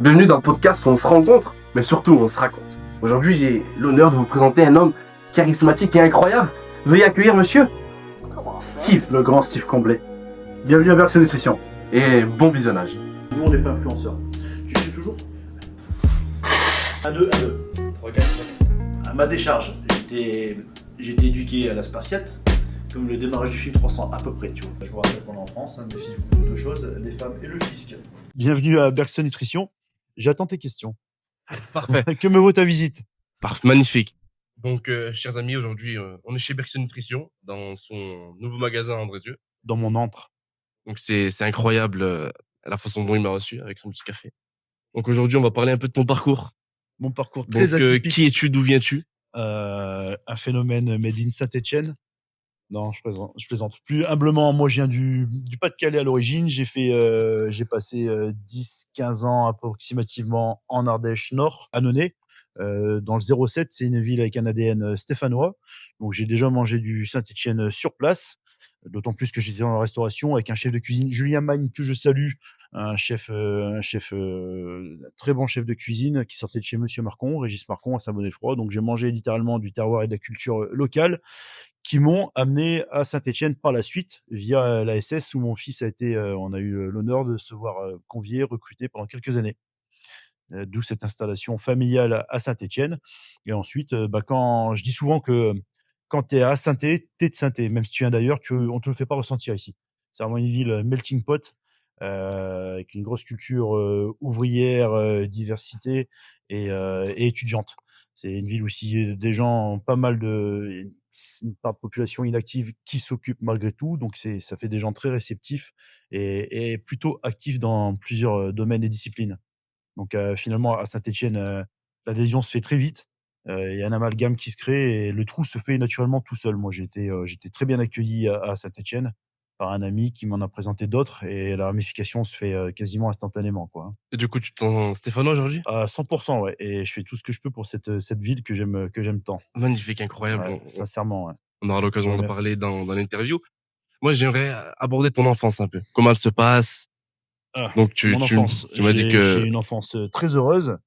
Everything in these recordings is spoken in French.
Bienvenue dans le podcast où on se rencontre, mais surtout où on se raconte. Aujourd'hui, j'ai l'honneur de vous présenter un homme charismatique et incroyable. Veuillez accueillir monsieur Steve. Le grand Steve Comblé. Bienvenue à Berkson Nutrition. Et bon visionnage. Nous, on n'est pas influenceurs. Tu sais toujours À deux. À ma décharge, j'étais éduqué à la spartiate, comme le démarrage du film 300 à peu près, tu vois. Je vous rappelle qu'on est en France, mes filles font deux choses, les femmes et le fisc. Bienvenue à Berkson Nutrition. J'attends tes questions. Parfait. Que me vaut ta visite? Parfait. Magnifique. Donc, chers amis, aujourd'hui, on est chez Berkson Nutrition, dans son nouveau magasin à Andrézieux. Dans mon antre. Donc, c'est incroyable la façon dont il m'a reçu avec son petit café. Donc, aujourd'hui, on va parler un peu de ton parcours. Mon parcours très Donc, atypique. qui es-tu, d'où viens-tu? Un phénomène made in Saint-Étienne. Non, je plaisante. Plus humblement, moi, je viens du Pas-de-Calais à l'origine. J'ai passé 10-15 ans approximativement en Ardèche Nord, à Nonay. Dans le 07, c'est une ville avec un ADN stéphanois. Donc, j'ai déjà mangé du Saint-Étienne sur place. D'autant plus que j'étais dans la restauration avec un chef de cuisine, Julien Magne, que je salue, un très bon chef de cuisine qui sortait de chez Monsieur Marcon, Régis Marcon à Saint-Bonnet-le-Froid. Donc, j'ai mangé littéralement du terroir et de la culture locale, qui m'ont amené à Saint-Étienne par la suite via la SS où mon fils on a eu l'honneur de se voir convié, recruté pendant quelques années. D'où cette installation familiale à Saint-Étienne. Et ensuite, quand je dis souvent que quand tu es à Saint-Étienne, tu es de Saint-Étienne. Même si tu viens d'ailleurs, on te le fait pas ressentir ici. C'est vraiment une ville melting pot, avec une grosse culture ouvrière, diversité et étudiante. C'est une ville aussi des gens, pas mal une part de population inactive qui s'occupe malgré tout. Donc ça fait des gens très réceptifs et plutôt actifs dans plusieurs domaines et disciplines. Donc finalement, à Saint-Étienne, l'adhésion se fait très vite. Il y a un amalgame qui se crée et le trou se fait naturellement tout seul. Moi, j'étais très bien accueilli à Saint-Étienne par un ami qui m'en a présenté d'autres et la ramification se fait quasiment instantanément, quoi, hein. Et du coup, tu t'en Stéphanois aujourd'hui? À 100%, ouais, et je fais tout ce que je peux pour cette ville que j'aime tant. Magnifique, incroyable. Ouais, sincèrement, ouais. On aura Je te l'occasion d'en remercie. parler dans l'interview. Moi, j'aimerais aborder ton enfance un peu. Comment elle se passe? Ah, Donc, mon enfance, tu m'as dit j'ai que... une enfance très heureuse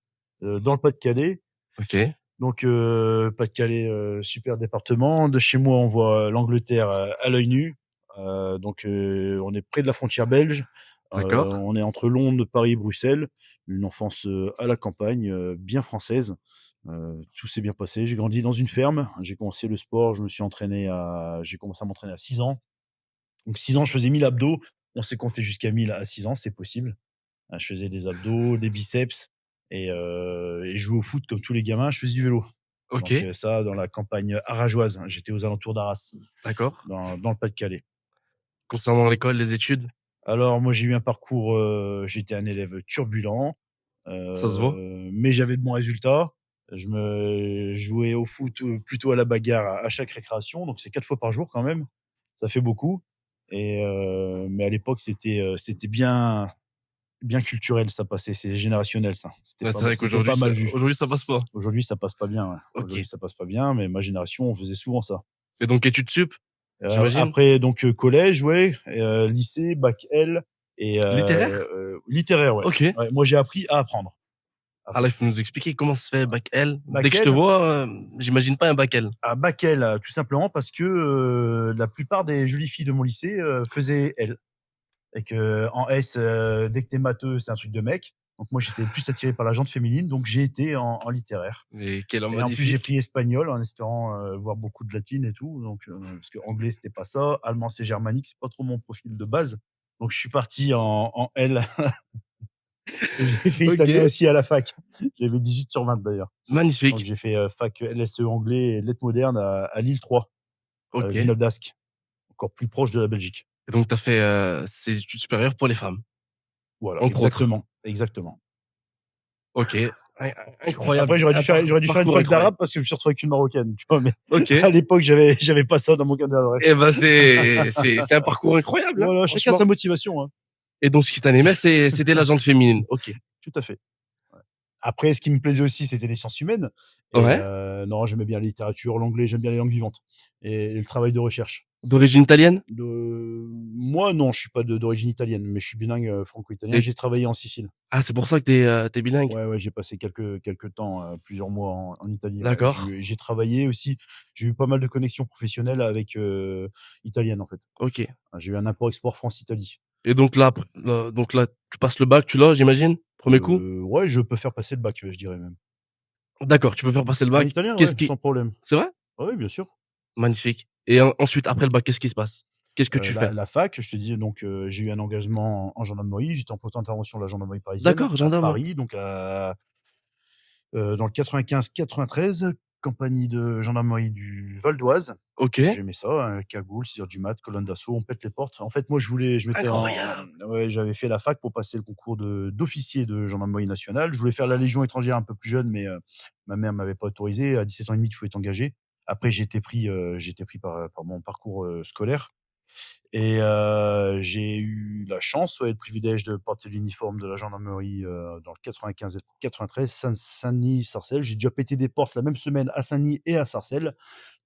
dans le Pas-de-Calais. Ok, Donc, Pas-de-Calais, super département. De chez moi, on voit l'Angleterre à l'œil nu. On est près de la frontière belge. d'accord. On est entre Londres, Paris, Bruxelles. Une enfance à la campagne, bien française. Tout s'est bien passé. J'ai grandi dans une ferme. J'ai commencé le sport. J'ai commencé à m'entraîner à 6 ans. Donc 6 ans, je faisais 1000 abdos. On s'est compté jusqu'à 1000 à 6 ans, c'est possible. Je faisais des abdos, des biceps et je jouais au foot comme tous les gamins. Je faisais du vélo. Ok, Donc ça, dans la campagne arageoise. J'étais aux alentours d'Arras, d'accord. dans le Pas-de-Calais. Concernant l'école, les études, Alors moi, j'ai eu un parcours, j'étais un élève turbulent, ça se voit? mais j'avais de bons résultats. Je jouais au foot, plutôt à la bagarre à chaque récréation, donc c'est 4 fois par jour quand même. Ça fait beaucoup mais à l'époque, c'était bien culturel, ça passait, c'est générationnel ça. Ouais, c'est vrai C'était pas qu'aujourd'hui, mal vu. ça passe pas. Aujourd'hui, ça passe pas bien, ouais. Ok. Aujourd'hui, ça passe pas bien, mais ma génération, on faisait souvent ça. Et donc, études sup, j'imagine? Après, donc collège, ouais, lycée, bac L et Littéraire? littéraire, ouais. Ok. Ouais, moi, j'ai appris à apprendre. Ah là, il faut nous expliquer comment se fait bac L. Dès Bac que je te L, vois, j'imagine pas un bac L. bac L, tout simplement parce que la plupart des jolies filles de mon lycée faisaient L. Et que en S, dès que t'es matheux, c'est un truc de mec. Donc moi, j'étais plus attiré par la gente féminine, donc j'ai été en littéraire. Et quel homme Et en plus, j'ai magnifique. pris espagnol en espérant voir beaucoup de latine et tout. Donc, parce que anglais, c'était pas ça. Allemand, c'est germanique, c'est pas trop mon profil de base. Donc, je suis parti en L. Et j'ai fait italien Ok. aussi à la fac. J'avais 18 sur 20 d'ailleurs. Donc, Magnifique. j'ai fait fac LSE anglais et lettres modernes à Lille 3, Ok. Et Villeneuve d'Ascq, encore plus proche de la Belgique. donc, t'as fait ces études supérieures pour les femmes, Voilà, entre autres. exactement, exactement. Ok. Incroyable. Après, j'aurais dû faire une Parcours fac d'arabe incroyable. parce que je me suis retrouvé avec une marocaine, tu vois. Mais Ok. à l'époque, j'avais pas ça dans mon carnet d'adresse. Eh ben, c'est un parcours incroyable, hein, Voilà, chacun franchement. sa motivation, hein. Et donc, ce qui t'animait, c'était la gente féminine. Ok. Tout à fait. Après, ce qui me plaisait aussi, c'était les sciences humaines. Et Ouais. non, j'aimais bien la littérature, l'anglais, j'aime bien les langues vivantes et le travail de recherche. D'origine italienne? Moi, non, je suis pas d'origine italienne, mais je suis bilingue franco-italien. Et J'ai travaillé en Sicile. ah, c'est pour ça que t'es bilingue? Ouais, ouais, j'ai passé quelques temps, plusieurs mois en Italie, ouais. D'accord. J'ai travaillé aussi, j'ai eu pas mal de connexions professionnelles avec, italiennes, en fait. OK. J'ai eu un import-export France-Italie. Et donc là, tu passes le bac, tu l'as, j'imagine? Premier coup? Ouais, je peux faire passer le bac, je dirais même. D'accord, tu peux faire passer le En bac. italien, Qu'est-ce ouais, qui sans problème. C'est vrai? Ah oui, bien sûr. Magnifique. Et ensuite, après le bac, qu'est-ce qui se passe? Qu'est-ce que tu fais? La fac, je te dis donc, j'ai eu un engagement en gendarmerie. J'étais en poste d'intervention de la gendarmerie parisienne D'accord, à gendarme. Paris, donc dans le 95-93, compagnie de gendarmerie du Val d'Oise. OK. J'aimais ça, cagoule, 6 heures du mat, colonne d'assaut, on pète les portes. En fait, moi, je m'étais Incroyable! ouais, j'avais fait la fac pour passer le concours d'officier de gendarmerie nationale. Je voulais faire la Légion étrangère un peu plus jeune, mais ma mère m'avait pas autorisé. À 17 ans et demi, tu pouvais t'engager. Après, j'ai été pris par mon parcours scolaire. Et j'ai eu la chance, ouais, le privilège de porter l'uniforme de la gendarmerie dans le 95 et 93, Saint-Denis, Sarcelles. J'ai déjà pété des portes la même semaine à Saint-Denis et à Sarcelles.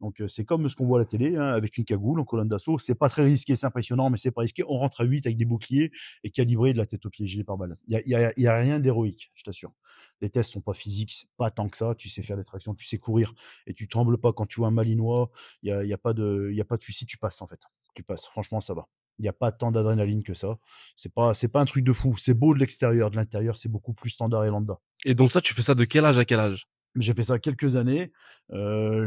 Donc c'est comme ce qu'on voit à la télé, hein, avec une cagoule en colonne d'assaut. C'est pas très risqué, c'est impressionnant, mais c'est pas risqué. On rentre à 8 avec des boucliers et calibré de la tête aux pieds, gilet pare-balles. Il y a rien d'héroïque, je t'assure. Les tests sont pas physiques, c'est pas tant que ça. Tu sais faire des tractions, tu sais courir et tu trembles pas quand tu vois un Malinois. Il y a pas de souci, tu passes en fait. Tu passes. Franchement, ça va. Il y a pas tant d'adrénaline que ça. C'est pas un truc de fou. C'est beau de l'extérieur, de l'intérieur, c'est beaucoup plus standard et lambda. Et donc ça, tu fais ça de quel âge à quel âge? J'ai fait ça quelques années,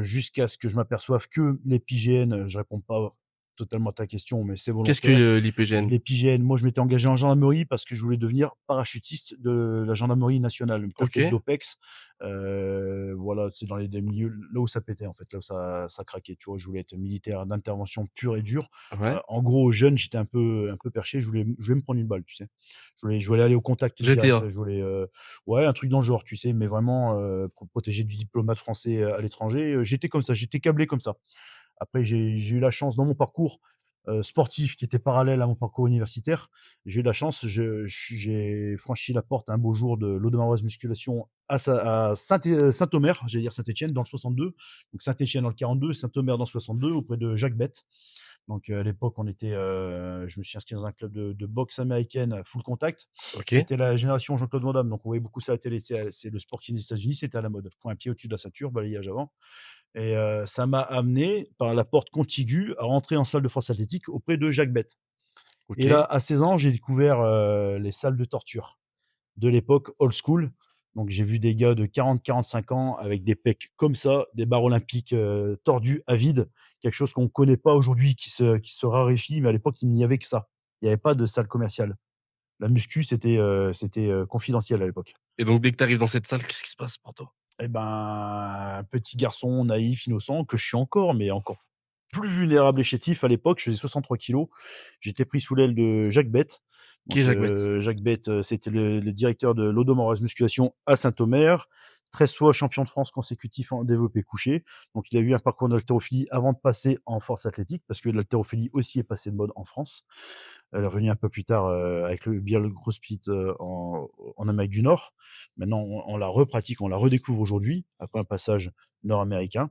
jusqu'à ce que je m'aperçoive que l'épigène, je réponds pas totalement à ta question, mais c'est Qu'est-ce que volontaire. l'IPGN? L'épigène, moi, je m'étais engagé en gendarmerie parce que je voulais devenir parachutiste de la gendarmerie nationale, me taper de OK. l'OPEX. Voilà, c'est dans des milieux là où ça pétait, en fait, là où ça craquait, tu vois? Je voulais être militaire d'intervention pur et dur. Ouais. En gros, jeune, j'étais un peu perché, je voulais me prendre une balle, tu sais? Je voulais aller au contact direct, GTA. ouais, un truc dans le genre, tu sais? Mais vraiment, protéger du diplomate français à l'étranger, j'étais comme ça, j'étais câblé comme ça. Après, j'ai eu la chance dans mon parcours sportif qui était parallèle à mon parcours universitaire. J'ai eu la chance, j'ai franchi la porte un beau jour de l'Audomaroise Musculation à Saint-Omer, j'allais dire Saint-Étienne, dans le 62. Donc Saint-Étienne dans le 42, Saint-Omer dans le 62, auprès de Jacques Bett. Donc à l'époque, je me suis inscrit dans un club de boxe américaine full contact. OK. C'était la génération Jean-Claude Van Damme, donc on voyait beaucoup ça à la télé. C'est le sport qui des États-Unis, c'était à la mode. Point un pied au-dessus de la ceinture, balayage avant. Et ça m'a amené par la porte contiguë à rentrer en salle de force athlétique auprès de Jacques Bett. Et là, OK. à 16 ans, j'ai découvert les salles de torture de l'époque old school. Donc j'ai vu des gars de 40-45 ans avec des pecs comme ça, des barres olympiques tordus à vide, quelque chose qu'on ne connaît pas aujourd'hui, qui se raréfie, mais à l'époque, il n'y avait que ça. Il n'y avait pas de salle commerciale. La muscu, c'était confidentiel à l'époque. Et donc dès que tu arrives dans cette salle, qu'est-ce qui se passe pour toi? Eh ben, petit garçon naïf, innocent, que je suis encore, mais encore plus vulnérable et chétif. À l'époque, je faisais 63 kilos. J'étais pris sous l'aile de Jacques Bett. Qui est Donc, Jacques Bett? Jacques Bett, c'était le directeur de l'Audomaroise Musculation à Saint-Omer. 13 fois champion de France consécutif en développé couché. Donc, il a eu un parcours d'haltérophilie avant de passer en force athlétique, parce que l'haltérophilie aussi est passée de mode en France. Elle est revenue un peu plus tard avec le CrossFit en Amérique du Nord. Maintenant, on la repratique, on la redécouvre aujourd'hui, après un passage nord-américain.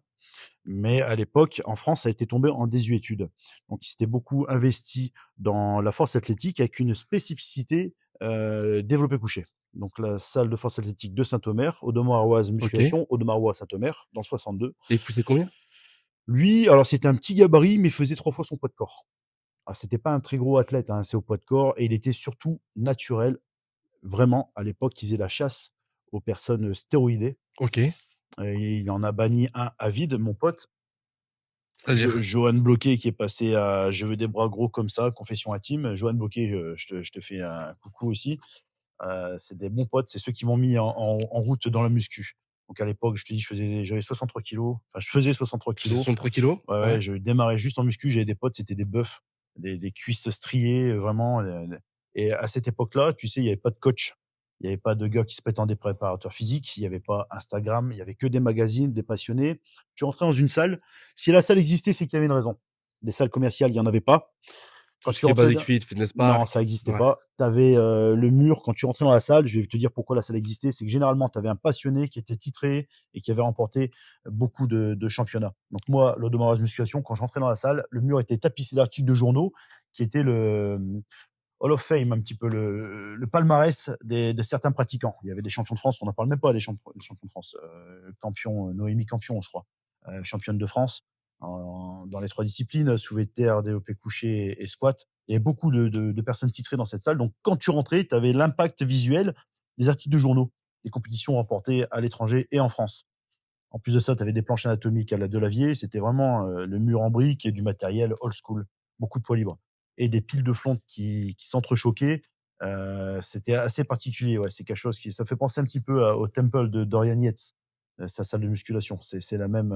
Mais à l'époque, en France, ça a été tombé en désuétude. Donc, il s'était beaucoup investi dans la force athlétique avec une spécificité développé couché. Donc, la salle de force athlétique de Saint-Omer, Audomaroise OK. Musculation, Audomarois Saint-Omer, dans le 62. Et il poussait combien? Lui, alors c'était un petit gabarit, mais il faisait 3 fois son poids de corps. Alors, c'était pas un très gros athlète, hein, c'est au poids de corps, et il était surtout naturel. Vraiment, à l'époque, il faisait la chasse aux personnes stéroïdées. OK. Et il en a banni un à vide, mon pote. C'est-à-dire? Johan Bloquet qui est passé à Je veux des bras gros comme ça, confession intime. Johan Bloquet, je te fais un coucou aussi. C'est des bons potes, c'est ceux qui m'ont mis en route dans la muscu. Donc à l'époque, je te dis, j'avais 63 kilos. Enfin, je faisais 63 Tu faisais kilos. 63 kilos? Ouais, Ouais. ouais, je démarrais juste en muscu. J'avais des potes, c'était des bœufs, des cuisses striées, vraiment. Et à cette époque-là, tu sais, il n'y avait pas de coach. Il n'y avait pas de gars qui se prétendaient préparateurs physiques. Il n'y avait pas Instagram. Il n'y avait que des magazines, des passionnés. Tu rentrais dans une salle. Si la salle existait, c'est qu'il y avait une raison. Des salles commerciales, il n'y en avait pas. Tout Quand ce tu qui est rentrais Basic dans Fit, Fitness non, Park. ça existait Ouais. pas. Tu avais, le mur quand tu rentrais dans la salle, je vais te dire pourquoi la salle existait, c'est que généralement, tu avais un passionné qui était titré et qui avait remporté beaucoup de championnats. Donc moi, lors de ma base musculation, quand je rentrais dans la salle, le mur était tapissé d'articles de journaux qui étaient le, Hall of Fame, un petit peu le palmarès de certains pratiquants. Il y avait des champions de France, on n'en parle même pas des champions de France. Campion, Noémie Campion, je crois, championne de France dans les trois disciplines, soulevé de terre, développé couché et squat. Il y avait beaucoup de personnes titrées dans cette salle. Donc, quand tu rentrais, tu avais l'impact visuel des articles de journaux, des compétitions remportées à l'étranger et en France. En plus de ça, tu avais des planches anatomiques à la Delavier. C'était vraiment le mur en briques et du matériel old school. Beaucoup de poids libres. Et des piles de fonte qui s'entrechoquaient. C'était assez particulier. Ouais. C'est quelque chose qui. Ça fait penser un petit peu au temple de Dorian Yates, sa salle de musculation. C'est la même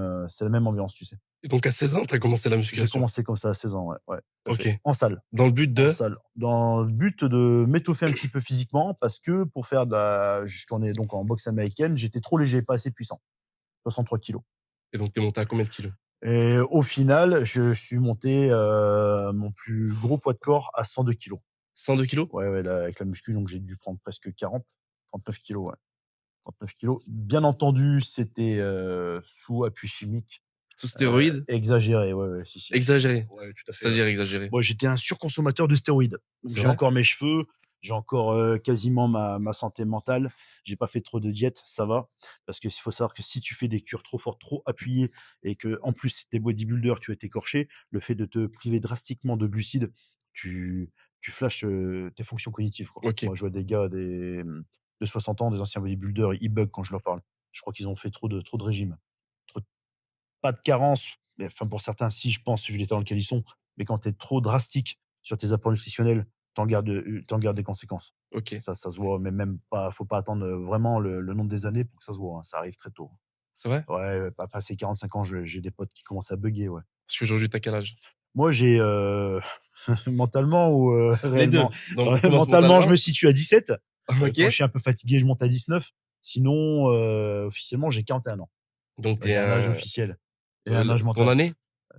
ambiance, tu sais. Et donc, à 16 ans, tu as commencé la J'ai musculation. commencé comme ça à 16 ans. Ouais, ouais, tout à Ok. fait. En salle. Dans le but En de. salle. Dans le but de m'étoffer un petit peu physiquement parce que pour faire de la. Je tournais donc en boxe américaine, j'étais trop léger, pas assez puissant. 63 kilos. Et donc, t'es monté à combien de kilos? Et au final, je suis monté mon plus gros poids de corps à 102 kilos. 102 kilos? Ouais, ouais, là, avec la muscu, donc j'ai dû prendre presque 40, 39 kilos, ouais. 39 kilos. Bien entendu, c'était sous appui chimique. Sous stéroïdes? Exagéré, ouais, ouais, si, si. Exagéré. Ouais, tout à fait. Ouais. C'est-à-dire exagéré. Moi, j'étais un surconsommateur de stéroïdes. Donc, C'est j'ai vrai? encore mes cheveux, j'ai encore quasiment ma santé mentale. J'ai pas fait trop de diète, ça va. Parce qu'il faut savoir que si tu fais des cures trop fortes, trop appuyées, et que en plus t'es bodybuilder, tu es écorché, le fait de te priver drastiquement de glucides, tu flashes tes fonctions cognitives, quoi. Ok. Moi, je vois des gars de 60 ans, des anciens bodybuilders, ils bug quand je leur parle. Je crois qu'ils ont fait trop de régime. Trop pas de carence, mais enfin pour certains si je pense vu l'état dans lequel ils sont, mais quand tu es trop drastique sur tes apports nutritionnels, tu en gardes des conséquences. Ok. Ça se voit, mais même pas faut pas attendre, vraiment le nombre des années pour que ça se voit, hein, ça arrive très tôt. C'est vrai? Ouais, ouais, pas passé 45 ans, j'ai des potes qui commencent à bugger, ouais. Parce qu'aujourd'hui, t'as quel âge? Moi j'ai, mentalement ou, Les deux. réellement? Donc, on Ouais, commence mentalement, je mentalement. me situe à 17. Quand je Ok. suis un peu fatigué, je monte à 19. Sinon, officiellement, j'ai 41 ans. Donc, J'ai un âge officiel et un âge ton mental. année?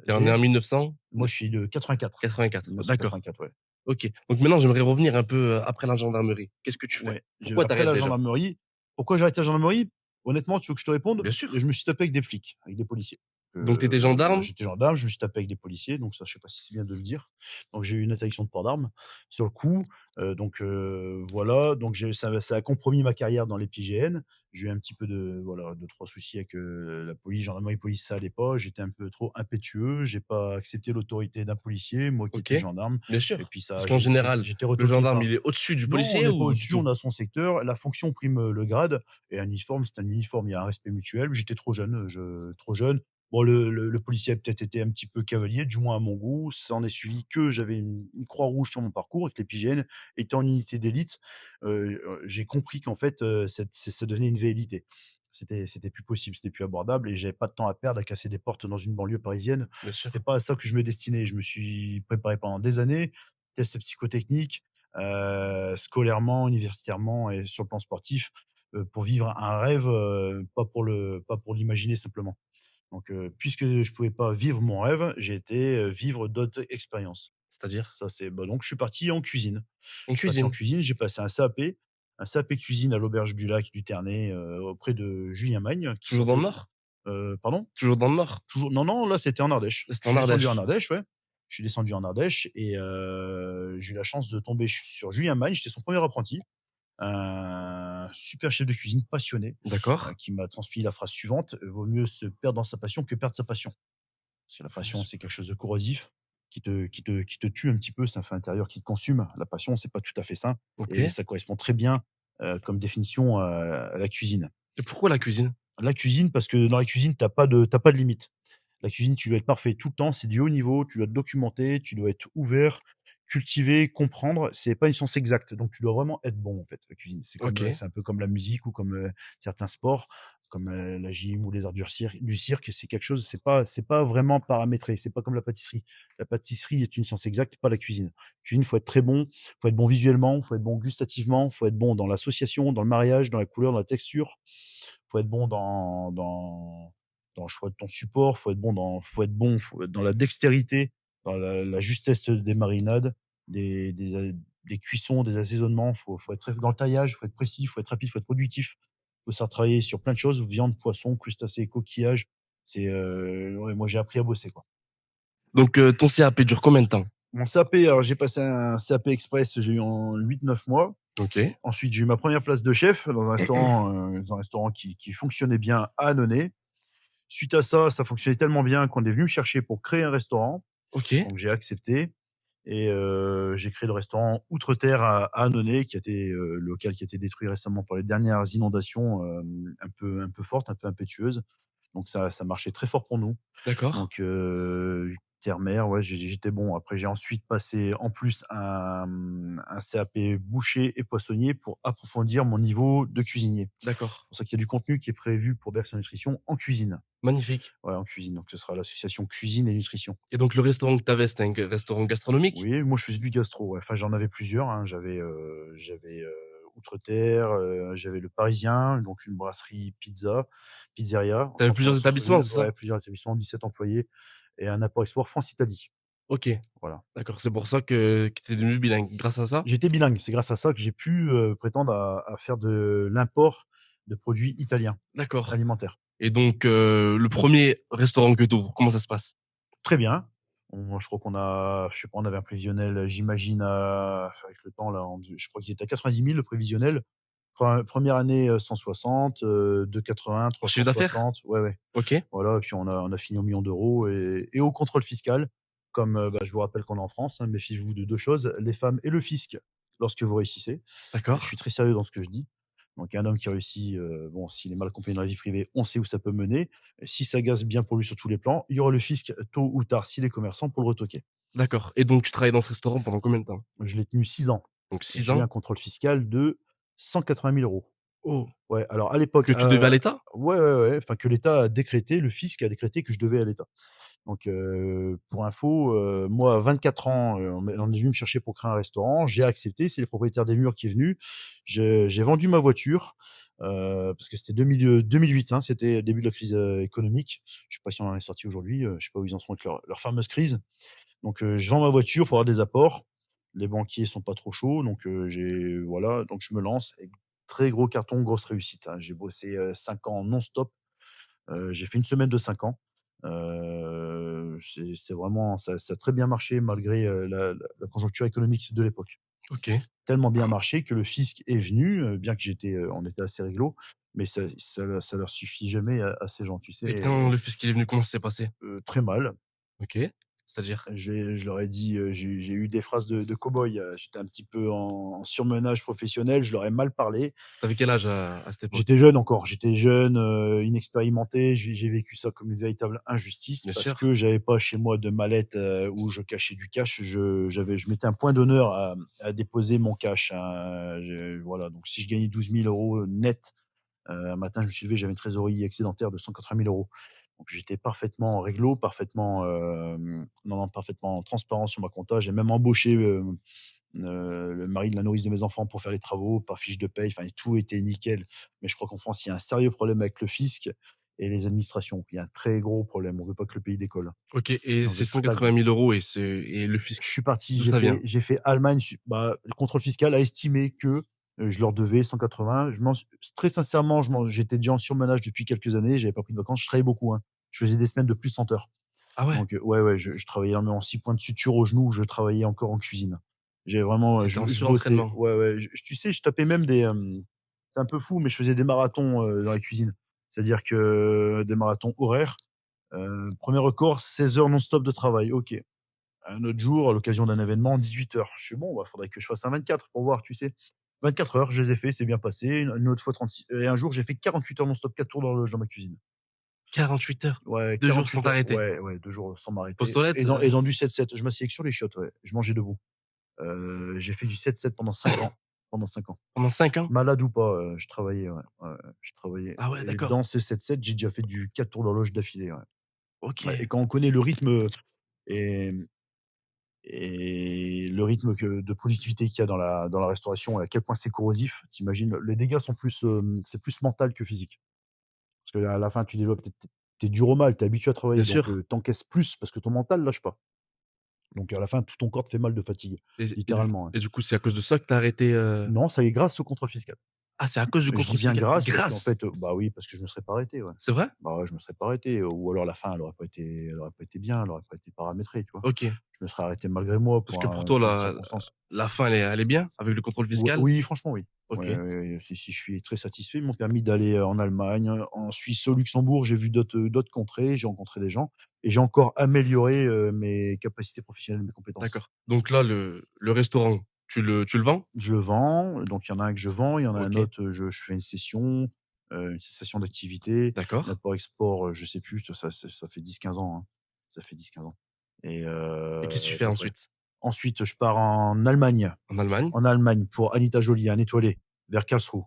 T'es né en J'ai 1984. Moi, je suis de 84. D'accord. 1984, ouais. Ok. Donc maintenant, j'aimerais revenir un peu après la gendarmerie. Qu'est-ce que tu fais? Ouais. Pourquoi Après t'arrêtes la déjà? gendarmerie, pourquoi j'ai arrêté la gendarmerie? Honnêtement, tu veux que je te réponde? Bien sûr. Je me suis tapé avec des flics, avec des policiers. Donc, t'étais gendarme? J'étais gendarme, je me suis tapé avec des policiers, donc ça, je sais pas si c'est bien de le dire. Donc j'ai eu une interdiction de port d'armes sur le coup. Voilà, donc ça a compromis ma carrière dans l'épigène. J'ai eu un petit peu voilà, 2-3 soucis avec la police, gendarmerie, police, ça allait pas. J'étais un peu trop impétueux, j'ai pas accepté l'autorité d'un policier, moi qui Ok. étais gendarme. Bien Et sûr. puis Parce ça, qu'en général, j'étais le retoqué gendarme, par. il est au-dessus du Non, on policier n'est pas ou du au-dessus, tout? on a son secteur. La fonction prime le grade. Et un uniforme, c'est un uniforme, il y a un respect mutuel. J'étais trop jeune, trop jeune. Bon, le policier a peut-être été un petit peu cavalier, du moins à mon goût. Ça en est suivi que j'avais une croix rouge sur mon parcours et que l'épigène étant une unité d'élite, j'ai compris qu'en fait, ça devenait une vérité. C'était plus possible, c'était plus abordable et j'avais pas de temps à perdre à casser des portes dans une banlieue parisienne. Bien sûr. C'était pas à ça que je me destinais. Je me suis préparé pendant des années, tests psychotechniques, scolairement, universitairement et sur le plan sportif, pour vivre un rêve, pas pour l'imaginer simplement. Donc, puisque je pouvais pas vivre mon rêve, j'ai été, vivre d'autres expériences. C'est-à-dire? Ça, donc je suis parti en cuisine. En Je suis parti en cuisine. cuisine, j'ai passé un CAP cuisine à l'auberge du Lac du Ternay, auprès de Julien Magne qui Toujours dans le sortait. Nord? Pardon? Toujours dans le Nord? Toujours non, non, là, c'était en Ardèche. Là, c'était Je en suis descendu en Ardèche. Ardèche, ouais. Je suis descendu en Ardèche et j'ai eu la chance de tomber sur Julien Magne. J'étais son premier apprenti. Un super chef de cuisine passionné, D'accord. qui m'a transmis la phrase suivante: «Vaut mieux se perdre dans sa passion que perdre sa passion». Parce que la passion, c'est quelque chose de corrosif qui te tue un petit peu, c'est un feu intérieur qui te consume. La passion, c'est pas tout à fait ça Ok. et ça correspond très bien, comme définition, à la cuisine. Et pourquoi la cuisine? La cuisine, parce que dans la cuisine, tu as pas de limite. La cuisine, tu dois être parfait tout le temps, c'est du haut niveau, tu dois te documenter, tu dois être ouvert, cultiver, comprendre. C'est pas une science exacte, donc tu dois vraiment être bon, en fait, la cuisine. Ok. C'est un peu comme la musique ou comme, certains sports, comme, la gym ou les arts du cirque. C'est quelque chose, c'est pas vraiment paramétré, c'est pas comme la pâtisserie. La pâtisserie est une science exacte, pas la cuisine. Cuisine, faut être très bon, faut être bon visuellement, faut être bon gustativement, faut être bon dans l'association, dans le mariage, dans la couleur, dans la texture. Faut être bon dans le choix de ton support, faut être bon dans la dextérité, dans la justesse des marinades, des cuissons, des assaisonnements. Faut être très dans le taillage, faut être précis, faut être rapide, faut être productif. Faut savoir travailler sur plein de choses, viande, poisson, crustacés, coquillages. Ouais, moi j'ai appris à bosser, quoi. Donc, ton CAP dure combien de temps? Mon CAP, alors j'ai passé un CAP express, j'ai eu en 8-9 mois. OK. Ensuite, j'ai eu ma première place de chef dans un restaurant qui fonctionnait bien à Annonay. Suite à ça, ça fonctionnait tellement bien qu'on est venu me chercher pour créer un restaurant. OK. Donc j'ai accepté et j'ai créé le restaurant Outre-Terre à Annonay, qui a été le local qui a été détruit récemment par les dernières inondations, un peu fortes, un peu impétueuses. Donc ça marchait très fort pour nous. D'accord. Donc terre-mer, ouais, j'étais bon. Après, j'ai ensuite passé en plus un CAP boucher et poissonnier pour approfondir mon niveau de cuisinier. D'accord. C'est pour ça qu'il y a du contenu qui est prévu pour Berkshire Nutrition en cuisine. Magnifique. Ouais, en cuisine. Donc ce sera l'association cuisine et nutrition. Et donc le restaurant que tu avais, c'était un restaurant gastronomique? Oui, moi je faisais du gastro, ouais. Enfin, j'en avais plusieurs, hein. J'avais Outre-Terre, j'avais le Parisien, donc une brasserie pizzeria, Tu avais plusieurs établissements, centre-ville, c'est ouais, ça? plusieurs établissements, 17 employés et un apport-export France-Italie. OK. Voilà. D'accord, c'est pour ça que tu es devenu bilingue, grâce à ça? J'étais bilingue, c'est grâce à ça que j'ai pu, prétendre à faire de l'import de produits italiens, D'accord. alimentaires. Et donc, le premier restaurant que tu ouvres, comment ça se passe? Très bien. Je crois qu'on a je sais pas, on avait un prévisionnel, j'imagine, avec le temps là, je crois qu'il était à 90 000 le prévisionnel. 1re année, 160, 280, En chiffre d'affaires? 360. Ouais, ouais. OK. Voilà et puis on a fini au 1 000 000 € et au contrôle fiscal, comme, je vous rappelle qu'on est en France, hein, méfiez-vous de 2 choses, les femmes et le fisc lorsque vous réussissez. Et je D'accord. suis très sérieux dans ce que je dis. Donc un homme qui réussit, bon, s'il est mal accompagné dans la vie privée, on sait où ça peut mener. Si ça gaze bien pour lui sur tous les plans, il y aura le fisc tôt ou tard, s'il est commerçant, pour le retoquer. D'accord. Et donc tu travailles dans ce restaurant pendant combien de temps? Je l'ai tenu 6 ans Donc et 6 j'ai eu ans? un contrôle fiscal de 180 000 €. Oh! Ouais, alors à l'époque, Que tu devais à l'État? ouais, ouais, ouais, enfin que l'État a décrété, le fisc a décrété que je devais à l'État. Donc pour info, moi à 24 ans, on est venu me chercher pour créer un restaurant, j'ai accepté, c'est le propriétaire des murs qui est venu. J'ai vendu ma voiture, parce que c'était 2008, hein, c'était le début de la crise, économique. Je sais pas si on en est sorti aujourd'hui, je sais pas où ils en sont avec leur fameuse crise. Donc je vends ma voiture pour avoir des apports. Les banquiers sont pas trop chauds, donc voilà, donc je me lance et très gros carton, grosse réussite, hein. J'ai bossé, 5 ans non-stop. J'ai fait une semaine de 5 ans. C'est vraiment ça a très bien marché malgré, la conjoncture économique de l'époque. OK. Tellement bien marché que le fisc est venu, bien que on était assez réglo, mais ça leur suffit jamais à ces gens, tu sais? Et quand le fisc il est venu, comment ça s'est passé? Très mal. OK. C'est-à-dire? Je leur ai dit, j'ai eu des phrases de cow-boy, j'étais un petit peu en surmenage professionnel, je leur ai mal parlé. Tu avais quel âge à cette époque? J'étais jeune encore, j'étais jeune, inexpérimenté, j'ai vécu ça comme une véritable injustice Bien parce sûr. que j'avais pas chez moi de mallette, où je cachais du cash. Je mettais un point d'honneur à déposer mon cash, hein, voilà, donc si je gagnais 12 000 € net, un matin je me suis levé, j'avais une trésorerie excédentaire de 180 000 €. Donc j'étais parfaitement réglo, parfaitement, non, non, parfaitement transparent sur ma compta. J'ai même embauché, le mari de la nourrice de mes enfants pour faire les travaux, par fiche de paye, enfin tout était nickel. Mais je crois qu'en France, il y a un sérieux problème avec le fisc et les administrations. Il y a un très gros problème. On veut pas que le pays décolle. OK, et On veut ces qu'il 180 stagne. 000 € et le fisc, Je suis parti, d'où ça vient? j'ai fait Allemagne, le contrôle fiscal a estimé que, je leur devais 180. Très sincèrement, j'étais déjà en surmenage depuis quelques années, j'avais pas pris de vacances, je travaillais beaucoup, hein. Je faisais des semaines de plus de 100 heures. Ah ouais? Donc ouais, ouais, je travaillais énormément. 6 points de suture au genou, je travaillais encore en cuisine. J'ai vraiment, Tu étais en je bossais. surentraînement. Ouais, ouais, tu sais, je tapais même c'est un peu fou, mais je faisais des marathons, dans la cuisine. C'est-à-dire que des marathons horaires. 1er record, 16 heures non-stop de travail. OK. Un autre jour, à l'occasion d'un événement, 18 heures. Je suis «Bon, bah, faudrait que je fasse un 24 pour voir», tu sais? 24 heures, je les ai fait, c'est bien passé. Une autre fois 36 et un jour, j'ai fait 48 heures non-stop, 4 tours d'horloge dans ma cuisine. 48 heures, Ouais, 2 jours sans 48 heures. t'arrêter. Ouais, ouais, 2 jours sans Pause m'arrêter toilette, et dans du 7-7. Je m'asseyais que sur les chiottes, ouais. Je mangeais debout. J'ai fait du 7-7 pendant 5 ans. Pendant 5 ans. pendant 5 ans? Malade ou pas, je travaillais, ouais. Ouais, ouais, je travaillais Ah ouais, et dans d'accord. ce 7-7, j'ai déjà fait du 4 tours d'horloge d'affilée, ouais. Ouais et OK. quand on connaît le rythme, et le rythme de productivité qu'il y a dans la restauration et à quel point c'est corrosif, tu imagines, les dégâts sont plus, c'est plus mental que physique. Parce qu'à la fin, tu développes tu es dur au mal, tu es habitué à Bien travailler donc sûr. tu encaisses plus parce que ton mental lâche pas. Donc à la fin, tout ton corps te fait mal de fatigue, Et littéralement. du coup, c'est à cause de ça que tu as arrêté, Non, ça est grâce au contrôle fiscal. Ah, c'est à cause du Je dis contrôle bien fiscal? grâce parce qu'en Grâce! fait, bah oui, parce que je me serais pas arrêté, ouais. C'est vrai? Bah ouais, je me serais pas arrêté, ou alors la fin, elle aurait pas été bien, elle aurait pas été paramétrée, tu vois? OK. Je me serais arrêté malgré moi Parce pour que pour toi, pour une circonstance. la fin, elle est bien avec le contrôle Ou fiscal? oui, franchement, oui. OK. Ouais, ouais, si, je suis très satisfait. Ils m'ont permis d'aller, en Allemagne, en Suisse, au Luxembourg. J'ai vu d'autres contrées, j'ai rencontré des gens et j'ai encore amélioré, mes capacités professionnelles, mes compétences. D'accord. Donc là, le restaurant, tu le vends? Je le vends, donc il y en a un que je vends, il y en a un OK. autre, je fais une cessation d'activité. D'accord. L'import-export, je sais plus, ça fait 10-15 ans, hein. Ça fait 10-15 ans et Et qu'est-ce que tu fais donc ouais. ensuite? Ensuite, je pars en Allemagne. En Allemagne? En Allemagne pour Anita Jolie, un étoilé, vers Karlsruhe.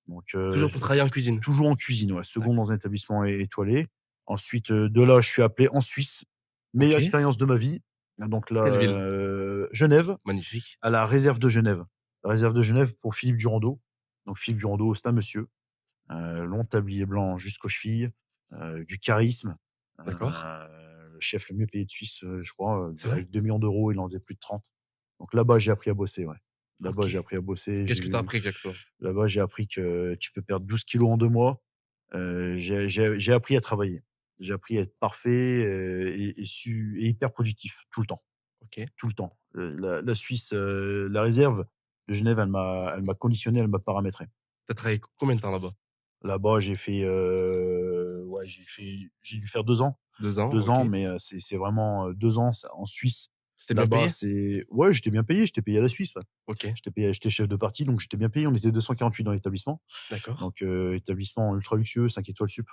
Donc Toujours pour travailler en cuisine? toujours en cuisine, ouais, second D'accord. dans un établissement étoilé. Ensuite, de là, je suis appelé en Suisse. Meilleure OK. expérience de ma vie. Donc là, Quelle ville? Genève, Magnifique. à la réserve de Genève. La réserve de Genève pour Philippe Durandeau. Donc Philippe Durandeau, c'est un monsieur, long tablier blanc jusqu'aux chevilles, du charisme, D'accord. le chef le mieux payé de Suisse, je crois, C'est vrai? avec 2 millions d'euros, il en faisait plus de 30. Donc là-bas, j'ai appris à bosser, ouais. Là-bas, OK. j'ai appris à bosser, Qu'est-ce que tu as appris exactement? là-bas, j'ai appris que tu peux perdre 12 kilos en 2 mois. J'ai appris à travailler. J'ai appris à être parfait, et hyper productif tout le temps, OK. tout le temps. La Suisse, la réserve de Genève, elle m'a conditionné, elle m'a paramétré. Tu as travaillé combien de temps là-bas? Là-bas, ouais, j'ai dû faire 2 ans. 2 ans, 2 ans, OK. mais c'est vraiment, 2 ans, ça en Suisse. C'était bien Là-bas, payé? c'est ouais, j'étais payé à la Suisse, ouais. OK. J'étais chef de partie, donc j'étais bien payé. On était 248 dans l'établissement. D'accord. Donc, établissement ultra luxueux, 5 étoiles sup.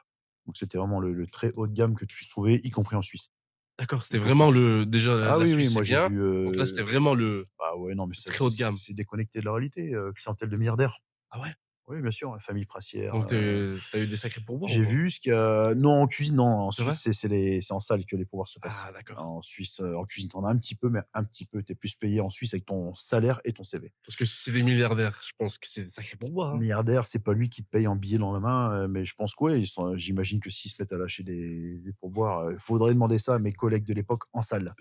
Donc c'était vraiment le très haut de gamme que tu puisses trouver, y compris en Suisse. D'accord, Y c'était compris en vraiment Suisse. déjà Ah la oui, oui, Suisse, c'est moi j'ai bien. vu, Donc là, c'était vraiment ah ouais, non, mais le ça très haut de gamme. c'est déconnecté de la réalité, clientèle de milliardaires. Ah ouais? Oui, bien sûr, famille princière, Donc tu as eu des sacrés pourboires ou j'ai pas? vu ce qu'il y a non, en cuisine, non, en C'est vrai? Suisse, c'est en salle que les pouvoirs se passent. Ah d'accord. En Suisse, en cuisine, tu en as un petit peu, mais un petit peu. Tu es plus payé en Suisse avec ton salaire et ton CV. Parce que si c'est des milliardaires, je pense que c'est des sacrés pourboires, hein? Milliardaire, c'est pas lui qui te paye en billets dans la main, mais je pense que ouais, j'imagine que s'ils se mettent à lâcher des pourboires, faudrait demander ça à mes collègues de l'époque en salle.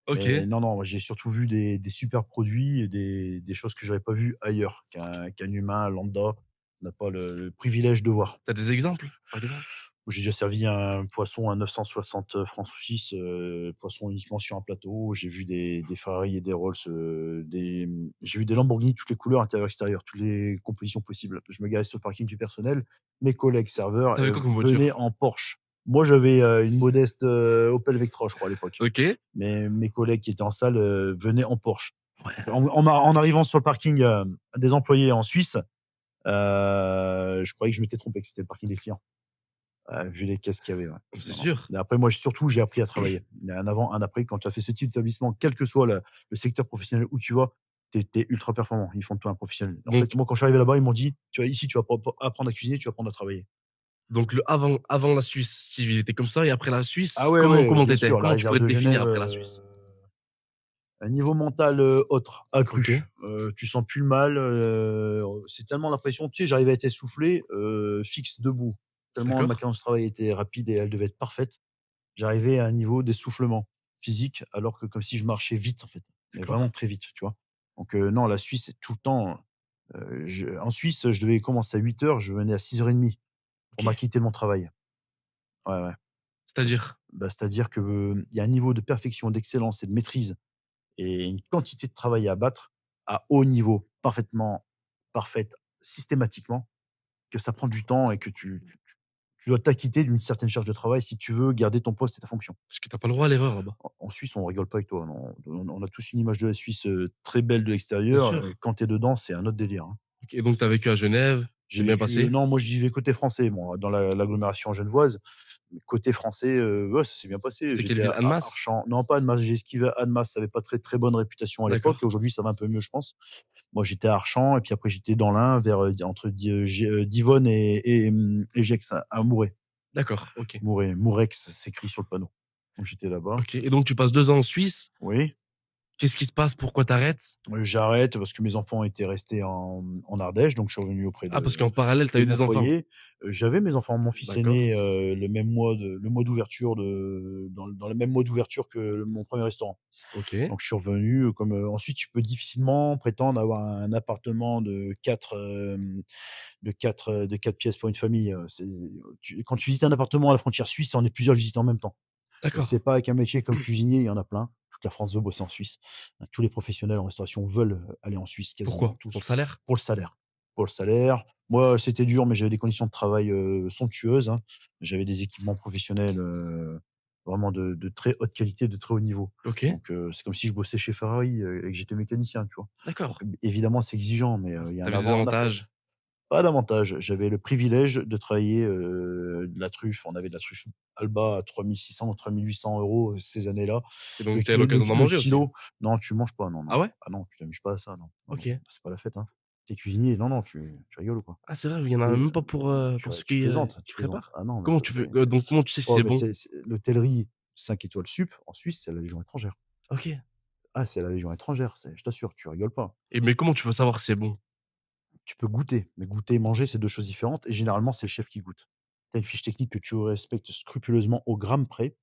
Mais OK. non, non, moi j'ai surtout vu des super produits et des choses que j'aurais pas vues ailleurs, qu'un humain lambda n'a pas le privilège de voir. Tu as des exemples, par exemple? J'ai déjà servi un poisson à 960 francs suisses, poisson uniquement sur un plateau. J'ai vu des Ferrari et des Rolls, j'ai vu des Lamborghini, toutes les couleurs, intérieur, extérieur, toutes les compositions possibles. Je me garais sur le parking du personnel. Mes collègues serveurs, Tu avais quoi comme venaient voiture? en Porsche. Moi, j'avais, une modeste, Opel Vectra, je crois, à l'époque. OK. Mais mes collègues qui étaient en salle, venaient en Porsche. Ouais. Donc en arrivant sur le parking, des employés en Suisse, je croyais que je m'étais trompé, que c'était le parking des clients. Vu les caisses qu'il y avait, ouais. C'est Non, non. sûr. Mais après, moi, surtout, j'ai appris à travailler. Il y a un avant, un après. Quand tu as fait ce type d'établissement, quel que soit le secteur professionnel où tu vas, tu es ultra performant. Ils font de toi un professionnel. En Donc fait, moi, quand je suis arrivé là-bas, ils m'ont dit: «Tu vois, ici, tu vas pas apprendre à cuisiner, tu vas apprendre à travailler». donc le avant la Suisse, Steve, il était comme ça et après la Suisse, Ah ouais, ouais, comment tu bien étais? sûr, la Comment tu réserve pourrais te de définir Genève, après la Suisse? un niveau mental, autre, accru. OK. Tu sens plus le mal, c'est tellement la pression, tu sais, j'arrivais à être essoufflé, fixe, debout. Tellement ma D'accord. cadence de travail était rapide et elle devait être parfaite. J'arrivais à un niveau d'essoufflement physique, alors que comme si je marchais vite, en fait, mais D'accord. vraiment très vite, tu vois? Donc non, la Suisse, c'est tout le temps, en Suisse, je devais commencer à 8 heures, je venais à 6h30 pour OK. m'acquitter de mon travail. Ouais, ouais. Parce C'est-à-dire? bah, c'est-à-dire que, il y a un niveau de perfection, d'excellence et de maîtrise et une quantité de travail à abattre à haut niveau, parfaitement parfaite, systématiquement, que ça prend du temps et que tu dois t'acquitter d'une certaine charge de travail si tu veux garder ton poste et ta fonction. Parce que tu as pas le droit à l'erreur là-bas. En Suisse, on rigole pas avec toi, non. On a tous une image de la Suisse, très belle de Bien l'extérieur, sûr. quand tu es dedans, c'est un autre délire, hein. OK, donc tu as vécu à Genève, J'ai c'est bien vécu, passé? non, moi je vivais côté français, bon, dans l'agglomération genevoise, mais côté français, ouais, ça s'est bien passé. C'était quelle J'étais ville? à Annemasse? Archamps, non, pas Annemasse, j'ai esquivé Annemasse, ça avait pas très, très bonne réputation à l'époque et D'accord. aujourd'hui ça va un peu mieux, je pense. Moi, j'étais à Archamps et puis après j'étais dans l'Ain vers, entre Divonne et Gex, à Mouret. D'accord, OK. Mouret, Mourex, ça s'écrit sur le panneau. Donc j'étais là-bas. OK et donc tu passes 2 ans en Suisse. Oui. Qu'est-ce qui se passe? Pourquoi t'arrêtes? J'arrête parce que mes enfants étaient restés en Ardèche, donc je suis revenu auprès Ah, parce de qu'en parallèle, t'as eu mon des enfants? foyer. J'avais mes enfants. Mon fils est D'accord. né, le mois d'ouverture dans le même mois d'ouverture que mon premier restaurant. OK. Donc je suis revenu, comme, ensuite tu peux difficilement prétendre avoir un appartement de 4 pièces pour une famille, quand tu visites un appartement à la frontière suisse, on est plusieurs visites en même temps. D'accord. C'est pas avec un métier comme cuisinier, il y en a plein. Toute la France veut bosser en Suisse. Tous les professionnels en restauration veulent aller en Suisse, quasiment Pourquoi? Pour tous, le salaire? pour le salaire. Pour le salaire. Moi, c'était dur, mais j'avais des conditions de travail, somptueuses, hein. J'avais des équipements professionnels, vraiment de très haute qualité, de très haut niveau. OK. Donc, c'est comme si je bossais chez Ferrari, et que j'étais mécanicien, tu vois? Donc, D'accord. évidemment, c'est exigeant, mais, il y a un T'avais des avant, un après. avantages Pas d'avantage. J'avais le privilège de travailler, de la truffe. On avait de la truffe Alba à 3 600 ou 3 800 € ces années-là. et donc tu as l'occasion d'en Le manger aussi? kilo non, tu manges pas, non, non. Ah ouais? Ah non, tu t'amuses pas à ça, non. Non, non, OK. c'est pas la fête, hein. Tu es cuisinier, non, non, tu rigoles ou quoi? Ah, c'est vrai, il y en a C'était, même pas pour ceux tu plaisantes, qui tu plaisantes. préparent? Ah non, mais Comment ça tu c'est peux donc comment tu sais si oh c'est mais bon? c'est l'hôtellerie 5 étoiles sup en Suisse, c'est la légion étrangère. OK. Ah, c'est la légion étrangère, c'est je t'assure, tu rigoles pas. Et mais comment tu peux savoir si c'est bon? Tu peux goûter, mais goûter et manger, c'est 2 choses différentes et généralement, c'est le chef qui goûte. Tu as une fiche technique que tu respectes scrupuleusement au gramme près.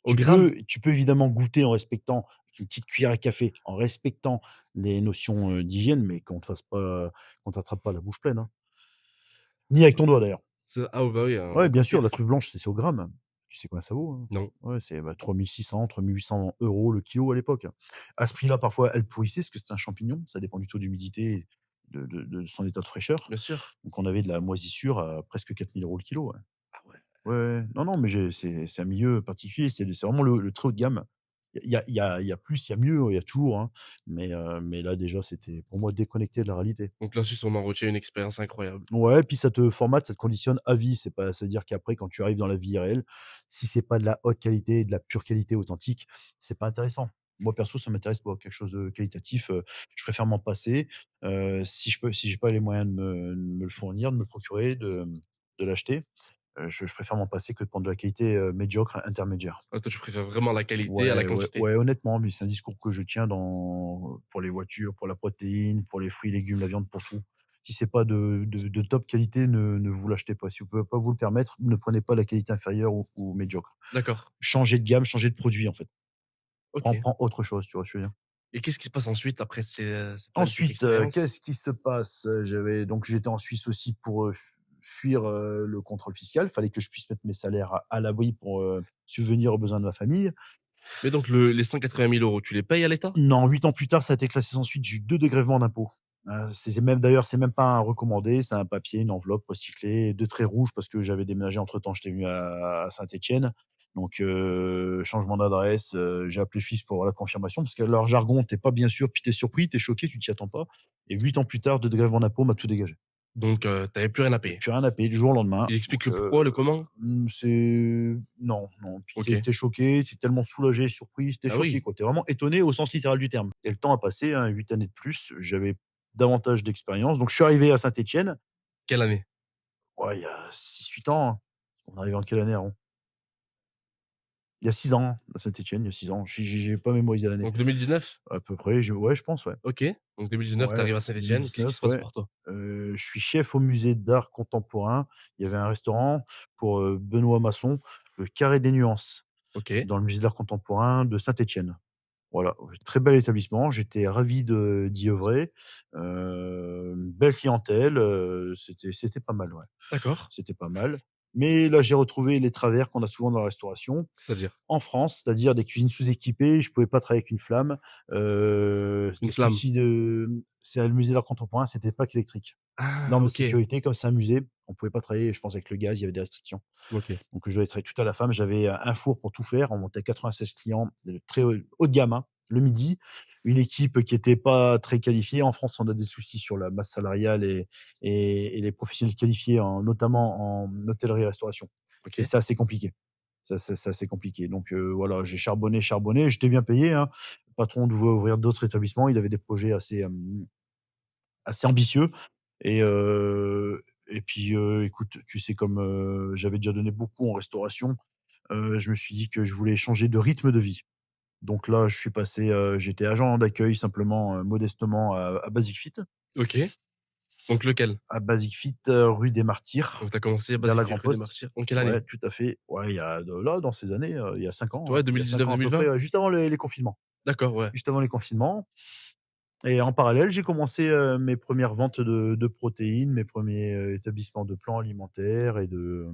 Au gramme? Tu peux évidemment goûter en respectant avec une petite cuillère à café, en respectant les notions, d'hygiène, mais qu'on t'attrape pas la bouche pleine, hein. Ni avec ton doigt d'ailleurs. Ah ouais, bah oui, Ouais, bien encore sûr, pire. la truffe blanche, c'est au gramme. Tu sais combien ça vaut, hein? Non. Ouais, c'est, 3 600, 3 800 € le kilo à l'époque. À ce prix-là, parfois, elle pourrissait parce que c'est un champignon, ça dépend du taux d'humidité, de son état de fraîcheur. Bien sûr. Donc on avait de la moisissure à presque 4 000 € le kilo, ouais. Ah ouais. Ouais, ouais. Non, non, mais c'est un milieu particulier, c'est vraiment le très haut de gamme. Il y a plus, il y a mieux, il y a toujours, hein, mais là déjà, c'était pour moi déconnecté de la réalité. Donc la Suisse, on en retient une expérience incroyable. Ouais, puis ça te formate, ça te conditionne à vie. C'est-à-dire qu'après, quand tu arrives dans la vie réelle, si c'est pas de la haute qualité, de la pure qualité authentique, c'est pas intéressant. Moi, perso, ça m'intéresse pas. Quelque chose de qualitatif, je préfère m'en passer. Si j'ai pas les moyens de me le fournir, de me le procurer, de l'acheter, je préfère m'en passer que de prendre de la qualité, médiocre, intermédiaire. Ah, toi, tu préfères vraiment la qualité à la Ouais, ouais, quantité? ouais, honnêtement, mais c'est un discours que je tiens pour les voitures, pour la protéine, pour les fruits et légumes, la viande, pour tout. Si c'est pas de top qualité, ne vous l'achetez pas. Si vous pouvez pas vous le permettre, ne prenez pas la qualité inférieure ou médiocre. D'accord. Changez de gamme, changez de produit, en fait. OK. Prends autre chose, tu vois ce que je veux dire? Et qu'est-ce qui se passe ensuite après cette magnifique Ensuite, expérience? qu'est-ce qui se passe? J'étais en Suisse aussi pour, fuir, le contrôle fiscal. Fallait que je puisse mettre mes salaires à l'abri pour, subvenir aux besoins de ma famille. Mais donc les 180 000 € tu les payes à l'État? Non, 8 ans plus tard, ça a été classé sans suite. J'ai eu 2 dégrèvements d'impôts. C'est même pas un recommandé, c'est un papier, une enveloppe recyclée, 2 traits rouges parce que j'avais déménagé entre-temps, j'étais venu à Saint-Étienne. Donc, changement d'adresse, j'ai appelé le fils pour avoir la confirmation parce que leur jargon, tu es pas bien sûr, puis tu es surpris, tu es choqué, tu t'y attends pas et 8 ans plus tard, 2 dégrèvements d'impôts m'a tout dégagé. Donc tu plus rien à payer? Plus rien à payer du jour au lendemain. Il explique Donc, le pourquoi, le comment? c'est non, non. Puis OK. tu es choqué, tu es tellement soulagé, surpris, tu es Ah choqué, oui. quoi. Tu es vraiment étonné au sens littéral du terme et le temps a passé, hein, 8 années de plus, j'avais davantage d'expérience. Donc je suis arrivé à Saint-Étienne, Quelle année? ouais, il y a 6 8 ans, hein. On arrive en quelle année, Aaron? Il y a 6 ans, hein, à Saint-Étienne, il y a 6 ans. J'ai pas mémorisé l'année. Donc 2019? À peu près, je pense, ouais. OK. Donc 2019, tu Ouais, arrives à Saint-Étienne. Qu'est-ce qui se 2019, passe ouais. pour toi? Je suis chef au musée d'art contemporain. Il y avait un restaurant pour, Benoît Masson, le Carré des Nuances, OK. dans le musée d'art contemporain de Saint-Étienne. Voilà, très bel établissement, j'étais ravi d'y œuvrer, belle clientèle, c'était pas mal, ouais. D'accord. C'était pas mal. Mais là, j'ai retrouvé les travers qu'on a souvent dans la restauration C'est-à-dire? en France, c'est-à-dire des cuisines sous-équipées. Je pouvais pas travailler avec une flamme. Une Des flamme? soucis de c'est le musée d'art contemporain, c'était pas qu'électrique. Ah Normes de OK. sécurité, comme c'est un musée, on pouvait pas travailler, je pense avec le gaz, il y avait des restrictions. OK. Donc je devais travailler tout à la femme. J'avais un four pour tout faire. On montait à 96 clients, de très haut de gamme, hein, le midi. Une équipe qui était pas très qualifiée. En France, on a des soucis sur la masse salariale et les professionnels qualifiés, notamment en hôtellerie-restauration. OK. C'est assez compliqué. C'est assez compliqué. Donc voilà, j'ai charbonné, charbonné. J'étais bien payé, hein. Le patron devait ouvrir d'autres établissements. Il avait des projets assez ambitieux et puis, écoute, tu sais, comme, j'avais déjà donné beaucoup en restauration, je me suis dit que je voulais changer de rythme de vie. Donc là, je suis passé, j'étais agent d'accueil simplement, modestement à Basic Fit. OK. Donc lequel? À Basic Fit, rue des Martyrs, Donc tu as commencé à vers la Basic Fit, Grand rue des Poste. Martyrs. En quelle année? Ouais, tout à fait. Ouais, il y a là, dans ces années, il y a 5 ans, Ouais, hein. Il y a 5 ans à peu près, 2019-2020? juste avant les confinements. D'accord, ouais. Juste avant les confinements et en parallèle, j'ai commencé, mes premières ventes de protéines, mes premiers ers établissements de plans alimentaires et de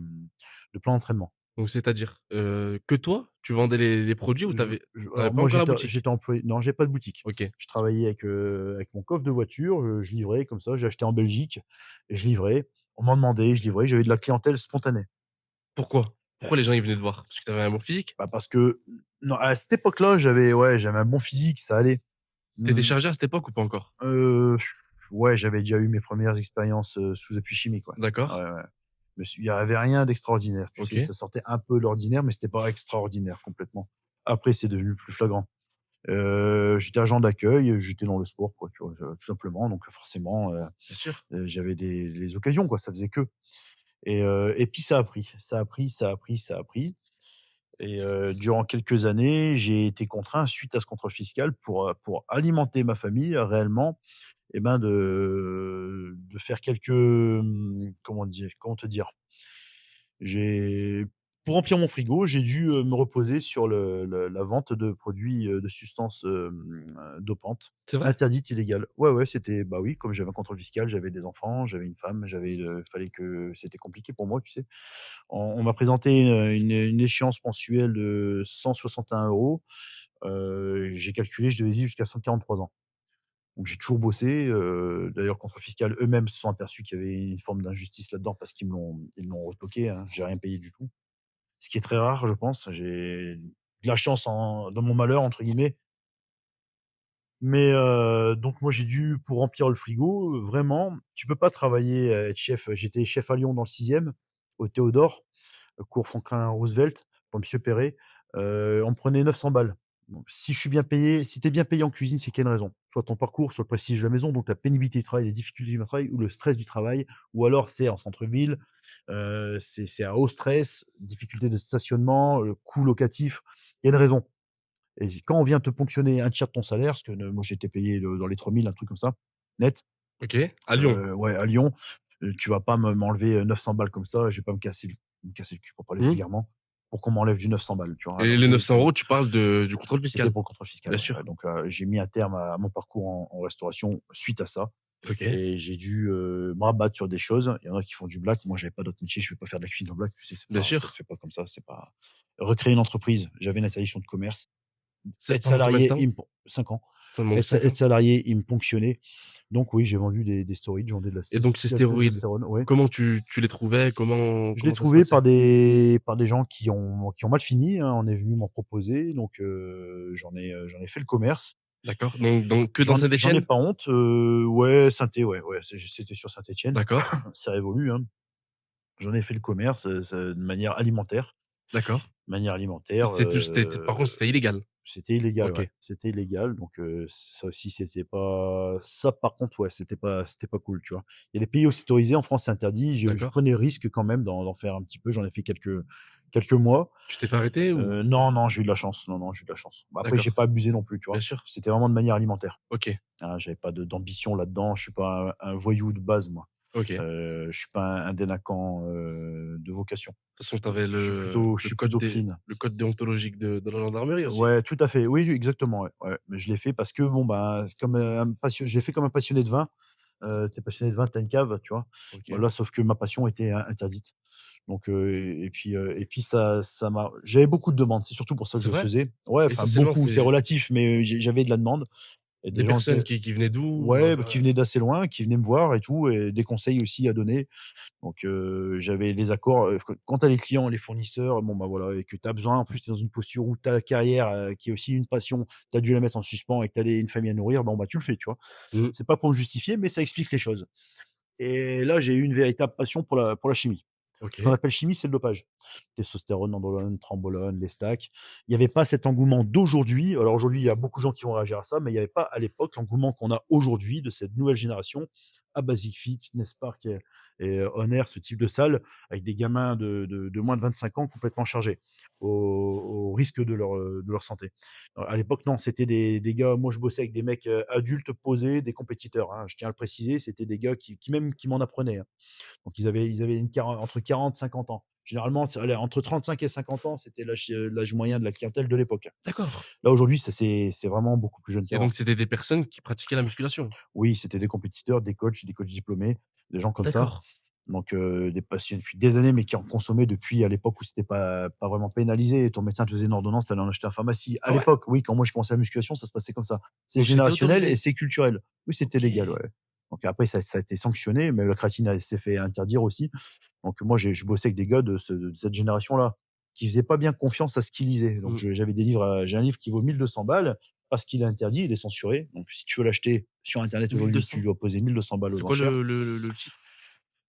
plans d'entraînement. Donc c'est-à-dire, que toi, tu vendais les produits ou tu avais Alors pas moi, encore la j'étais boutique? employé non, j'ai pas de boutique. OK. Je travaillais avec mon coffre de voiture, je livrais comme ça, j'ai acheté en Belgique et je livrais. On m'en demandait, je livrais, j'avais de la clientèle spontanée. Pourquoi? Heu, Pourquoi les gens ils venaient te voir? Parce que tu avais un bon physique? Bah, parce que non, à cette époque-là, j'avais un bon physique, ça allait. Tu étais Mmh, chargé à cette époque ou pas encore? heu, ouais, j'avais déjà eu mes premières expériences, sous appui chimique, ouais. Ouais, D'accord. ouais. Il y avait rien d'extraordinaire, tu sais? OK. Ça sortait un peu de l'ordinaire, mais c'était pas extraordinaire complètement. Après, c'est devenu plus flagrant. J'étais agent d'accueil, j'étais dans le sport, quoi, tu vois? Tout simplement, donc forcément, Bien sûr. j'avais les occasions, quoi, ça faisait que et puis ça a pris, ça a pris, ça a pris, ça a pris et durant quelques années, j'ai été contraint, suite à ce contrôle fiscal, pour alimenter ma famille, réellement, et ben, de faire quelques, comment te dire? J'ai Pour remplir mon frigo, j'ai dû, me reposer sur la vente de produits, de substances, dopantes, C'est vrai? interdites, illégales. Ouais, ouais, c'était bah, oui, comme j'avais un contrôle fiscal, j'avais des enfants, j'avais une femme, fallait que c'était compliqué pour moi, tu sais? On m'a présenté une échéance mensuelle de 161 €. J'ai calculé, je devais vivre jusqu'à 143 ans. Donc j'ai toujours bossé, d'ailleurs contrôle fiscal eux-mêmes se sont aperçus qu'il y avait une forme d'injustice là-dedans parce qu'ils me l'ont retoqué, hein. J'ai rien payé du tout. Ce qui est très rare, je pense. J'ai de la chance dans mon «malheur» entre guillemets. Mais donc moi j'ai dû pour remplir le frigo, vraiment, tu peux pas travailler, être chef. J'étais chef à Lyon dans le 6e, au Théodore, cours Franklin Roosevelt, pour Monsieur Perret. On me prenait 900 balles. Donc si je suis bien payé, si tu es bien payé en cuisine, c'est qu'il y a une raison. Soit ton parcours, soit le prestige de la maison, donc la pénibilité du travail, les difficultés du travail ou le stress du travail, ou alors c'est en centre-ville, c'est à haut stress, difficulté de stationnement, coût locatif. Il y a une raison et quand on vient te ponctionner un tiers de ton salaire, parce que moi j'étais payé dans les 3 000, un truc comme ça, net, OK. À Lyon? ouais, à Lyon, tu vas pas m'enlever, 900 balles comme ça, je vais pas me casser le cul, pour parler Mmh. vulgairement, pour qu'on m'enlève du 900 balles, tu vois? Et Alors les 900 €, tu parles du contrôle c'était fiscal? pour le contrôle fiscal, Bien ouais, ouais, sûr. donc j'ai mis un terme à mon parcours en restauration suite à ça OK. et j'ai dû, me rabattre sur des choses. Il y en a qui font du black, moi j'avais pas d'autre métier, je vais pas faire de la cuisine en black, tu sais? Bien Ça se sûr. fait pas comme ça, c'est pas recréer une entreprise, j'avais une interdiction de commerce. C'est Être pendant combien de salarié, temps? 5 ans. Ça demande 5 Être ans. salarié, ils me ponctionnaient. Donc oui, j'ai vendu des stéroïdes, j'ai vendu de la Et donc ces de la stéroïdes, testostérone, ouais. comment tu les trouvais? Comment Je l'ai comment ça se trouvé passait? par des gens qui ont mal fini, hein. On est venu m'en proposer, donc j'en ai fait le commerce. D'accord. Donc que dans J'en ai Saint-Étienne? pas honte, ouais, Saint-É, ouais, ouais, c'était sur Saint-Étienne. D'accord. Ça évolue, hein. J'en ai fait le commerce, de manière alimentaire. D'accord. Manière alimentaire, C'était par contre, c'était illégal? c'était illégal, OK. ouais. C'était illégal, donc ça aussi, c'était pas ça par contre, ouais, c'était pas cool, tu vois? Il y a des pays où c'est autorisé, en France, c'est interdit. Je D'accord. prenais le risque quand même d'en faire un petit peu. J'en ai fait quelques mois. Tu t'es fait arrêter ou? Non, non, j'ai eu de la chance. Non, non, j'ai eu de la chance. Bah, après, j'ai D'accord. pas abusé non plus, tu Bien vois? sûr. C'était vraiment de manière alimentaire. OK. Hein, j'avais pas d'ambition là-dedans. Je suis pas un voyou de base, moi. OK. De Je suis pas un délinquant, de vocation. toute façon, tu avais Je suis plutôt clean. le code déontologique de la gendarmerie aussi? Ouais, tout à fait. Oui, oui, exactement, ouais, ouais. Mais je l'ai fait parce que bon, bah, c'est comme, je l'ai fait comme un passionné de vin. Tu passionné de vin, tu une cave, tu vois? OK. Voilà, sauf que ma passion était interdite. Donc et puis j'avais beaucoup de demandes. C'est surtout pour ça que C'est je le vrai? faisais. Ouais, enfin Essentiellement, beaucoup, c'est c'est relatif, mais j'avais de la demande et des des gens personnes qui venaient d'où? ouais, bah, qui venaient d'assez loin, qui venaient me voir et tout et des conseils aussi à donner. Donc j'avais les accords, quand tu as les clients, les fournisseurs, bon, bah, voilà et que tu as besoin en plus tu es dans une posture où ta carrière, qui est aussi une passion, tu as dû la mettre en suspens et que tu as une famille à nourrir, bon, bah, tu le fais, tu vois? Mmh. C'est pas pour me justifier, mais ça explique les choses et là, j'ai eu une véritable passion pour la chimie. Ce qu'on OK. appelle chimie, c'est le dopage. Testostérone, nandrolone, trenbolone, les stacks. Il n'y avait pas cet engouement d'aujourd'hui. Alors aujourd'hui, il y a beaucoup de gens qui vont réagir à ça, mais il n'y avait pas à l'époque l'engouement qu'on a aujourd'hui de cette nouvelle génération à Basic Fit, Fitness Park et On Air, ce type de salle, avec des gamins de moins de 25 ans complètement chargés, au risque de leur santé. Alors, à l'époque, non, c'était des gars. Moi, je bossais avec des mecs adultes posés, des compétiteurs, hein, je tiens à le préciser. C'était des gars qui m'en apprenaient, hein. Donc ils avaient entre 40 50 ans. Généralement, entre 35 et 50 ans, c'était l'âge moyen de la clientèle de l'époque. D'accord. Là, aujourd'hui, c'est vraiment beaucoup plus jeune Et qu'avant. donc c'était des personnes qui pratiquaient la musculation? Oui, c'était des compétiteurs, des coachs diplômés, des gens comme ça. D'accord. Donc, des passionnés depuis des années, mais qui en consommaient depuis à l'époque où c'était pas vraiment pénalisé. Ton médecin te faisait une ordonnance, tu allais en acheter en pharmacie. À Ah ouais? l'époque, oui, quand moi j'ai commencé la musculation, ça se passait comme ça. C'est Donc c'était générationnel et autorisé? c'est culturel. Oui, c'était légal, OK. ouais. Donc après, ça a été sanctionné, mais la créatine s'est fait interdire aussi. Donc moi, je bossais avec des gars de cette génération-là, qui faisaient pas bien confiance à ce qu'ils lisaient. Donc Mmh. j'avais des livres, j'ai un livre qui vaut 1200 balles parce qu'il est interdit, il est censuré. Donc si tu veux l'acheter sur internet aujourd'hui, tu 1200? dois poser 1200 balles C'est aux quoi enchères. le titre?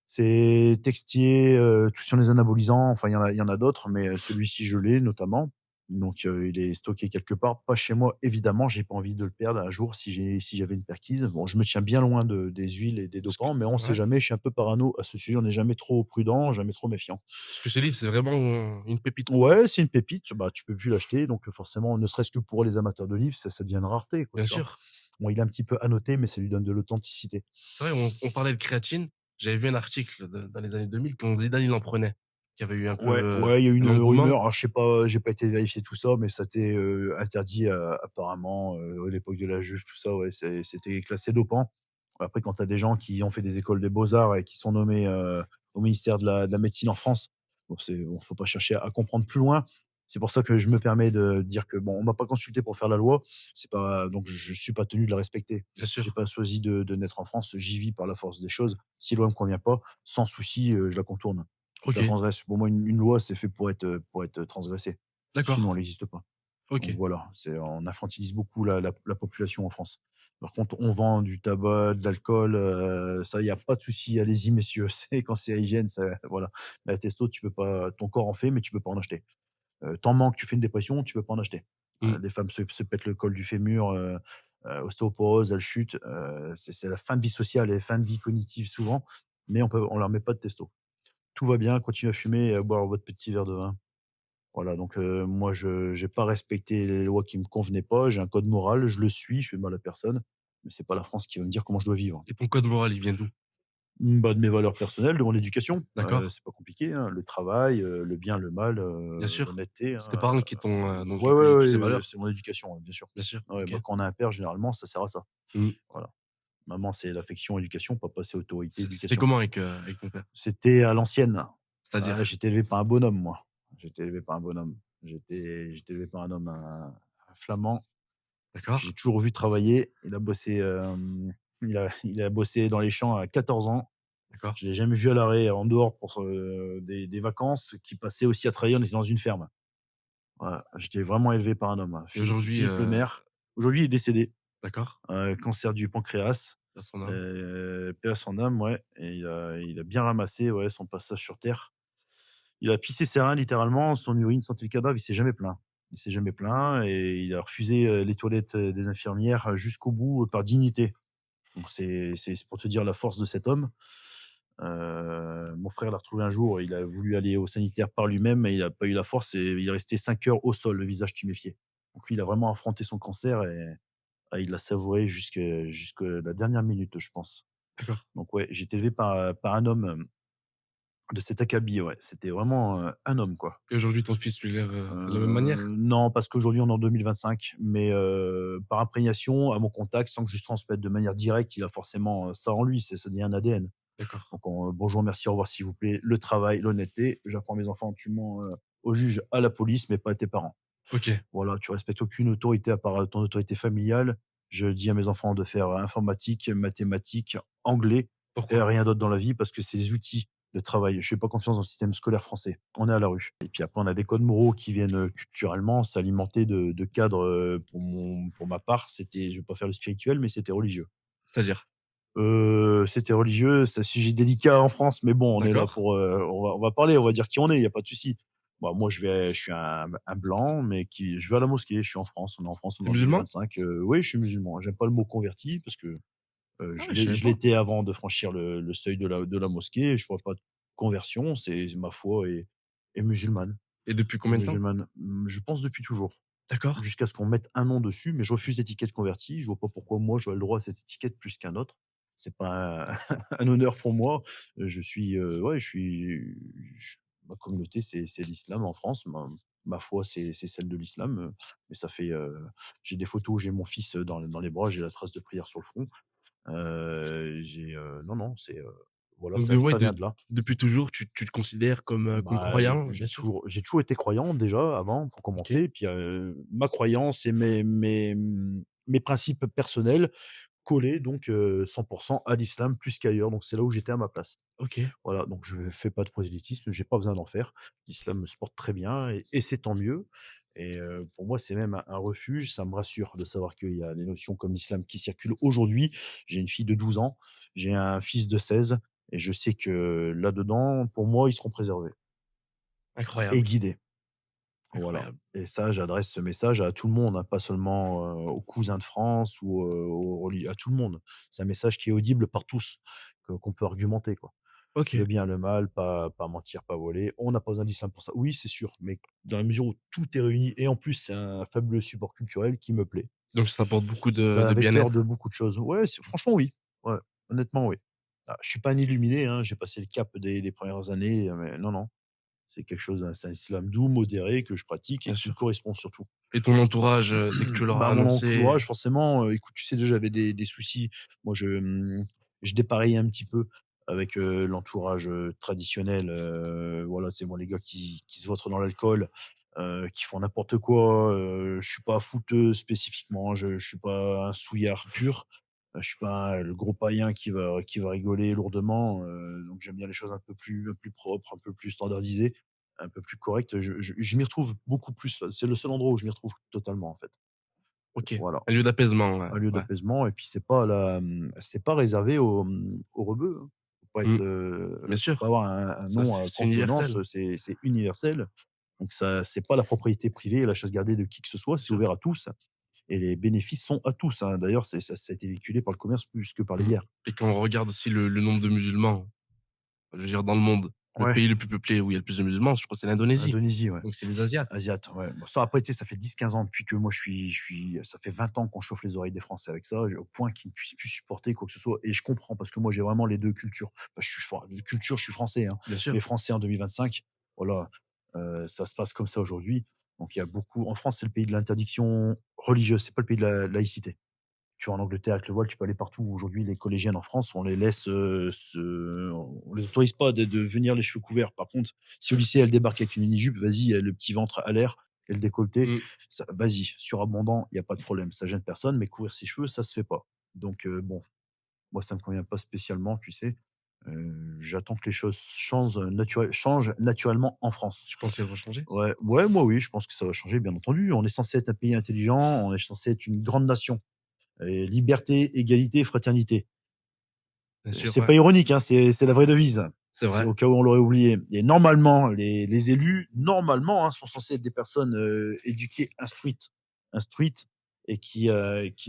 C'est textier, tout sur les anabolisants, enfin il y en a d'autres, mais celui-ci je l'ai notamment. Donc il est stocké quelque part, pas chez moi évidemment, j'ai pas envie de le perdre un jour si j'avais une perquise. Bon, je me tiens bien loin des huiles et des Parce que dopants, mais on sait ouais, jamais, je suis un peu parano à ce sujet, on n'est jamais trop prudent, jamais trop méfiant. parce que ce livre, c'est vraiment, une pépite. Ouais, c'est une pépite, bah, tu peux plus l'acheter, donc forcément, ne serait-ce que pour les amateurs de livres, ça devient une rareté, quoi, Bien tu vois? sûr. Bon, il est un petit peu annoté, mais ça lui donne de l'authenticité. C'est vrai, on parlait de créatine. J'avais vu un article dans les années 2000 quand Zidane, il en prenait. Qu'il y avait eu un peu, Ouais, ouais, il y a eu un une engouement. rumeur, alors je sais pas, j'ai pas été vérifier tout ça, mais ça t'est interdit, apparemment, à l'époque de la Juve, tout ça, ouais, c'était classé dopant. Après, quand tu as des gens qui ont fait des écoles des beaux-arts et qui sont nommés, au ministère de la médecine en France, bon, faut pas chercher à comprendre plus loin. C'est pour ça que je me permets de dire que, bon, on m'a pas consulté pour faire la loi, c'est pas donc je suis pas tenu de la respecter. Bien J'ai sûr. pas choisi de naître en France, j'y vis par la force des choses. Si la loi me convient pas, sans souci, je la contourne. Je la OK. transgresse. Pour moi, une loi, c'est fait pour être transgressée. Sinon, D'accord. elle n'existe pas. Donc OK. voilà, on infantilise beaucoup la population en France. Par contre, on vend du tabac, de l'alcool, ça, il y a pas de souci. Allez-y, messieurs. C'est quand c'est à hygiène, ça voilà. La testo, tu peux pas ton corps en fait, mais tu peux pas en acheter. Tu manques, tu fais une dépression, tu peux pas en acheter. Mmh. Les femmes se pètent le col du fémur, ostéoporose, elles chutent, c'est la fin de vie sociale et fin de vie cognitive souvent, mais on leur met pas de testo. Tout va bien, continuez à fumer et à boire votre petit verre de vin. Voilà, donc moi je j'ai pas respecté les lois qui me convenaient pas, j'ai un code moral, je le suis, je fais de mal à personne, mais c'est pas la France qui va me dire comment je dois vivre. Et ton code moral, il vient d'où? Bah, de mes valeurs personnelles, de mon éducation, D'accord. c'est pas compliqué, hein, le travail, le bien, le mal, Bien sûr. l'honnêteté, C'est tes hein, parents qui t'ont, donc ouais, ouais, inculqué ces ouais, valeurs? c'est mon éducation, ouais, bien sûr. Bien sûr. Ouais, OK. bah, quand on a un père, généralement, ça sert à ça. Mmh. Voilà. Maman, c'est l'affection, éducation, papa, c'est autorité, C'était éducation. comment avec ton père? C'était à l'ancienne. Ah, C'est-à-dire? j'étais élevé par un bonhomme, moi. J'étais élevé par un bonhomme. J'étais élevé par un flamand. D'accord. J'ai toujours vu travailler. Il a bossé, il a bossé dans les champs à 14 ans. D'accord. Je l'ai jamais vu à l'arrêt, en dehors pour, des vacances, qui passait aussi à travailler. On était dans une ferme. Voilà, j'étais vraiment élevé par un homme, hein. Et aujourd'hui, Philippe Lemaire. Aujourd'hui, il est décédé, d'accord. cancer du pancréas, À son âme. paix à son âme, ouais, et il a bien ramassé, ouais, son passage sur terre. Il a pissé ses reins littéralement, son urine sentait le cadavre, il s'est jamais plaint. Il s'est jamais plaint et il a refusé, les toilettes, des infirmières, jusqu'au bout, par dignité. Donc c'est pour te dire la force de cet homme. Mon frère l'a retrouvé un jour, il a voulu aller au sanitaire par lui-même et il a pas eu la force et il est resté 5 heures au sol, le visage tuméfié. Donc lui, il a vraiment affronté son cancer et il l'a savouré jusque la dernière minute, je pense. D'accord. Donc ouais, j'ai été élevé par un homme, de cet acabit, ouais. C'était vraiment, un homme, quoi. Et aujourd'hui, ton fils, tu l'élèves, de la même manière? Non, parce qu'aujourd'hui, on est en 2025, mais par imprégnation, à mon contact, sans que je transmette de manière directe, il a forcément, ça en lui, ça devient un ADN. D'accord. Donc bonjour, merci, au revoir, s'il vous plaît, le travail, l'honnêteté. J'apprends à mes enfants, tu mens, au juge, à la police, mais pas à tes parents. OK. Voilà, tu respectes aucune autorité à part, ton autorité familiale. Je dis à mes enfants de faire informatique, mathématiques, anglais et Pourquoi? rien d'autre dans la vie parce que c'est des outils de travail. Je fais pas confiance dans le système scolaire français. On est à la rue. Et puis après, on a des codes moraux qui viennent, culturellement s'alimenter de cadres, pour ma part, je vais pas faire le spirituel, mais c'était religieux. C'est-à-dire? C'était religieux, c'est un sujet délicat en France, mais bon, on est là D'accord. pour, on va parler, on va dire qui on est, il y a pas de souci. Bah, moi, je suis un blanc, mais je vais à la mosquée, je suis en France, on est en France, on Tu est es en musulman? 2025, oui, je suis musulman. J'aime pas le mot converti parce que Ah ouais, je savais Je pas. l'étais avant de franchir le seuil de la mosquée. Je ne parle pas de conversion, c'est ma foi est musulmane. Et depuis Est combien de temps? musulmane. Je pense depuis toujours. D'accord. Jusqu'à ce qu'on mette un nom dessus, mais je refuse l'étiquette converti. Je vois pas pourquoi moi j'aurais le droit à cette étiquette plus qu'un autre. C'est pas un un honneur pour moi. Je suis, ouais, ma communauté, c'est l'islam en France. Ma foi, c'est celle de l'islam, mais ça fait, j'ai des photos où j'ai mon fils, dans les bras, j'ai la trace de prière sur le front. Non, non, voilà, Donc ça vient de là. depuis toujours, tu te considères comme Bah, croyant, bien sûr? j'ai toujours été croyant déjà avant, pour OK, commencer, puis, ma croyance et mes principes personnels collaient donc, 100 à l'islam plus qu'ailleurs, donc c'est là où j'étais à ma place. OK. Voilà, donc je fais pas de prosélytisme, j'ai pas besoin d'en faire. L'islam me se porte très bien et c'est tant mieux et pour moi, c'est même un refuge. Ça me rassure de savoir qu'il y a des notions comme l'islam qui circulent aujourd'hui. J'ai une fille de 12 ans, j'ai un fils de 16 et je sais que là-dedans, pour moi, ils seront préservés et Incroyable, guidés. Voilà incroyable. et ça, j'adresse ce message à tout le monde, hein, pas seulement, aux cousins de France ou, à tout le monde. C'est un message qui est audible par tous, qu'on peut argumenter, quoi. Le OK. bien, le mal, pas mentir, pas voler. On n'a pas besoin d'islam pour ça. Oui, c'est sûr, mais dans la mesure où tout est réuni et en plus, c'est un fabuleux support culturel qui me plaît. Donc ça apporte beaucoup Ça de vecteur de bien-être? beaucoup de choses. Ouais, franchement, oui. Ouais, honnêtement, oui. Ah, je suis pas un illuminé, hein, j'ai passé le cap des premières années, mais non, non. C'est quelque chose, c'est un islam doux, modéré, que je pratique et Bien qui me sûr. correspond surtout. Et ton entourage, dès que tu leur as Bah, mon annoncé entourage forcément, écoute, tu sais déjà j'avais des soucis. Moi je dépareillais un petit peu avec, l'entourage, traditionnel, voilà, c'est moi les gars qui se vautrent dans l'alcool, qui font n'importe quoi, je suis pas footeux spécifiquement, je suis pas un souillard pur, je suis pas le gros païen qui va rigoler lourdement, donc j'aime bien les choses un peu plus propres, un peu plus standardisées, un peu plus correctes. Je m'y retrouve beaucoup plus, c'est le seul endroit où je m'y retrouve totalement, en fait. OK, Voilà, un lieu d'apaisement, ouais, un lieu ouais. d'apaisement et puis c'est pas réservé aux rebeux, hein. Mmh, bien Faut pas sûr. avoir un Ça, nom à c'est consonance, universel, c'est universel. Donc ça, c'est pas la propriété privée et la chasse gardée de qui que ce soit, bien c'est sûr. ouvert à tous et les bénéfices sont à tous, hein. D'ailleurs, ça a été véhiculé par le commerce plus que par les Mmh guerres. et quand on regarde aussi le nombre de musulmans, je veux dire dans le monde, le Ouais, pays le plus peuplé où il y a le plus de musulmans, je crois que c'est l'Indonésie. Indonésie, ouais. Donc c'est les Asiates. Asiate, ouais. Bon, ça après, tu sais, ça fait 10-15 ans depuis que moi ça fait 20 ans qu'on chauffe les oreilles des Français avec ça, au point qu'ils ne puissent plus supporter quoi que ce soit et je comprends parce que moi j'ai vraiment les 2 cultures. Enfin, les cultures, je suis français, hein, Bien sûr, mais français en 2025, voilà, ça se passe comme ça aujourd'hui. Donc il y a beaucoup en France, c'est le pays de l'interdiction religieuse, c'est pas le pays de la laïcité. Tu vois, en Angleterre, avec le voile, tu peux aller partout. Aujourd'hui, les collégiennes en France, on les laisse, on les autorise pas de venir les cheveux couverts. Par contre, si au lycée, elle débarque avec une mini-jupe, vas-y, le petit ventre à l'air et le décolleté, mmh, ça, vas-y, surabondant, il y a pas de problème. Ça gêne personne, mais couvrir ses cheveux, ça se fait pas. Donc, bon, moi, ça me convient pas spécialement, tu sais. J'attends que les choses changent naturellement en France. tu penses qu'elles vont changer? Ouais, ouais, moi, oui, je pense que ça va changer, bien entendu. On est censé être un pays intelligent, on est censé être une grande nation. Et liberté, égalité, fraternité. Bien sûr, C'est ouais, pas ironique, hein, c'est la vraie devise. c'est C'est vrai, au cas où on l'aurait oublié. Et normalement, les élus, normalement, hein, sont censés être des personnes éduquées, instruites qui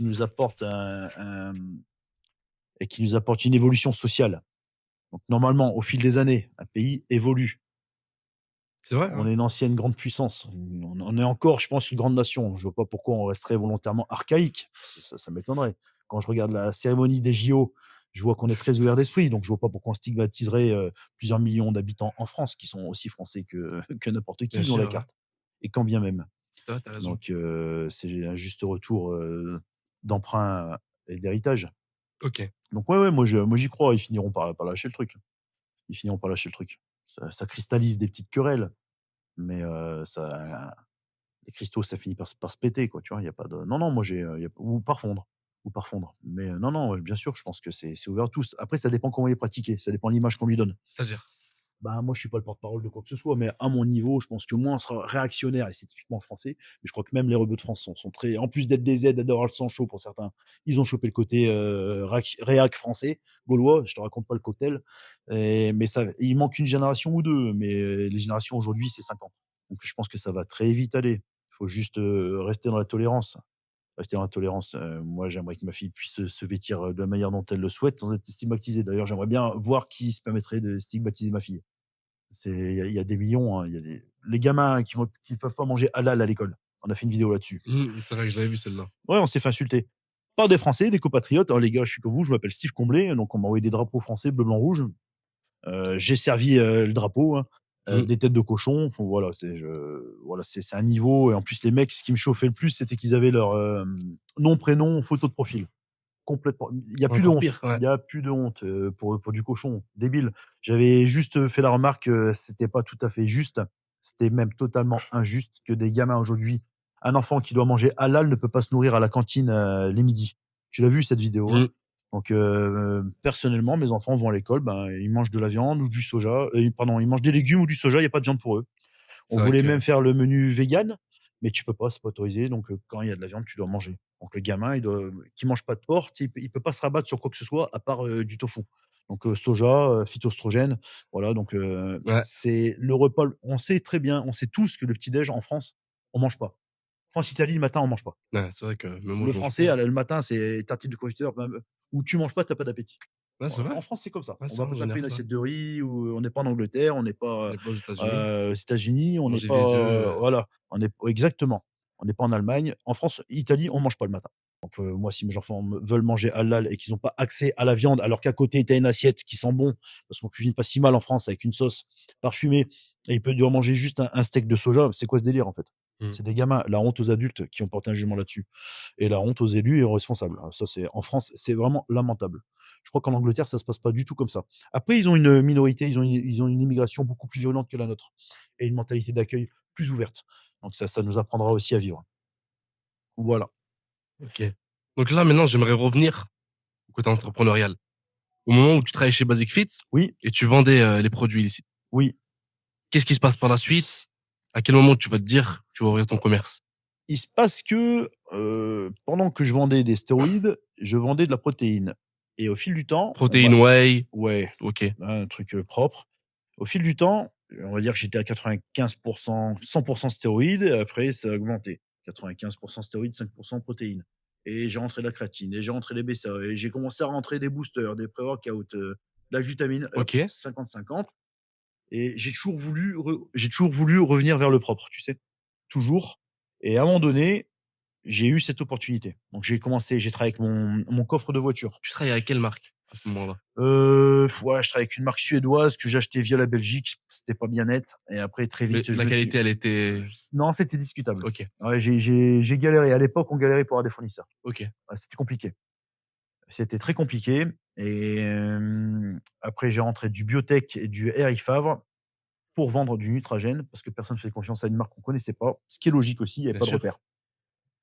nous apportent et qui nous apportent une évolution sociale. Donc normalement, au fil des années, un pays évolue. c'est vrai, On hein, est une ancienne grande puissance. On est encore, je pense, une grande nation. Je vois pas pourquoi on resterait volontairement archaïque. Ça m'étonnerait. Quand je regarde la cérémonie des JO, je vois qu'on est très ouvert d'esprit. Donc, je vois pas pourquoi on stigmatiserait plusieurs millions d'habitants en France, qui sont aussi français que n'importe qui. bien Ils ont la sûr, ouais. carte. Et quand bien même. C'est vrai, tu raison. Donc, c'est un juste retour d'emprunt et d'héritage. OK. Donc, ouais, ouais, moi j'y crois. Ils finiront par lâcher le truc. Ils finiront par lâcher le truc. Ça cristallise des petites querelles, mais les cristaux, ça finit par se péter, quoi, tu vois? Il y a pas de non, non, moi j'ai, y a ou par fondre. Mais, non, non, bien sûr, je pense que c'est ouvert à tous. Après, ça dépend comment il est pratiqué, ça dépend de l'image qu'on lui donne. C'est-à-dire? Bah, moi, je suis pas le porte-parole de quoi que ce soit, mais à mon niveau, je pense que moins on sera réactionnaire et c'est typiquement français. Mais je crois que même les rebeux de France sont très en plus d'être des Z, d'avoir le sang chaud pour certains, ils ont chopé le côté, réac français, gaulois, je te raconte pas le cocktail mais ça il manque une génération ou 2 mais les générations aujourd'hui, c'est 5 ans. Donc je pense que ça va très vite aller. Il faut juste, rester dans la tolérance. rester dans la tolérance. Moi, j'aimerais que ma fille puisse se vêtir de la manière dont elle le souhaite sans être stigmatisée. D'ailleurs, j'aimerais bien voir qui se permettrait de stigmatiser ma fille. Il y a des millions, hein, il y a les gamins qui peuvent pas manger halal à l'école. On a fait une vidéo là-dessus. C'est vrai que je l'avais vu celle-là. Ouais, on s'est fait insulter par des Français, des compatriotes. Alors les gars, je suis comme vous, je m'appelle Steve Comblé, donc on m'a envoyé des drapeaux français bleu, blanc, rouge. J'ai servi le drapeau, hein, des têtes de cochon. Enfin, voilà, c'est un niveau. Et en plus, les mecs, ce qui me chauffait le plus, c'était qu'ils avaient leur nom, prénom, photo de profil. Complètement. Il y a plus de Encore honte. pire, ouais. Il y a plus de honte pour du cochon. Débile. J'avais juste fait la remarque que c'était pas tout à fait juste. C'était même totalement injuste que des gamins aujourd'hui, un enfant qui doit manger halal ne peut pas se nourrir à la cantine les midis. Tu l'as vu cette vidéo, hein? Donc personnellement, mes enfants vont à l'école, ben ils mangent de la viande ou du soja. Pardon, ils mangent des légumes ou du soja. Il y a pas de viande pour eux. On C'est vrai voulait que même faire le menu vegan, mais tu peux pas, c'est pas autorisé. Donc, quand il y a de la viande, tu dois manger. Donc, le gamin, qui mange pas de porc, il peut pas se rabattre sur quoi que ce soit à part du tofu. Donc, soja, phytoestrogène, voilà. Donc, ouais, c'est le repas. On sait très bien, on sait tous que le petit-déj en France, on mange pas. France-Italie, le matin, on mange pas. ouais, c'est vrai que même moi Le je mange français, pas. le matin, c'est tartine de confiture, où tu manges pas, t'as pas d'appétit. Ouais, c'est vrai. En France, c'est comme ça. Ouais, On c'est va vrai pas en taper une général, ouais. assiette de riz, ou on n'est pas en Angleterre, on n'est On pas est pas aux États-Unis. aux États-Unis, on n'est Manger les pas, œufs, voilà, on est exactement. On n'est pas en Allemagne. En France, Italie, on mange pas le matin. Donc, moi, si mes enfants veulent manger halal et qu'ils n'ont pas accès à la viande, alors qu'à côté, tu as une assiette qui sent bon, parce qu'on cuisine pas si mal en France avec une sauce parfumée, et ils peuvent devoir manger juste un steak de soja, c'est quoi ce délire, en fait? C'est des gamins. La honte aux adultes qui ont porté un jugement là-dessus, et la honte aux élus et aux responsables. Alors ça, c'est en France, c'est vraiment lamentable. Je crois qu'en Angleterre, ça se passe pas du tout comme ça. Après, ils ont une minorité, ils ont une immigration beaucoup plus violente que la nôtre et une mentalité d'accueil plus ouverte. Donc ça nous apprendra aussi à vivre. Voilà. ok. Donc là, maintenant, j'aimerais revenir au côté entrepreneurial. Au moment où tu travaillais chez Basic Fit Oui, et tu vendais les produits illicites. oui. Qu'est-ce qui se passe par la suite? À quel moment tu vas te dire que tu vas ouvrir ton commerce? Il se passe que pendant que je vendais des stéroïdes, je vendais de la protéine. Et au fil du temps, Protéine whey. ouais, Ok. un truc propre. Au fil du temps, on va dire que j'étais à 95%, 100% stéroïdes, et après ça a augmenté. 95% stéroïdes, 5% protéines. Et j'ai rentré de la créatine, et j'ai rentré des BCA, et j'ai commencé à rentrer des boosters, des pré-workouts, de la glutamine, hop, Ok. 50-50. Et j'ai toujours voulu revenir vers le propre, tu sais? Toujours. Et à un moment donné, j'ai eu cette opportunité. Donc j'ai travaillé avec mon coffre de voiture. Tu travailles avec quelle marque à ce moment-là? Ouais, je travaille avec une marque suédoise que j'ai achetée via la Belgique. C'était pas bien net. Et après, très Mais vite, je la me suis. qualité, elle était. Non, c'était discutable. Ok. Ouais, j'ai galéré. À l'époque, on galérait pour avoir des fournisseurs. Ok. Ouais, c'était compliqué. C'était très compliqué. Et après, j'ai rentré du Biotech et du Air Favre pour vendre du Nutragène parce que personne ne faisait confiance à une marque qu'on connaissait pas. Ce qui est logique aussi, il n'y avait Bien pas de sûr. repère.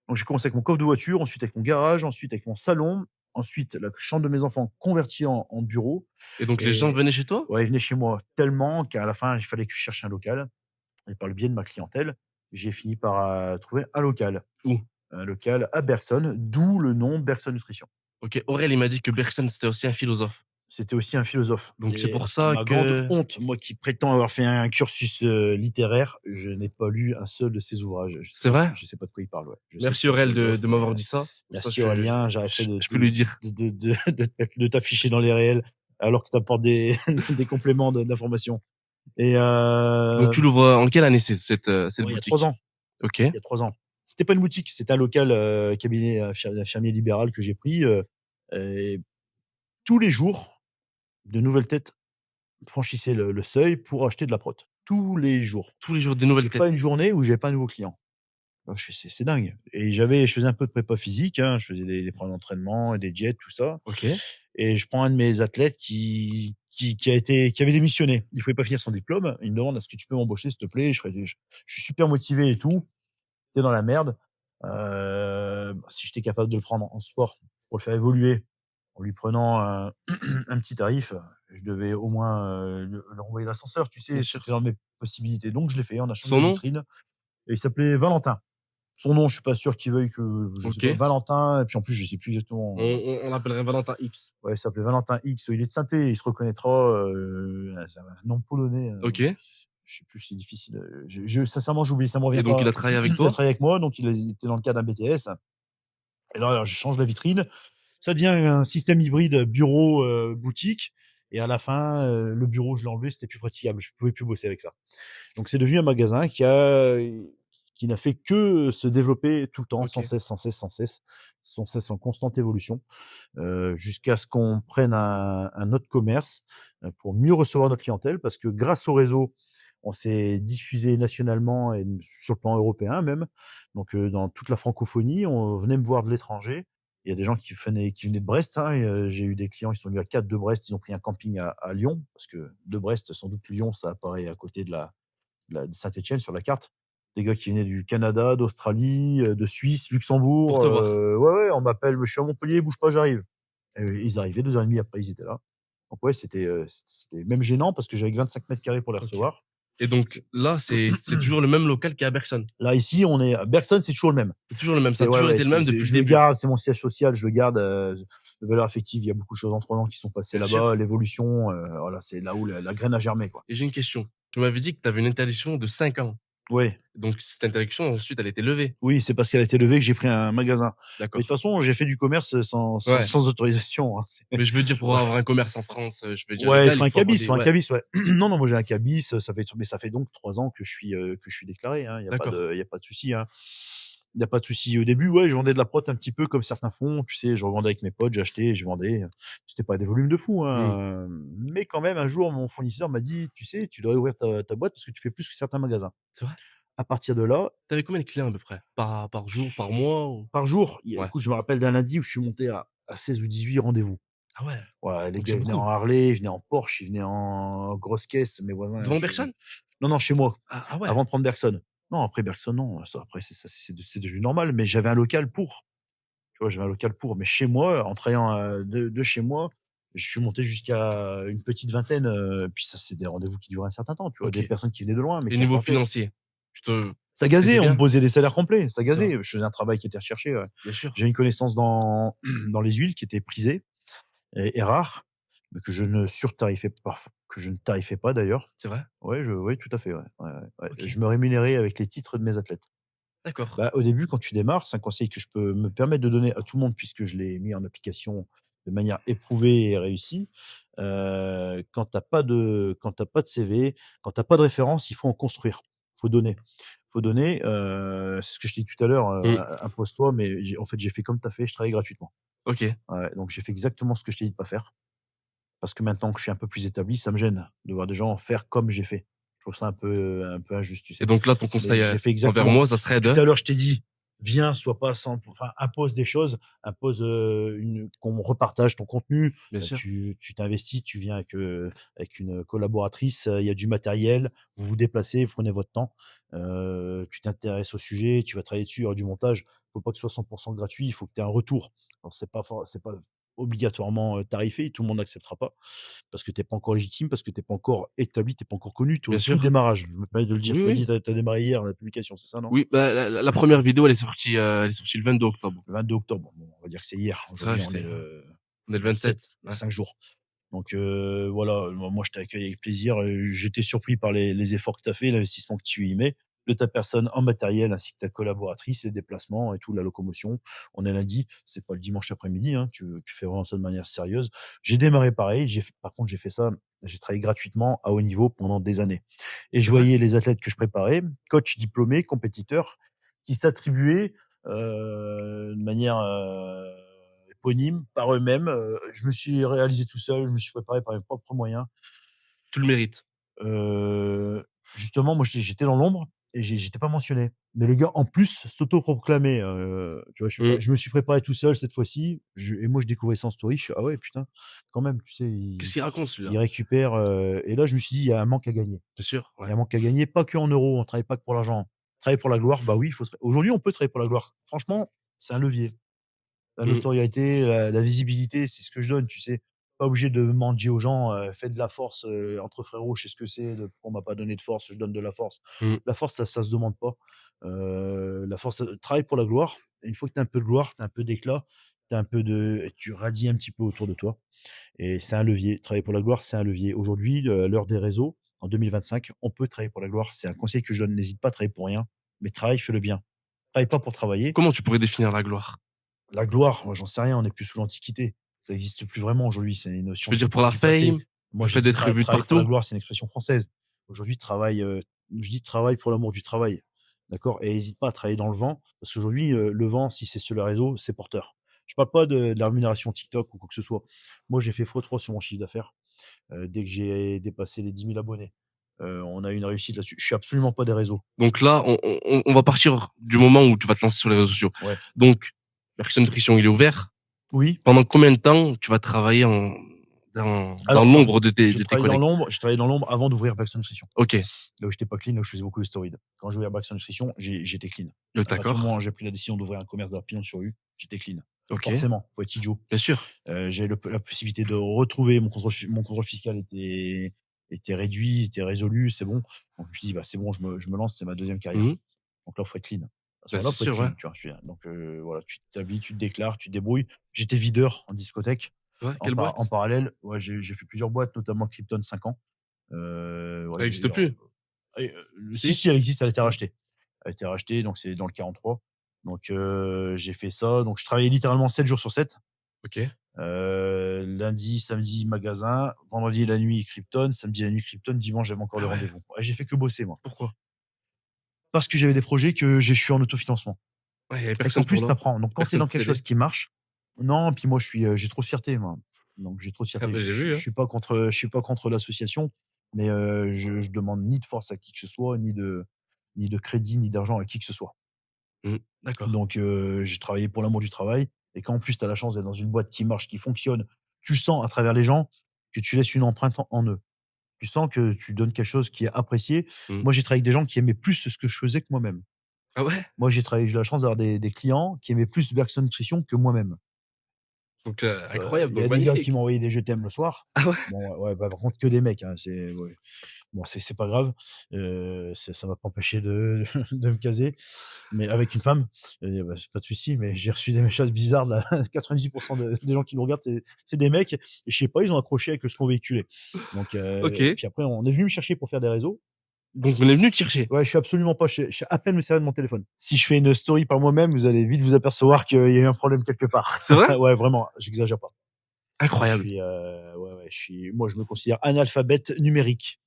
Donc j'ai commencé avec mon coffre de voiture, ensuite avec mon garage, ensuite avec mon salon, ensuite la chambre de mes enfants convertie en bureau. Et donc les gens Et venaient chez toi? ouais, ils venaient chez moi tellement qu'à la fin, il fallait que je cherche un local. Et par le biais de ma clientèle, j'ai fini par trouver un local. Où? Un local à Bergson, d'où le nom Bergson Nutrition. Ok. Aurel, il m'a dit que Bergson, c'était aussi un philosophe. C'était aussi un philosophe. Donc c'est Et pour à ça ma grande que. honte, moi qui prétends avoir fait un cursus littéraire, je n'ai pas lu un seul de ses ouvrages. C'est vrai? Je sais pas de quoi il parle. Ouais. Je sais que Merci c'est un Aurel philosophe, de mais m'avoir dit ça. Comme ça, merci Aurélien. J'arrêterai je peux lui dire. de t'afficher dans les réels alors que tu apportes des, des compléments d'information. Et Donc tu l'ouvres en quelle année cette ouais, il y a 3 boutique? ans. Ok. Il y a 3 ans. C'était pas une boutique, c'était un local cabinet infirmier libéral que j'ai pris. Et tous les jours, de nouvelles têtes franchissaient le seuil pour acheter de la prot. Tous les jours. Tous les jours des Il y nouvelles a pas une têtes. journée où j'avais pas un nouveau client. Donc je fais: «C'est dingue» et je faisais un peu de prépa physique, hein, je faisais des programmes d'entraînement et des diètes, tout ça. Ok. Et je prends un de mes athlètes qui avait démissionné. Il pouvait pas finir son diplôme. Il me demande: «Est-ce que tu peux m'embaucher, s'il te plaît?» Je suis super motivé et tout. Tu dans la merde. Si j'étais capable de le prendre en sport pour le faire évoluer, en lui prenant un un petit tarif, je devais au moins, lui envoyer l'ascenseur, tu Bien sais? C'était sûr. dans mes possibilités. Donc je l'ai fait, on a changé Son de nom? vitrine et il s'appelait Valentin. Son nom, je suis pas sûr qu'il veuille que je sais Ok. pas, Valentin et puis en plus, je sais plus exactement, On l'appellerait Valentin X. ouais, il s'appelait Valentin X, il est de Sainté, il se reconnaîtra, c'est un nom polonais, Ok. je sais plus, c'est difficile, sincèrement, j'oublie, ça me Et revient donc il pas. a travaillé avec Il a toi? travaillé avec moi, donc il était dans le cadre d'un BTS Et là, je change la vitrine. Ça devient un système hybride bureau boutique. Et à la fin, le bureau, je l'ai enlevé, c'était plus praticable. Je pouvais plus bosser avec ça. Donc c'est devenu un magasin qui n'a fait que se développer tout le temps, sans OK. cesse, sans cesse en constante évolution, jusqu'à ce qu'on prenne un autre commerce pour mieux recevoir notre clientèle, parce que grâce au réseau, on s'est diffusé nationalement et sur le plan européen même. Donc dans toute la francophonie, on venait me voir de l'étranger. Il y a des gens qui venaient de Brest, hein, et, j'ai eu des clients, ils sont venus à 4 de Brest, ils ont pris un camping à Lyon, parce que de Brest, sans doute Lyon, ça apparaît à côté de Saint-Étienne sur la carte. Des gars qui venaient du Canada, d'Australie, de Suisse, Pour Luxembourg. te voir. Ouais, ouais, on m'appelle, je suis à Montpellier, bouge pas, j'arrive. Et ils arrivaient 2 heures et demie après, ils étaient là. Donc ouais, c'était même gênant parce que j'avais que 25 mètres carrés pour les OK. recevoir. Et donc là, c'est toujours le même local qu'à Bergson? Là, ici, on est à Bergson, c'est toujours le même. C'est toujours le même, ça C'est a ouais, toujours ouais, été le même depuis le je le début? garde, c'est mon siège social, je le garde. De valeur affective, il y a beaucoup de choses entre temps qui sont passées Bien là-bas, sûr. l'évolution, voilà, c'est là où la graine a germé, quoi. Et j'ai une question. Tu m'avais dit que tu avais une interdiction de 5 ans. Ouais. Donc cette interdiction, ensuite, elle a été levée? Oui, c'est parce qu'elle a été levée que j'ai pris un magasin. Mais de toute D'accord. façon, j'ai fait du commerce Ouais. sans autorisation, hein. Mais je veux dire, pour Ouais. avoir un commerce en France, je veux dire Ouais, il légal, faut il un faut avoir cabis, des faut un ouais, cabis, ouais. Non, non, moi j'ai un cabis, ça fait donc 3 ans que je suis déclaré, hein. d'accord. Il y a pas de souci, hein. Il y a pas de souci. Au début, ouais, je vendais de la prot un petit peu comme certains font, tu sais, je revendais avec mes potes, j'achetais, je vendais. C'était pas des volumes de fou, Mmh. hein. Mais quand même, un jour, mon fournisseur m'a dit: «Tu sais, tu devrais ouvrir ta boîte parce que tu fais plus que certains magasins». C'est vrai? À partir de là, Tu avais combien de clients à peu près? Par jour, par mois ou? par jour, Ouais. écoute, je me rappelle d'un lundi où je suis monté à 16 ou 18 rendez-vous. Ah ouais, Ouais, les donc gars, c'est ils venaient beaucoup. en Harley, ils venaient en Porsche, ils venaient en grosse caisse, mes voisins, Devant Bergson? non, non, chez moi, Ah ouais, avant de prendre Bergson. Non, après Bergson, non, ça après c'est devenu normal, mais j'avais un local pour, tu vois? J'avais un local pour, mais chez moi, en travaillant, de chez moi, je suis monté jusqu'à une petite vingtaine, puis ça, c'est des rendez-vous qui duraient un certain temps, tu vois? Des OK. personnes qui venaient de loin, mais Et qui niveau implantaient. financier, tu te Ça c'était gazait, on me bien? posait des salaires complets, ça C'est vrai, gazait. Je faisais un travail qui était recherché, ouais. bien sûr. J'ai une connaissance dans les huiles qui était prisée et rare, mais que je ne tarifais pas d'ailleurs. C'est vrai? Ouais, oui, tout à fait, ouais. Ouais, ouais, ouais. OK, Je me rémunérais avec les titres de mes athlètes. d'accord. Bah, au début, quand tu démarres, c'est un conseil que je peux me permettre de donner à tout le monde puisque je l'ai mis en application de manière éprouvée et réussie. Quand tu pas de CV, quand tu pas de référence, il faut en construire. Faut donner. Faut donner, c'est ce que je t'ai dit tout à l'heure, Mmh. impose-toi, mais en fait, j'ai fait comme tu as fait, je travaillais gratuitement. OK. Ouais, donc j'ai fait exactement ce que je t'ai dit de pas faire. Parce que maintenant que je suis un peu plus établi, ça me gêne de voir des gens faire comme j'ai fait. Je trouve ça un peu injuste, tu Et sais? donc là, ton Mais conseil, j'ai fait envers exactement. moi, ça serait Tout de? à l'heure, je t'ai dit: «Viens, sois pas sans enfin, impose des choses, impose, une qu'on repartage ton contenu, Bien sûr. tu t'investis, tu viens avec une collaboratrice, il y a du matériel, vous vous déplacez, vous prenez votre temps, tu t'intéresses au sujet, tu vas travailler dessus, il y aura du montage. Faut pas que ce soit 100 gratuit, il faut que tu aies un retour. Alors c'est pas obligatoirement, tarifé, tout le monde n'acceptera pas parce que tu es pas encore légitime, parce que tu es pas encore établi, tu es pas encore connu, tu es Bien au tout sûr. démarrage. Je me permets de le dire. Oui, Tu m'as dit oui. tu as démarré hier la publication, c'est ça, non? Oui, bah, la 1re vidéo, elle est sortie le 22 octobre. Le 22 octobre. Bon, on va dire que c'est hier. C'est vrai, Aujourd'hui, je sais. On est le le 7, 27. il y a Ouais. 5 jours. Donc voilà, moi je t'accueille avec plaisir, j'étais surpris par les efforts que tu as fait, l'investissement que tu y mets, de ta personne en matériel ainsi que ta collaboratrice, les déplacements et tout, la locomotion. On est lundi, c'est pas le dimanche après-midi, hein, tu fais vraiment ça de manière sérieuse. J'ai démarré pareil, par contre j'ai fait ça, j'ai travaillé gratuitement à haut niveau pendant des années et je C'est vrai? voyais les athlètes que je préparais, coachs diplômés, compétiteurs, qui s'attribuaient, de manière, éponyme par eux-mêmes. Je me suis réalisé tout seul, je me suis préparé par mes propres moyens. Tu le mérites. Heu, justement, moi, j'étais dans l'ombre et j'étais pas mentionné. Mais le gars, en plus, s'autoproclamait, tu vois? Mmh. Je me suis préparé tout seul cette fois-ci, et moi, je découvrais ça en story, je fais: «Ah ouais, putain, quand même», tu sais? Qu'est-ce qu'il raconte Il celui-là? récupère, et là, je me suis dit: «Il y a un manque à gagner». Bien sûr, Il y ouais. a un manque à gagner, pas que en euros, on travaille pas que pour l'argent. Travailler pour la gloire, bah oui, il faut aujourd'hui, on peut travailler pour la gloire. Franchement, c'est un levier. La Mmh. notoriété, la visibilité, c'est ce que je donne, tu sais? Pas obligé de mendier aux gens, faites de la force, entre frérots, je sais ce que c'est, de on m'a pas donné de force, je donne de la force. Mmh. La force, ça se demande pas. La force, travaille pour la gloire. Et une fois que tu as un peu de gloire, tu as un peu d'éclat, tu radies un petit peu autour de toi et c'est un levier. Travailler pour la gloire, c'est un levier. Aujourd'hui, à l'heure des réseaux, en 2025, on peut travailler pour la gloire. C'est un conseil que je donne, n'hésite pas à travailler pour rien, mais travaille, fais-le bien. Travaille pas pour travailler. Comment tu pourrais définir la gloire? La gloire, moi, j'en sais rien, on n'est plus sous l'Antiquité. Ça n'existe plus vraiment aujourd'hui, c'est une Je notion veux dire pour la du passé. fame, Moi, le j'ai fait dit d'être vu de travail pour la partout. gloire, c'est une expression française. Aujourd'hui, je dis travail pour l'amour du travail. D'accord? Et n'hésite pas à travailler dans le vent, parce qu'aujourd'hui, le vent, si c'est sur le réseau, c'est porteur. Je parle pas de la rémunération TikTok ou quoi que ce soit. Moi, j'ai fait x3 sur mon chiffre d'affaires dès que j'ai dépassé les 10 000 abonnés. On a eu une réussite là-dessus. Je suis absolument pas des réseaux. Donc là, on va partir du moment où tu vas te lancer sur les réseaux sociaux. Ouais. Donc, Bergson Nutrition, il est ouvert. Oui. Pendant combien de temps tu vas travailler dans Alors, l'ombre de tes j'ai travaillé dans collègues? l'ombre. J'ai travaillé dans l'ombre avant d'ouvrir Backstone Nutrition. Ok, Là où j'étais pas clean, là où je faisais beaucoup de stéroïdes. Quand j'ai ouvert Backstone Nutrition, j'étais clean. À partir du d'accord. moment où j'ai pris la décision d'ouvrir un commerce de pignon sur rue, j'étais clean. Ok, Forcément, faut être idiot. bien sûr. J'ai la possibilité de retrouver mon contrôle fiscal était réduit, était résolu, c'est bon. Donc je me suis dit, bah, c'est bon, je me lance, c'est ma deuxième carrière. Mhm. Donc là, il faut être clean. À ce Ben, moment-là, c'est faut être sûr, ouais. clean, tu vois. Donc voilà, tu t'habilles, tu te déclares, tu te débrouilles. J'étais videur en discothèque. C'est vrai, quelle boîte? En parallèle, ouais, j'ai fait plusieurs boîtes, notamment Krypton 5 ans. Ça Voilà, n'existe plus. si, Si? si, elle existe, elle a été rachetée. Elle a été rachetée, donc c'est dans le 43. Donc j'ai fait ça. Donc je travaillais littéralement 7 jours sur 7. Ok. Lundi, samedi, magasin. Vendredi la nuit, Krypton. Samedi la nuit, Krypton. Dimanche, j'avais encore Ah des ouais. rendez-vous. Ouais, j'ai fait que bosser, moi. Pourquoi? Parce que j'avais des projets que je suis en autofinancement. Ouais, il y avait Et qu'en personne pour plus, là. t'apprends. Donc, quand tu es Personne dans pour quelque t'aider. chose qui marche, non, puis moi, j'ai trop de fierté, moi. Donc, j'ai trop de Ah fierté. ben, j'ai vu, Je hein. suis pas contre l'association, mais je demande ni de force à qui que ce soit, ni de crédit, ni d'argent à qui que ce soit. D'accord. Donc, j'ai travaillé pour l'amour du travail. Et quand en plus, tu as la chance d'être dans une boîte qui marche, qui fonctionne, tu sens à travers les gens que tu laisses une empreinte en eux. Tu sens que tu donnes quelque chose qui est apprécié. Mmh. Moi, j'ai travaillé avec des gens qui aimaient plus ce que je faisais que moi-même. Ah ouais? Moi, j'ai eu la chance d'avoir des clients qui aimaient plus Bergson Nutrition que moi-même. Donc, incroyable, Il y donc a des gars qui magnifique. m'envoyaient des je t'aime le soir. Ah ouais? Bon, ouais, bah, par contre, que des mecs, hein, ouais. Bon, c'est pas grave. Ça m'a pas empêché de de me caser, mais avec une femme, bah, c'est pas de souci, mais j'ai reçu des messages bizarres de la 90 des gens qui nous regardent, c'est des mecs et je sais pas, ils ont accroché avec ce qu'on véhiculait. Donc OK. puis après, on est venu me chercher pour faire des réseaux. Donc on est venu te chercher? Ouais, je suis absolument pas je suis à peine me servir de mon téléphone. Si je fais une story par moi-même, vous allez vite vous apercevoir qu'il y a eu un problème quelque part. C'est vrai? Ouais, vraiment, j'exagère pas. Incroyable. Ouais, moi, je me considère analphabète numérique.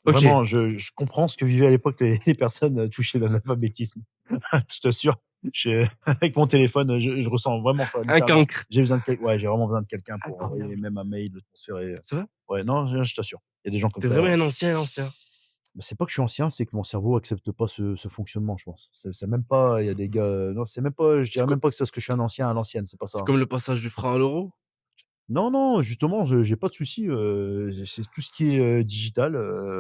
OK. Vraiment, je comprends ce que vivaient à l'époque les personnes touchées d'analphabétisme. Je t'assure, avec mon téléphone, je ressens vraiment ça, Un littéralement. cancre. J'ai vraiment besoin de quelqu'un pour envoyer Incroyable. même un mail, le transférer. C'est vrai? Ouais, non, je t'assure. Il y a des gens comme Tu es ça. vraiment un ancien, ancien. Bah, c'est pas que je suis ancien, c'est que mon cerveau accepte pas ce fonctionnement, je pense. C'est même pas, il y a des gars, non, c'est même pas, je C'est dirais co même pas que c'est parce que je suis un ancien à l'ancienne, c'est pas ça, c'est hein. comme le passage du franc à l'euro? Non, non, justement, j'ai pas de souci, c'est tout ce qui est, digital,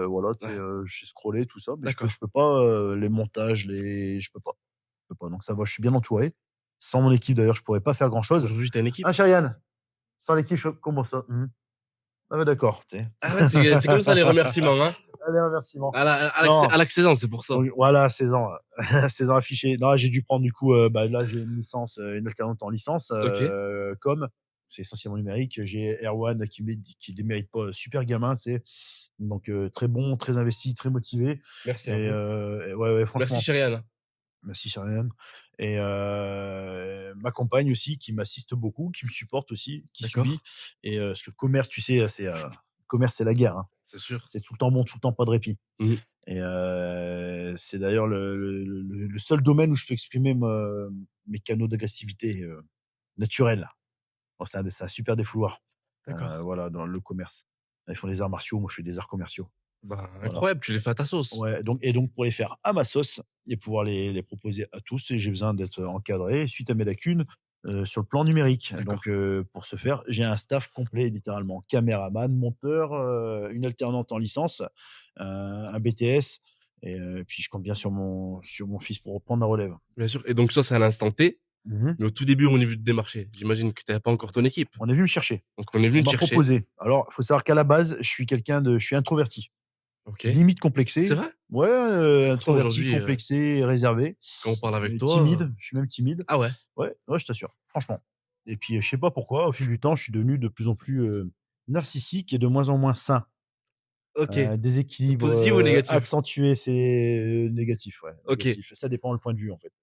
voilà, tu sais, Ouais, j'ai scrollé tout ça, mais d'accord. je peux pas, les montages, je peux pas, donc ça va, je suis bien entouré. Sans mon équipe d'ailleurs, je pourrais pas faire grand chose. Aujourd'hui, tu as une équipe? Ah Chariane, sans l'équipe, comment ça? Mmh. Ah ouais, d'accord, tu sais. Ah ouais, c'est comme ça les remerciements, hein? Allez, remerciements. À Non, l'accident, c'est pour ça. donc voilà, 16 ans, 16 ans affichés. Non, j'ai dû prendre du coup, bah, là, j'ai une licence, une alternante en licence, OK. c'est essentiellement numérique. J'ai Erwan qui démérite pas, super gamin, tu sais? Donc très bon, très investi, très motivé Merci à vous. et ouais, Merci franchement, Chériane. merci Sheridan et ma compagne aussi qui m'assiste beaucoup, qui me supporte aussi, qui subit D'accord. et parce que le commerce, tu sais, commerce, c'est la guerre, hein. C'est sûr. C'est tout le temps bon, tout le temps pas de répit. Mmh. Et c'est d'ailleurs le seul domaine où je peux exprimer mes canaux d'agressivité naturels. Bon, c'est un super défouloir, D'accord. voilà, dans le commerce. Ils font des arts martiaux, moi je fais des arts commerciaux. Bah, Voilà. incroyable, tu les fais à ta sauce. Ouais, donc pour les faire à ma sauce et pouvoir les proposer à tous, j'ai besoin d'être encadré suite à mes lacunes sur le plan numérique. Donc D'accord. pour ce faire, j'ai un staff complet littéralement. Caméraman, monteur, une alternante en licence, un BTS et puis je compte bien sur mon fils pour reprendre la relève. Bien sûr. Et donc ça, c'est à l'instant T. Mmh. Mais au tout début, on est venu te démarcher. J'imagine que tu avais pas encore ton équipe. On est venu me chercher. Donc on est venu On te m'a chercher. proposé. Alors, faut savoir qu'à la base, je suis introverti, OK. limite C'est complexé. vrai? Ouais, Pourtant introverti, aujourd'hui, complexé et réservé. quand on parle avec toi, Timide, je suis même timide. ah ouais? Ouais, ouais, je t'assure, franchement. Et puis, je sais pas pourquoi, au fil du temps, je suis devenu de plus en plus, narcissique et de moins en moins sain. OK. Déséquilibre, Positif ou négatif? accentué, c'est, négatif, ouais, OK. négatif. Ça dépend le point de vue, en fait.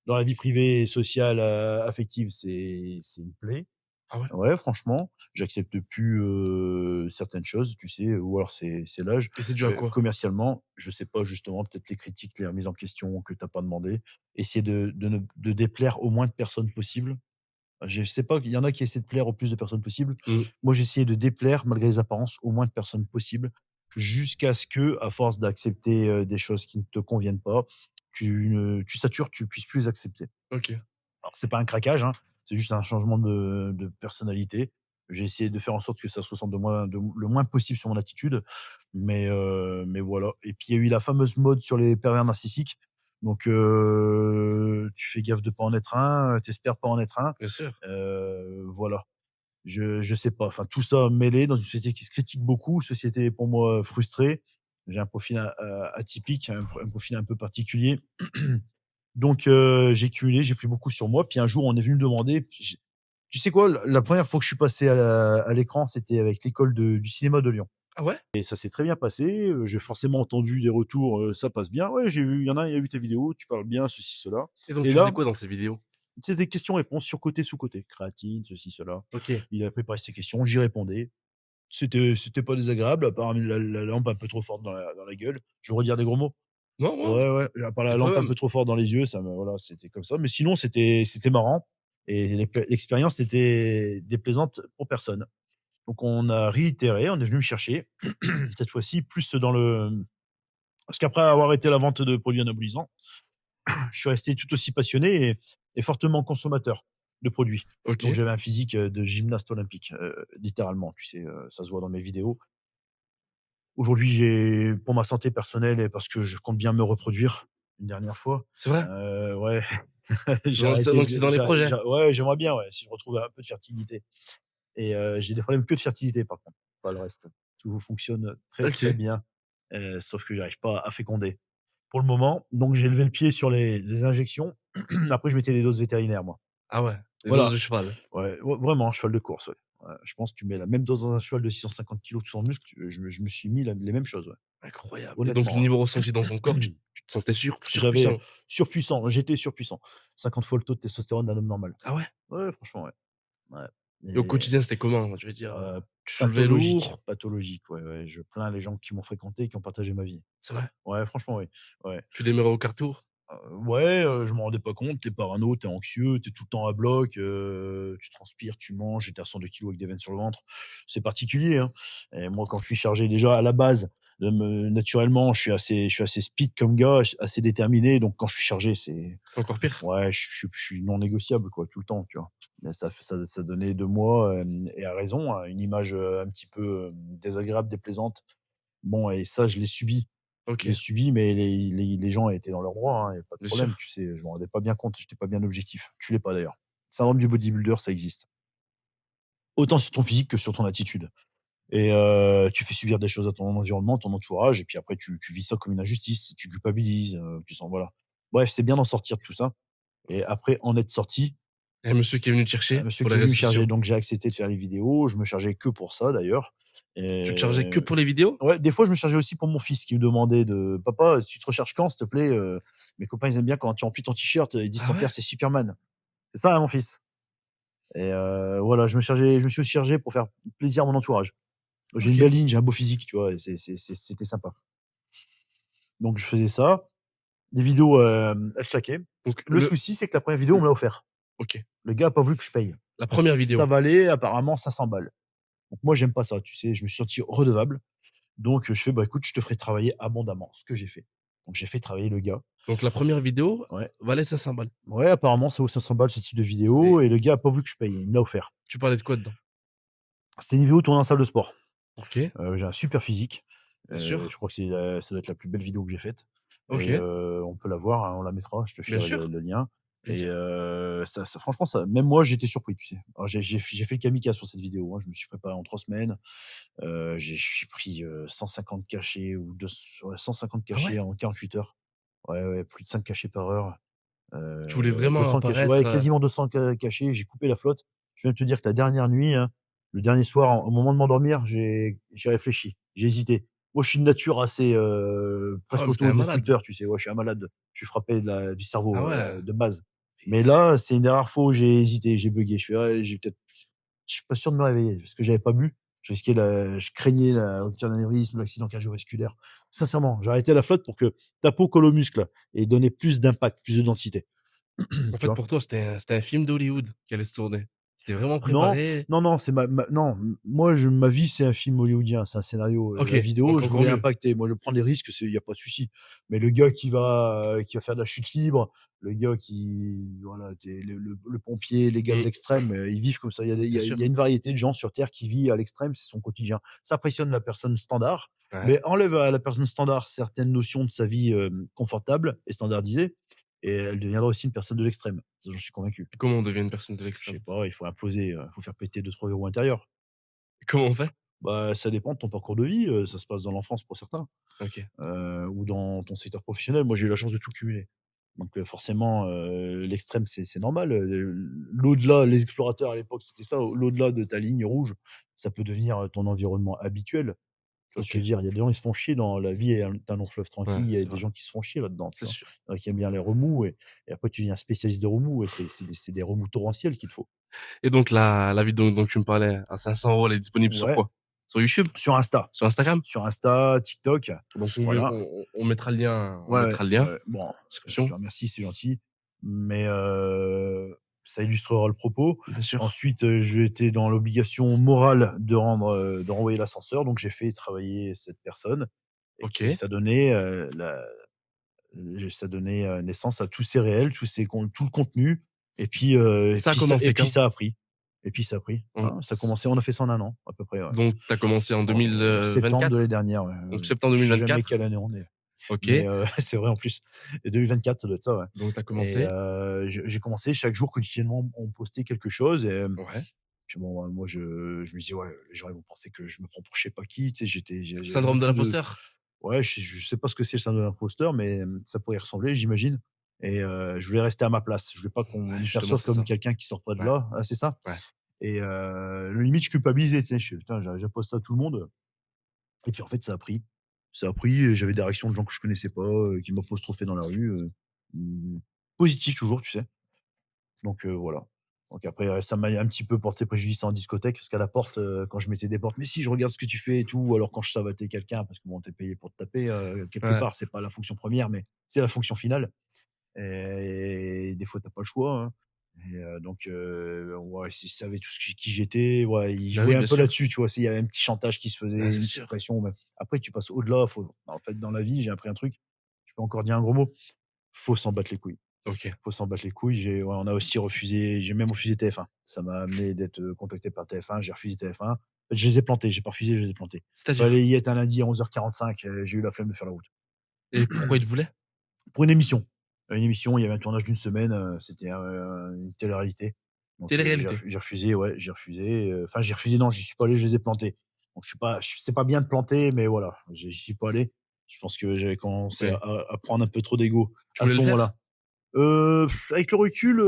Dans la vie privée, sociale, affective, c'est une plaie. Ah ouais? Ouais, franchement, j'accepte plus certaines choses, tu sais, ou alors c'est l'âge. Et c'est dû à quoi? Commercialement, je sais pas, justement, peut-être les critiques, les remises en question que t'as pas demandé. Essayer de déplaire au moins de personnes possible. Je sais pas, il y en a qui essaient de plaire au plus de personnes possible. Mmh. Moi, j'ai essayé de déplaire, malgré les apparences, au moins de personnes possible, jusqu'à ce que, à force d'accepter des choses qui ne te conviennent pas, tu satures, tu puisses plus les accepter. OK. Alors, c'est pas un craquage, hein, c'est juste un changement de personnalité. J'ai essayé de faire en sorte que ça se ressente le moins possible sur mon attitude, mais voilà. Et puis, il y a eu la fameuse mode sur les pervers narcissiques. Donc, tu fais gaffe de pas en être un, tu pas en être un. Bien sûr. Voilà. Je sais pas, enfin, tout ça mêlé dans une société qui se critique beaucoup, société pour moi frustrée. J'ai un profil atypique, un profil un peu particulier. Donc, j'ai cumulé, j'ai pris beaucoup sur moi. Puis un jour, on est venu me demander. Tu sais quoi, la première fois que je suis passé à l'écran, c'était avec l'école du cinéma de Lyon. Ah ouais? Et ça s'est très bien passé. J'ai forcément entendu des retours, ça passe bien. Ouais, j'ai vu, il y en a, il a vu tes vidéos, tu parles bien, ceci, cela. Et donc Et tu faisais là, quoi dans ces vidéos? c'est des questions-réponses sur côté, sous côté. Créatine, ceci, cela. OK. Il a préparé ses questions, j'y répondais. C'était pas désagréable, à part la lampe un peu trop forte dans la gueule. Je veux redire des gros mots? Non, ouais, Ouais, ouais, à part pas la de lampe un problème. peu trop forte dans les yeux, ça me voilà, c'était comme ça. Mais sinon, c'était marrant et l'expérience n'était déplaisante pour personne. Donc on a réitéré, on est venu me chercher, cette fois-ci plus dans le parce qu'après avoir arrêté la vente de produits anabolisants, je suis resté tout aussi passionné et fortement consommateur de produits. Donc OK. j'avais un physique, de gymnaste olympique, littéralement, tu sais, ça se voit dans mes vidéos. Aujourd'hui, j'ai pour ma santé personnelle et parce que je compte bien me reproduire une dernière fois, C'est vrai? ouais, j'ai arrêté Donc c'est dans les projets? ouais, j'aimerais bien, ouais, si je retrouve un peu de fertilité et j'ai des problèmes que de fertilité par contre, pas le reste. Tout fonctionne très, très OK. bien, sauf que j'arrive pas à féconder pour le moment. Donc j'ai levé le pied sur les injections. Après je mettais des doses vétérinaires moi. Ah ouais, les doses Voilà, de cheval. ouais, vraiment cheval de course, ouais. Ouais, je pense que tu mets la même dose dans un cheval de 650 kilogrammes tout en muscle, je me suis mis les mêmes choses, ouais. Incroyable. Et donc le Honnêtement, niveau ressenti dans ton corps, tu te sentais j'avais surpuissant? surpuissant, j'étais surpuissant. 50 fois le taux de testostérone d'un homme normal. Ah ouais? Ouais, franchement, ouais. Ouais Et au et quotidien, c'était comment? Je veux dire, heu, tu soulevais lourd? pathologique, ouais, ouais, je plains les gens qui m'ont fréquenté et qui ont partagé ma vie. C'est vrai? Ouais, franchement, oui. Ouais. Tu démarrais au carrefour? Ouais, je m'en rendais pas compte, tu es parano, tu es anxieux, tu es tout le temps à bloc, tu transpires, tu manges, j'étais à 102 kilogrammes avec des veines sur le ventre. C'est particulier, hein et moi, quand je suis chargé déjà à la base, naturellement, je suis assez speed comme gars, assez déterminé, donc quand je suis chargé, c'est C'est encore pire? ouais, je suis non négociable, quoi, tout le temps, tu vois? Mais ça donnait de moi, et à raison, hein, une image, un petit peu, désagréable, déplaisante. Bon et ça, je l'ai subi. Je l'ai OK, subi, mais les gens étaient dans leur droit, hein, il y a pas de bien problème, sûr. tu sais? Je m'en rendais pas bien compte, j'étais pas bien objectif. Tu l'es pas d'ailleurs. Syndrome du bodybuilder, ça existe. Autant sur ton physique que sur ton attitude et tu fais subir des choses à ton environnement, ton entourage et puis après tu vis ça comme une injustice, tu culpabilises, tu sens voilà. Bref, c'est bien d'en sortir de tout ça et après en être sorti, Et monsieur qui est venu te chercher monsieur pour qui les est venu réseaux me charger, sociaux, donc j'ai accepté de faire les vidéos, je me chargeais que pour ça d'ailleurs tu te chargeais et que pour les vidéos? ouais, des fois, je me chargeais aussi pour mon fils qui me demandait de: «Papa, tu te recharges quand, s'il te plaît?» Mes copains, ils aiment bien quand tu remplis ton t-shirt, ils disent: Ah «Ton ouais? père, c'est Superman». C'est ça, hein, mon fils et voilà, je me suis aussi chargé pour faire plaisir à mon entourage. J'ai une OK. belle ligne, j'ai un beau physique, tu vois? Et c'était sympa. Donc je faisais ça. Les vidéos, elles claquaient. Donc Le souci, c'est que la première vidéo, on mmh, me l'a offert. OK. Le gars a pas voulu que je paye. La Donc première ça vidéo, valait apparemment 500 balles. Donc moi, j'aime pas ça, tu sais? Je me suis senti redevable. Donc je fais: «Bah, écoute, je te ferai travailler abondamment», ce que j'ai fait. Donc j'ai fait travailler le gars. donc la première vidéo Ouais. valait 500 balles Ouais, apparemment, ça vaut 500 balles ce type de vidéo et et le gars a pas voulu que je paye, il me l'a offert. tu parlais de quoi dedans? C'était une vidéo tournée en salle de sport. OK, J'ai un super physique, bien je sûr. crois que ça doit être la plus belle vidéo que j'ai faite et OK, on peut la voir, hein, on la mettra, je te bien filerai le sûr, lien et plaisir. ça franchement ça même moi j'étais surpris, tu sais. Alors j'ai fait le kamikaze pour cette vidéo, hein, je me suis préparé en 3 semaines, j'ai pris, 150 cachets ou ouais 150 Ah ouais? cachets en 48 heures. Ouais, ouais, plus de 5 cachets par heure. Tu voulais vraiment 200 cachets, ouais, apparaître, quasiment 200 cachets, j'ai coupé la flotte. Je viens de te dire que la dernière nuit, hein, le dernier soir, au moment de m'endormir, j'ai réfléchi, j'ai hésité. Moi, je suis de nature assez, ah ouais, presque mais tu un malade. autodestructeur, tu sais? Ouais, je suis un malade. Je suis frappé du cerveau, Ah ouais, de base. Mais là, c'est une des rares fois où j'ai hésité, j'ai bugué. Je fais, ouais, je suis pas sûr de me réveiller parce que j'avais pas bu. Je craignais la rupture d'anévrisme, l'accident cardiovasculaire. Sincèrement, j'ai arrêté la flotte pour que ta peau colle aux muscles et donner plus d'impact, plus de densité. En Tu fait, vois? pour toi, c'était un film d'Hollywood qui allait se tourner. C'était vraiment Non, préparé. non, non, c'est non, moi, ma vie, c'est un film hollywoodien, c'est un scénario. OK, La vidéo, donc je encore voulais mieux. impacter. Moi, je prends les risques, il y a pas de souci. Mais le gars qui va faire de la chute libre, le gars voilà, le pompier, les gars de Mmh, l'extrême, ils vivent comme ça. bien sûr. Il y a une variété de gens sur Terre qui vit à l'extrême, c'est son quotidien. Ça impressionne la personne standard, Ouais. mais enlève à la personne standard certaines notions de sa vie confortable et standardisée, et elle deviendra aussi une personne de l'extrême. Ça, j'en suis convaincu. Comment on devient une personne de Je sais l'extrême? pas, il faut imploser, il faut faire péter 2-3 verrous intérieurs. Comment on fait? Bah, ça dépend de ton parcours de vie, ça se passe dans l'enfance pour certains, OK, ou dans ton secteur professionnel. Moi, j'ai eu la chance de tout cumuler. Donc, forcément, l'extrême, c'est normal, l'au-delà, les explorateurs à l'époque, c'était ça, l'au-delà de ta ligne rouge, ça peut devenir, ton environnement habituel. Tu vois ce que je veux OK. dire? Il y a des gens, ils se font chier dans la vie, est un long fleuve Ouais, tranquille, il y a c'est des vrai, gens qui se font chier là-dedans, tu c'est vois? sûr. Il y en a qui aiment bien les remous, et après tu deviens spécialiste des remous, et c'est des remous torrentiels qu'il te faut. Et donc la vidéo dont tu me parlais à 500 €, elle est disponible sur Ouais, quoi? Sur YouTube? sur Insta. Sur Instagram? Sur Insta, TikTok, Donc voilà. on mettra le lien on Ouais, ouais, mettra le lien, ouais. Bon, je te description, remercie, c'est gentil, mais ça illustrera le propos. bien sûr. Ensuite, j'étais dans l'obligation morale de renvoyer l'ascenseur, donc j'ai fait travailler cette personne, et qui OK. ça donnait, ça donnait, naissance à tous ces réels, tout le contenu, Ça a commencé et puis quand? ça a pris. Et puis ça a pris. On Voilà, ça a commencé, on a fait ça en 1 an, à peu près, ouais. donc tu as commencé en En septembre de 2024? l'année dernière, ouais, Donc septembre je sais jamais 2024? quelle année on est. Mais OK, c'est vrai en plus. Et 2024, ça doit être ça, ouais. donc tu as Et commencé. j'ai commencé chaque jour quotidiennement, on postait quelque chose, et Ouais. puis bon, moi je me disais: «Ouais, les gens ils vont penser que je me prends pour je sais pas qui», tu sais? J'avais Syndrome de beaucoup de l'imposteur? ouais, je sais pas ce que c'est le syndrome de l'imposteur, mais ça pourrait y ressembler, j'imagine, et je voulais rester à ma place. Je voulais pas qu'on Ouais, me justement, perçoive c'est comme ça. quelqu'un qui sort pas de Ouais, là. Ah, c'est ça? ouais. Et limite je culpabilisais, tu sais? Je fais: «Putain, j'imposte ça à tout le monde». Et puis en fait, ça a pris. Ça a pris, et j'avais des réactions de gens que je connaissais pas, qui m'apostrophaient dans la rue, mmh, positif toujours, tu sais? Donc voilà. Donc après, ça m'a un petit peu porté préjudice en discothèque, parce qu'à la porte, quand je mettais des portes: «Mais si, je regarde ce que tu fais et tout», alors quand je savatais quelqu'un, parce que bon, tu es payé pour te taper, quelque Ouais. part, c'est pas la fonction première, mais c'est la fonction finale, et des fois, tu as pas le choix, hein, et donc ouais, s'ils savaient tout qui j'étais, ouais, ils Bah oui, jouaient un bien peu sûr. là-dessus, tu vois? Il y avait un petit chantage qui se Bah, faisait, c'est une petite sûr. pression, mais après tu passes au-delà, en fait, dans la vie, j'ai appris un truc, je peux encore dire un gros mot: faut s'en battre les couilles. OK. Faut s'en battre les couilles. Ouais, on a aussi refusé, j'ai même refusé TF1. Ça m'a amené d'être, contacté par TF1, j'ai refusé TF1. En fait, je les ai plantés, j'ai pas refusé, je les ai plantés. C'est-à-dire? Fallait y être un lundi à 11h45, j'ai eu la flemme de faire la route. Et pourquoi il te voulait? Pour une émission. Une émission, il y avait un tournage d'une semaine, c'était, une télé-réalité. Donc Télé-réalité? j'ai refusé, ouais, j'ai refusé, enfin j'ai refusé, non, j'y suis pas allé, je les ai plantés. Donc c'est pas bien de planter, mais voilà, j'y suis pas allé. Je pense que j'avais commencé Ouais. à prendre un peu trop d'ego Tu à voulais ce le faire? moment-là. Avec le recul,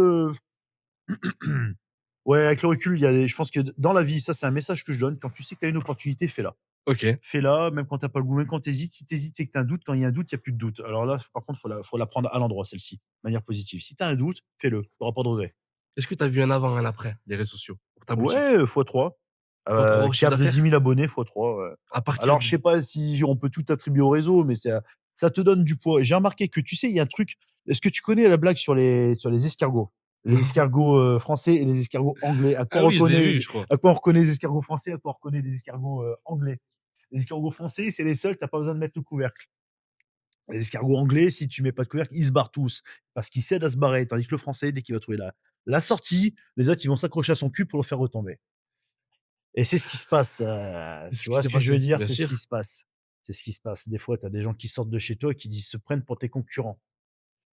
ouais, avec le recul, il y a des je pense que dans la vie, ça c'est un message que je donne, quand tu sais que tu as une opportunité, fais-la. OK. Fais-la, même quand tu as pas le goût, même quand tu hésites. Si tu hésites, c'est que tu as un doute. Quand il y a un doute, il y a plus de doute. Alors là, par contre, faut la prendre à l'endroit, celle-ci, de manière positive. Si tu as un doute, fais-le, tu auras pas de regret. Est-ce que tu as vu un avant, un après, les réseaux sociaux, pour ta boutique? Ouais, x3, Fois 3 au chiffre cap de 10 d'affaires? 000 abonnés, x3, ouais. À partir Alors je de sais pas si on peut tout attribuer au réseau, mais ça te donne du poids. J'ai remarqué que, tu sais, il y a un truc, est-ce que tu connais la blague sur les escargots? Les non. escargots, français et les escargots anglais. Ah oui, je l'ai vu, je crois. À quoi on reconnaît les escargots français, à quoi on reconnaît les escargots, anglais? Les escargots français, c'est les seuls, tu as pas besoin de mettre le couvercle. Les escargots anglais, si tu mets pas de couvercle, ils se barrent tous, parce qu'ils cèdent à se barrer, tandis que le français, dès qu'il va trouver la sortie, les autres, ils vont s'accrocher à son cul pour le faire retomber. Et c'est ce qui se passe, C'est ce tu qui vois s'est ce que je veux passé, dire? bien C'est ce qui sûr. se passe. C'est ce qui se passe. Des fois, tu as des gens qui sortent de chez toi et se prennent pour tes concurrents.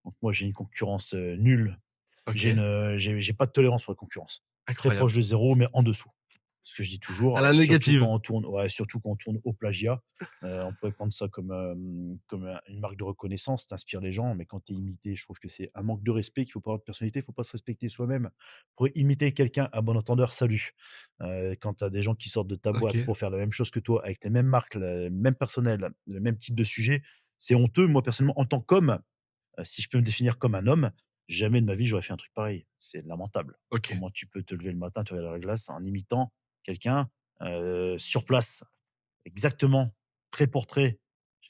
Donc moi, j'ai une concurrence, nulle. OK, J'ai pas de tolérance pour la concurrence. Très proche incroyable. de zéro, mais en dessous. Ce que je dis À toujours, la négative. surtout quand on tourne au plagiat, on pourrait prendre ça comme une marque de reconnaissance, tu les gens, mais quand tu es imité, je trouve que c'est un manque de respect, qu'il faut pas avoir de personnalité, il faut pas se respecter soi-même. Pour imiter quelqu'un, à bon entendeur, salut. Quand tu as des gens qui sortent de ta boîte OK. pour faire la même chose que toi, avec les mêmes marques, le même personnel, le même type de sujet, c'est honteux. Moi, personnellement, en tant qu'homme, si je peux me définir comme un homme, Jamais de ma vie, j'aurais fait un truc pareil. C'est lamentable. OK. Comment tu peux te lever le matin, te regarder dans la glace en imitant quelqu'un, sur place, exactement, trait pour trait.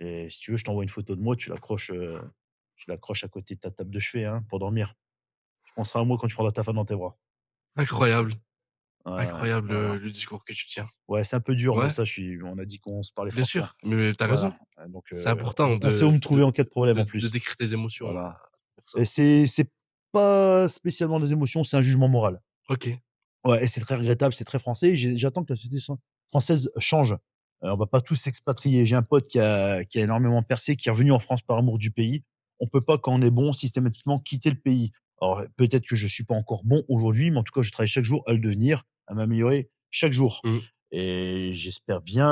Si tu veux, je t'envoie une photo de moi, tu l'accroches à côté de ta table de chevet, hein, pour dormir. Tu penseras à moi quand tu prendras ta femme dans tes bras. Incroyable, incroyable, Voilà. le discours que tu tiens. Ouais, c'est un peu dur, mais Ouais, ça, on a dit qu'on se parlait bien franchement. sûr, mais tu as raison. Voilà, donc C'est important on sait où me trouver en cas de problème, en de plus. décrire tes émotions Voilà, à personne. et c'est pas spécialement des émotions, c'est un jugement moral. OK, Ouais, et c'est très regrettable, c'est très français et j'attends que la société française change. On va pas tous s'expatrier. J'ai un pote qui a énormément percé, qui est revenu en France par amour du pays. On peut pas, quand on est bon, systématiquement quitter le pays. Alors, peut-être que je suis pas encore bon aujourd'hui, mais en tout cas, je travaille chaque jour à le devenir, à m'améliorer chaque jour, mmh, et j'espère bien,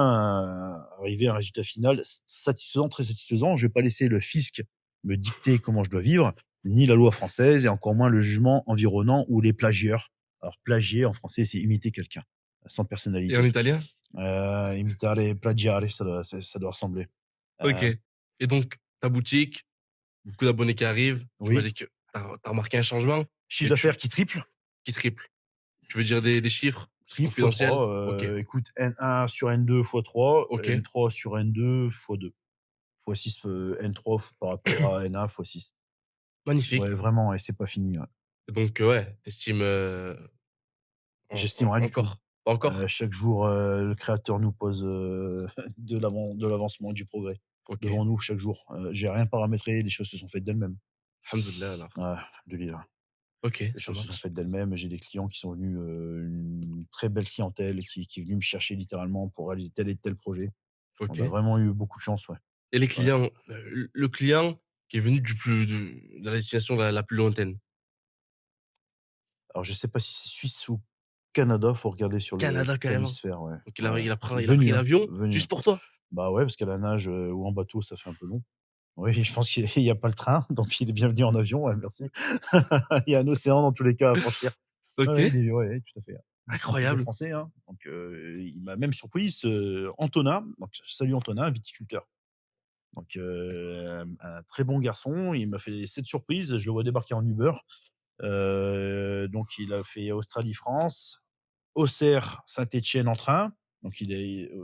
arriver à un résultat final satisfaisant, très satisfaisant. Je vais pas laisser le fisc me dicter comment je dois vivre, ni la loi française et encore moins le jugement environnant ou les plagieurs. Alors plagier en français, c'est imiter quelqu'un, sans et en personnalité. italien? Imitare, plagiare, ça doit ressembler. OK, Heu, et donc ta boutique, beaucoup d'abonnés qui arrivent, oui, j'imagine que tu as remarqué un changement chiffre et tu d'affaires qui triple, qui triple. Tu veux dire des chiffres? C'est triple fois confidentiel? 3. OK, Écoute, N1 sur N2 fois 3, OK, N3 sur N2 fois 2, fois 6, N3 par rapport à N1 fois 6. Ouais, magnifique, vraiment, et c'est pas fini, ouais. et donc ouais, tu estimes, J'estime rien du tout. encore? Pas encore? Chaque jour, le créateur nous pose, de l'avancement et du progrès OK, devant nous chaque jour. J'ai rien paramétré, les choses se sont faites d'elles-mêmes. alhamdoulilah alors. Ouais, alhamdoulilah. OK, Les ça choses se sont marche. faites d'elles-mêmes. J'ai des clients qui sont venus, une très belle clientèle qui est venue me chercher littéralement pour réaliser tel et tel projet. On a OK, vraiment eu beaucoup de chance, ouais. et les Ouais. clients, le client qui est venu de la destination la plus lointaine? Alors je sais pas si c'est Suisse ou Canada, faut regarder sur le Canada carrément? planisphère, ouais. Donc Ouais, qui est il a pris venu, hein, l'avion venu, juste hein. pour toi? Bah ouais, parce qu'à la nage, ou en bateau, ça fait un peu long. Oui, je pense qu'il y a pas le train, donc il est bienvenu en avion, ouais, merci. Il y a un océan dans tous les cas à franchir. Ouais, ouais, OK, ouais, tout à fait. Il est incroyable. français, hein, donc il m'a même surpris, Antonin, donc salut Antonin, viticulteur. Donc un très bon garçon, il m'a fait cette surprise, je le vois débarquer en Uber. Donc il a fait Australie-France, Auxerre, Saint-Étienne en train. Donc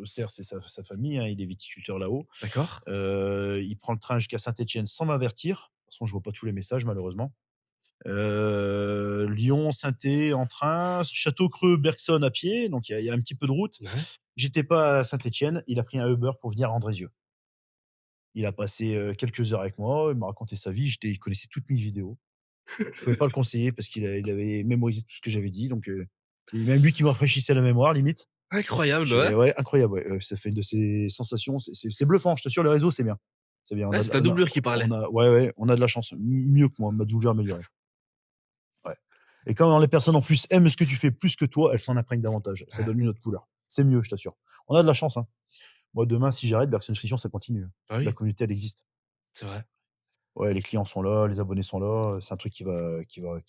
Auxerre, c'est sa famille, hein, il est viticulteur là-haut. D'accord. Il prend le train jusqu'à Saint-Étienne sans m'avertir. De toute façon, je vois pas tous les messages malheureusement. Lyon, Sainté en train, Château-Creux, Bergson à pied, donc il y a un petit peu de route. Ouais. J'étais pas à Saint-Étienne, il a pris un Uber pour venir à Andrézieux. Il a passé, quelques heures avec moi, il m'a raconté sa vie, il connaissait toutes mes vidéos. Je pouvais pas le conseiller parce il avait mémorisé tout ce que j'avais dit, donc c'est même lui qui me rafraîchissait la mémoire limite. Incroyable, ouais. Ouais, incroyable, ouais, ça fait une de ces sensations, c'est bluffant, je t'assure, les réseaux, c'est bien. C'est bien, Ouais, c'est ta doublure qui parlait. ouais, ouais, on a de la chance, mieux que moi, ma doublure améliorée. Ouais, et quand les personnes en plus aiment ce que tu fais plus que toi, elles s'en imprègnent davantage. Ça Ouais. donne une autre couleur. C'est mieux, je t'assure. On a de la chance, hein. Moi, demain, si j'arrête, Bergson Nutrition, ça continue. Bah La oui, communauté, elle existe. c'est vrai. Ouais, les clients sont là, les abonnés sont là, c'est un truc qui va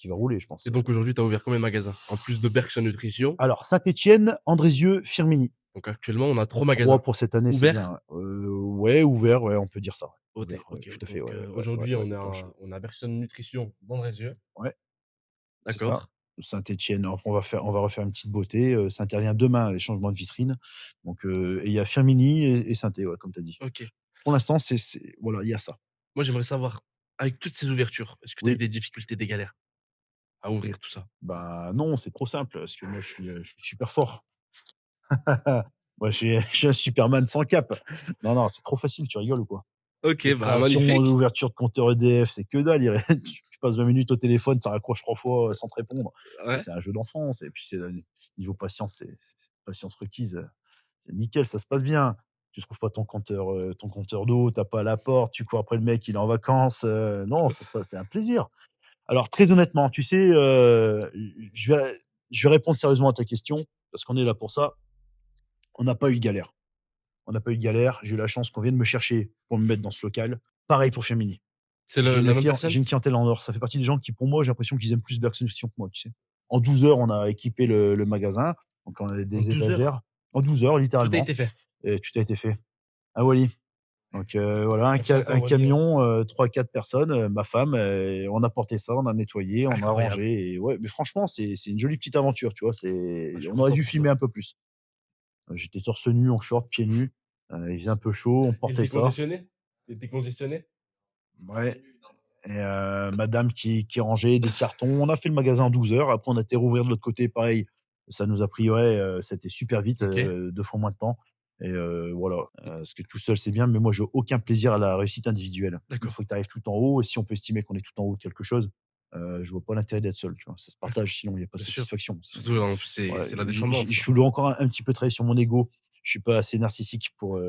rouler, je pense. Et donc aujourd'hui, tu as ouvert combien de magasins? En plus de Berkshire Nutrition, Alors, Saint-Étienne, Andrézieux, Firmini. donc actuellement, on a 3 3 magasins pour cette année, c'est ouverts? bien. Ouais, ouvert, ouais, on peut dire ça, ouais. OK, Ouvert, ouais, OK. tout à fait, Donc ouais, ouais, ouais, aujourd'hui, ouais, dans le ch on a Berkshire Nutrition dans Andrézieux. ouais, c'est ça. D'accord. Saint-Étienne, alors on va refaire une petite beauté, ça intervient demain, les changements de vitrine. Donc et il y a Firmini et Sainté, ouais, comme tu as dit. OK. Pour l'instant, voilà, il y a ça. Moi, j'aimerais savoir, avec toutes ces ouvertures, est-ce que tu as eu Oui, des difficultés, des galères à ouvrir tout ça? bah, non, c'est trop simple parce que moi, je suis super fort. Moi, je suis un Superman sans cape. Non, non, c'est trop facile, tu rigoles ou quoi? OK, Les bah créations, magnifique. l'ouverture de compteur EDF, c'est que dalle. Tu passes 20 minutes au téléphone, ça raccroche 3 fois, sans te répondre. Ouais. C'est un jeu d'enfance et puis niveau patience, c'est patience requise, c'est nickel, ça se passe bien. Tu trouves pas ton compteur d'eau, tu as pas la porte, tu cours après le mec, il est en vacances, non, ça se passe, c'est un plaisir. Alors très honnêtement, tu sais, je vais répondre sérieusement à ta question parce qu'on est là pour ça. On n'a pas eu de galère. On n'a pas eu de galère. J'ai eu la chance qu'on vienne me chercher pour me mettre dans ce local. Pareil pour Firmini. C'est la même personne? J'ai une clientèle en or. Ça fait partie des gens qui, pour moi, j'ai l'impression qu'ils aiment plus Bergson Nutrition que moi, tu sais. En 12 heures, on a équipé le magasin. Donc, on a En des 12 heures? étagères. En 12 heures, Tout a littéralement. été fait? Et tout a été fait. Ah, Wally. Donc voilà, Merci encore, un Wally, hein. camion, 3-4 personnes, ma femme, on a porté ça, on a nettoyé, on a Incroyable. rangé et ouais, mais franchement, c'est une jolie petite aventure, tu vois? Ah, je suis On aurait content dû pour filmer toi. un peu plus. J'étais torse nu, en short, pieds nus, il faisait un peu chaud, on Il portait était ça. congestionné? Il était congestionné? Ouais et madame qui rangeait des cartons. On a fait le magasin en 12 heures. Après, on a été rouvrir de l'autre côté, pareil. Ça nous a pris, ouais, c'était super vite, OK. 2 fois moins de temps et voilà, parce que tout seul, c'est bien, mais moi, j'ai aucun plaisir à la réussite individuelle. Une D'accord. fois que tu arrives tout en haut et si on peut estimer qu'on est tout en haut de quelque chose, je vois pas l'intérêt d'être seul, tu vois? Ça se D'accord. partage, sinon il y a pas de Bien sûr. satisfaction. Surtout en plus, Ouais, c'est la descendance, je quoi. voulais encore un petit peu travailler sur mon ego. Je suis pas assez narcissique pour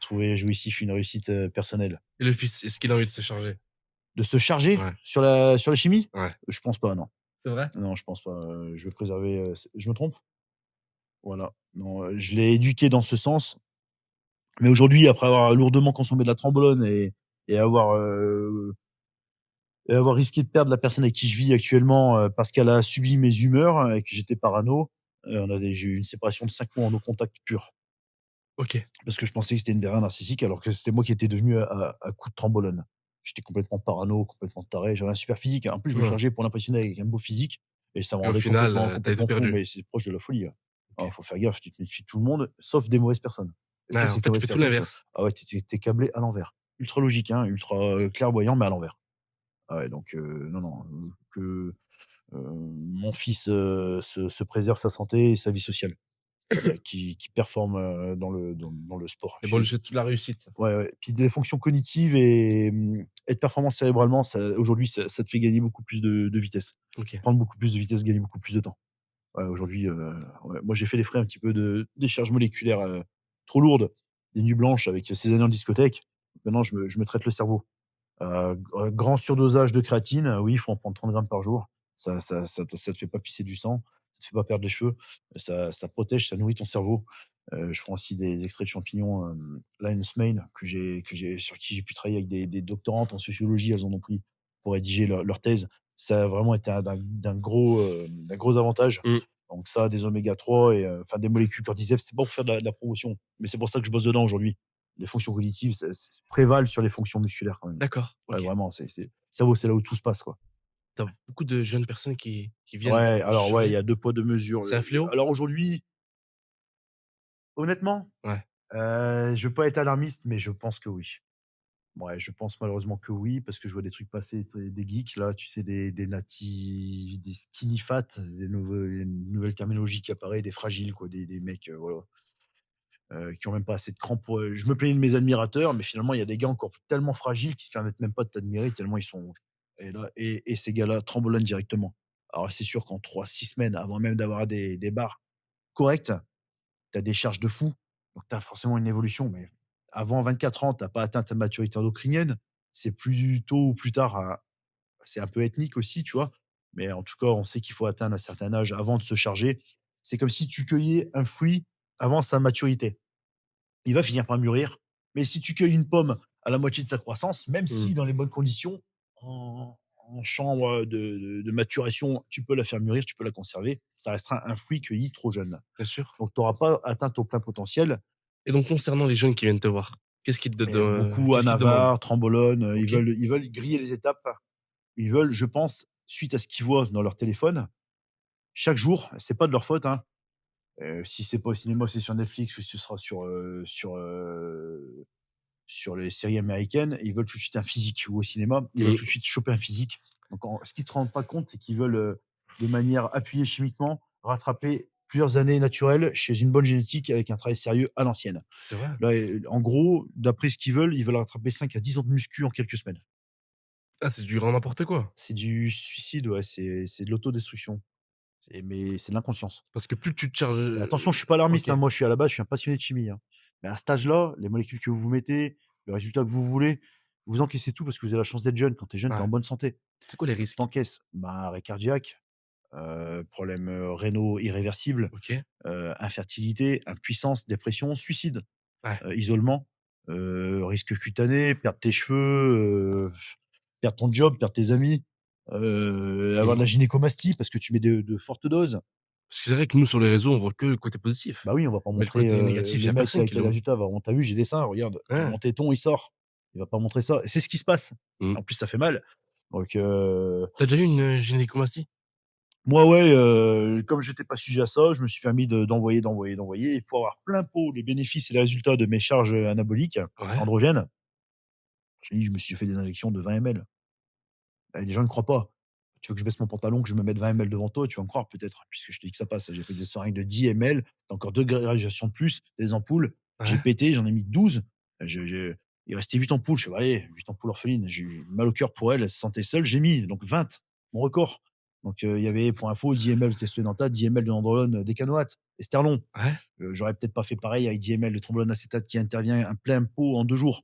trouver jouissif une réussite, personnelle. Et le fils, est-ce qu'il a envie de se charger? De se charger Ouais, sur la chimie? ouais. Je pense pas, non. C'est vrai? Non, je pense pas, je vais préserver, je me trompe? Voilà. Non, je l'ai éduqué dans ce sens, mais aujourd'hui, après avoir lourdement consommé de la trembolone et avoir, heu avoir risqué de perdre la personne avec qui je vis actuellement, parce qu'elle a subi mes humeurs, et que j'étais parano, j'ai eu une séparation de 5 mois en no contact pur. OK. Parce que je pensais que c'était une berrin narcissique alors que c'était moi qui étais devenu à coups de trembolone. J'étais complètement parano, complètement taré, j'avais un super physique, hein. En plus, je me Mmh. chargeais pour l'impressionner avec un beau physique et ça me Et au rendait final, tu as tout complètement fou, perdu? mais c'est proche de la folie, hein. Alors OK. faut faire gaffe, tu te méfies de tout le monde, sauf des mauvaises personnes. Le Ouais, pire, en c'est que fait, les tu mauvaises fais tout personnes, l'inverse. ah ouais, tu es câblé à l'envers. Ultra logique, hein, ultra, clairvoyant, mais à l'envers. Ah ouais, donc non, non, que, mon fils, se préserve sa santé et sa vie sociale, qui performe, dans le sport. Et bon, je lui souhaite toute la réussite. Ouais, ouais. Puis des fonctions cognitives et être performant cérébralement, ça aujourd'hui, ça te fait gagner beaucoup plus de vitesse. OK. Prendre beaucoup plus de vitesse, gagner beaucoup plus de temps. Ouais, aujourd'hui, ouais, moi, j'ai fait les frais un petit peu de décharge moléculaire, trop lourde, des nuits blanches avec ces années en discothèque. Maintenant, je me traite le cerveau. Grand surdosage de créatine, oui, il faut en prendre 30 grammes par jour. Ça te fait pas pisser du sang, ça te fait pas perdre les cheveux, ça protège, ça nourrit ton cerveau. Je prends aussi des extraits de champignons, lion's mane que j'ai sur qui j'ai pu travailler avec des doctorantes en sociologie. Elles en ont pris pour rédiger leur thèse. Ça a vraiment été d'un gros avantage. Mmh. Donc ça, des oméga 3 et enfin des molécules cordyceps, c'est pas pour faire de la promotion, mais c'est pour ça que je bosse dedans aujourd'hui. Les fonctions cognitives, ça prévalent sur les fonctions musculaires quand même. D'accord, Ouais, OK. vraiment, c'est cerveau, c'est là où tout se passe, quoi. Tu as beaucoup de jeunes personnes qui viennent Ouais, te alors ouais, il y charger? a 2 poids 2 mesures. C'est un fléau? Alors aujourd'hui, honnêtement, Ouais. je veux pas être alarmiste, mais je pense que oui. Ouais, je pense malheureusement que oui, parce que je vois des trucs passer, des geeks là, tu sais, des skinny fat, une nouvelle terminologie qui apparaît, des fragiles quoi, des mecs, voilà, qui ont même pas assez de cran pour, je me plaignais de mes admirateurs, mais finalement, il y a des gars encore tellement fragiles qui se permettent même pas de t'admirer tellement ils sont et ces gars-là trembolonnent directement. Alors c'est sûr qu'en 3-6 semaines, avant même d'avoir des barres correctes, tu as des charges de fou, donc tu as forcément une évolution, mais avant 24 ans, tu as pas atteint ta maturité endocrinienne, c'est plus tôt ou plus tard à c'est un peu ethnique aussi, tu vois? Mais en tout cas, on sait qu'il faut atteindre un certain âge avant de se charger. C'est comme si tu cueillais un fruit avant sa maturité. Il va finir par mûrir. Mais si tu cueilles une pomme à la moitié de sa croissance, même Mmh. si dans les bonnes conditions, en chambre de maturation, tu peux la faire mûrir, tu peux la conserver, ça restera un fruit cueilli trop jeune. Bien sûr. Donc tu auras pas atteint ton plein potentiel. Et donc concernant les jeunes qui viennent te voir, Et beaucoup à qu'est-ce qu'ils te demandent? Navarre, Trembolone, OK. ils veulent griller les étapes. Ils veulent, je pense, suite à ce qu'ils voient dans leur téléphone, chaque jour, c'est pas de leur faute, hein. Si c'est pas au cinéma, c'est sur Netflix ou ce sera sur les séries américaines, ils veulent tout de suite un physique ou au cinéma, ils veulent Mmh. tout de suite choper un physique. Donc ce qu'ils ne se rendent pas compte, c'est qu'ils veulent, de manière appuyée chimiquement, rattraper plusieurs années naturelles chez une bonne génétique avec un travail sérieux à l'ancienne. C'est vrai? Là, en gros, d'après ce qu'ils veulent, ils veulent rattraper 5 à 10 ans de muscu en quelques semaines. Ah, c'est du grand n'importe quoi. C'est du suicide, ouais, c'est de l'autodestruction. Mais c'est de l'inconscience. Parce que plus tu te charges, Et attention, je suis pas alarmiste, OK. hein, moi je suis à la base, je suis un passionné de chimie, hein. Mais à cet âge-là, les molécules que vous vous mettez, le résultat que vous voulez, vous encaissez tout parce que vous avez la chance d'être jeune. Quand tu es jeune, tu es Ouais. en bonne santé. C'est quoi les risques? Tu ben, arrêt cardiaque, problèmes, rénaux irréversibles, OK. infertilité, impuissance, dépression, suicide, Ouais. isolement, risque cutané, perdre tes cheveux, perdre ton job, perdre tes amis, avoir Mmh. de la gynécomastie parce que tu mets de fortes doses. Parce que c'est vrai que nous, sur les réseaux, on voit que le côté positif. Bah oui, on va pas Mais le montrer, côté négatif, il y les a mecs personne avec qui les le montre. résultats. Va, tu vu, j'ai des seins, regarde, Ouais. mon téton, il sort. Il va pas montrer ça. Et c'est ce qui se passe. Mmh. En plus, ça fait mal. Donc, Tu déjà eu une, gynécomastie? moi, ouais, comme j'étais pas sujet à ça, je me suis permis d'envoyer et pour avoir plein pot les bénéfices et les résultats de mes charges, anaboliques, Ouais. androgènes, je me suis fait des injections de 20 ml. Et les gens ne croient pas. Tu veux que je baisse mon pantalon, que je me mette 20 ml devant toi, tu vas me croire peut-être, puisque je te dis que ça passe. J'ai pris des seringues de 10 ml, tu encore 2 graduations de plus, des ampoules. J'ai Ouais. pété, j'en ai mis 12. Il restait 8 ampoules. Je fais: «Bah, allez, 8 ampoules orphelines». J'ai eu mal au cœur pour elle se sentait seule, j'ai mis donc 20, mon record. Donc, il y avait pour info 10 ml de testosterone, 10 ml de nandrolone, décanoate, Esterlon. Ouais. J'aurais peut-être pas fait pareil avec 10 ml de trombolone acétate qui intervient un plein pot en 2 jours.